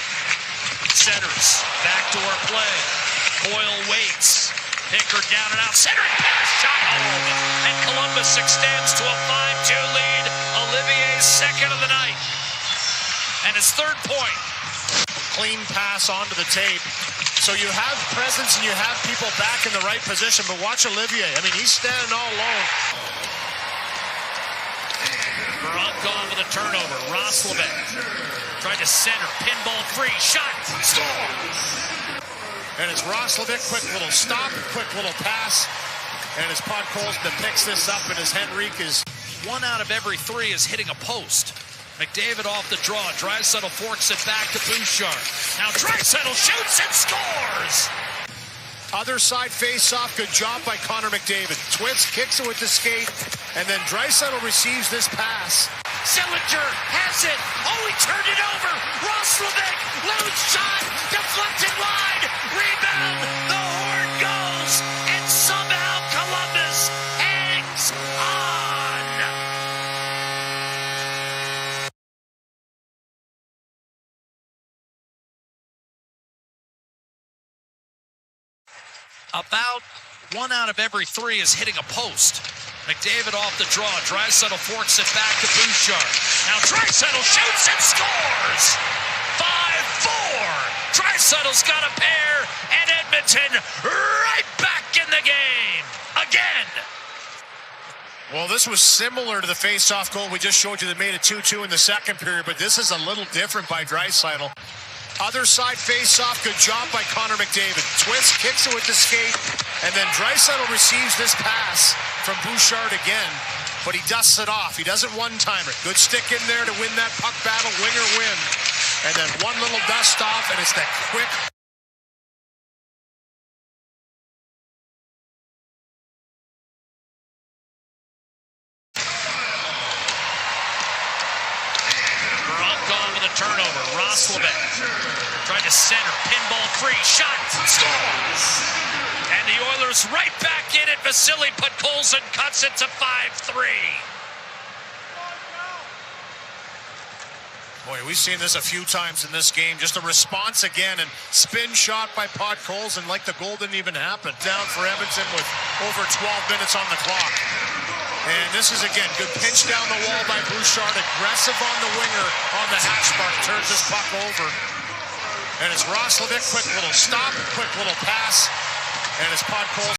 Centers, backdoor play. Coyle waits. Pickard down and out. Centering pass, shot home. And Columbus extends to a 5-2 lead. Olivier's second of the night. And his third point. Clean pass onto the tape. So you have presence and you have people back in the right position, but watch Olivier. I mean, he's standing all alone. Voronkov with a turnover. Roslovic tried to center. Pinball free. Shot. Score. And it's Roslovic. Quick little stop. Quick little pass. And as Podkolzin picks this up, and as Henrique is... 1 out of every 3 is hitting a post. McDavid off the draw. Draisaitl forks it back to Bouchard. Now Draisaitl shoots and scores! Other side face-off. Good job by Connor McDavid. Twist, kicks it with the skate, and then Draisaitl receives this pass. Sillinger has it. Oh, he turned it over. Roslovic, loose shot, deflected wide. Rebound. The horn goes, and somehow Columbus hangs on. About 1 out of every 3 is hitting a post. McDavid off the draw. Draisaitl forks it back to Bouchard. Now Draisaitl shoots and scores! 5-4! Draisaitl's got a pair, and Edmonton right back in the game again! Well, this was similar to the face-off goal we just showed you that made it 2-2 in the second period, but this is a little different by Draisaitl. Other side face-off, good job by Connor McDavid. Twist, kicks it with the skate, and then Draisaitl receives this pass from Bouchard again, but he dusts it off. He doesn't one-timer. Good stick in there to win that puck battle, winger win. And then one little dust off, and it's that quick... turnover. Roslovic tried to center. Pinball free. Shot. And the Oilers right back in it. Vasily Podkolzin cuts it to 5-3. Boy, we've seen this a few times in this game. Just a response again, and spin shot by Podkolzin like the goal didn't even happen. Down for Edmonton with over 12 minutes on the clock. And this is, again, good pinch down the wall by Bouchard. Aggressive on the winger on the hash mark. Turns this puck over. And it's Roslovic. Quick little stop. Quick little pass. And it's Podkolzin.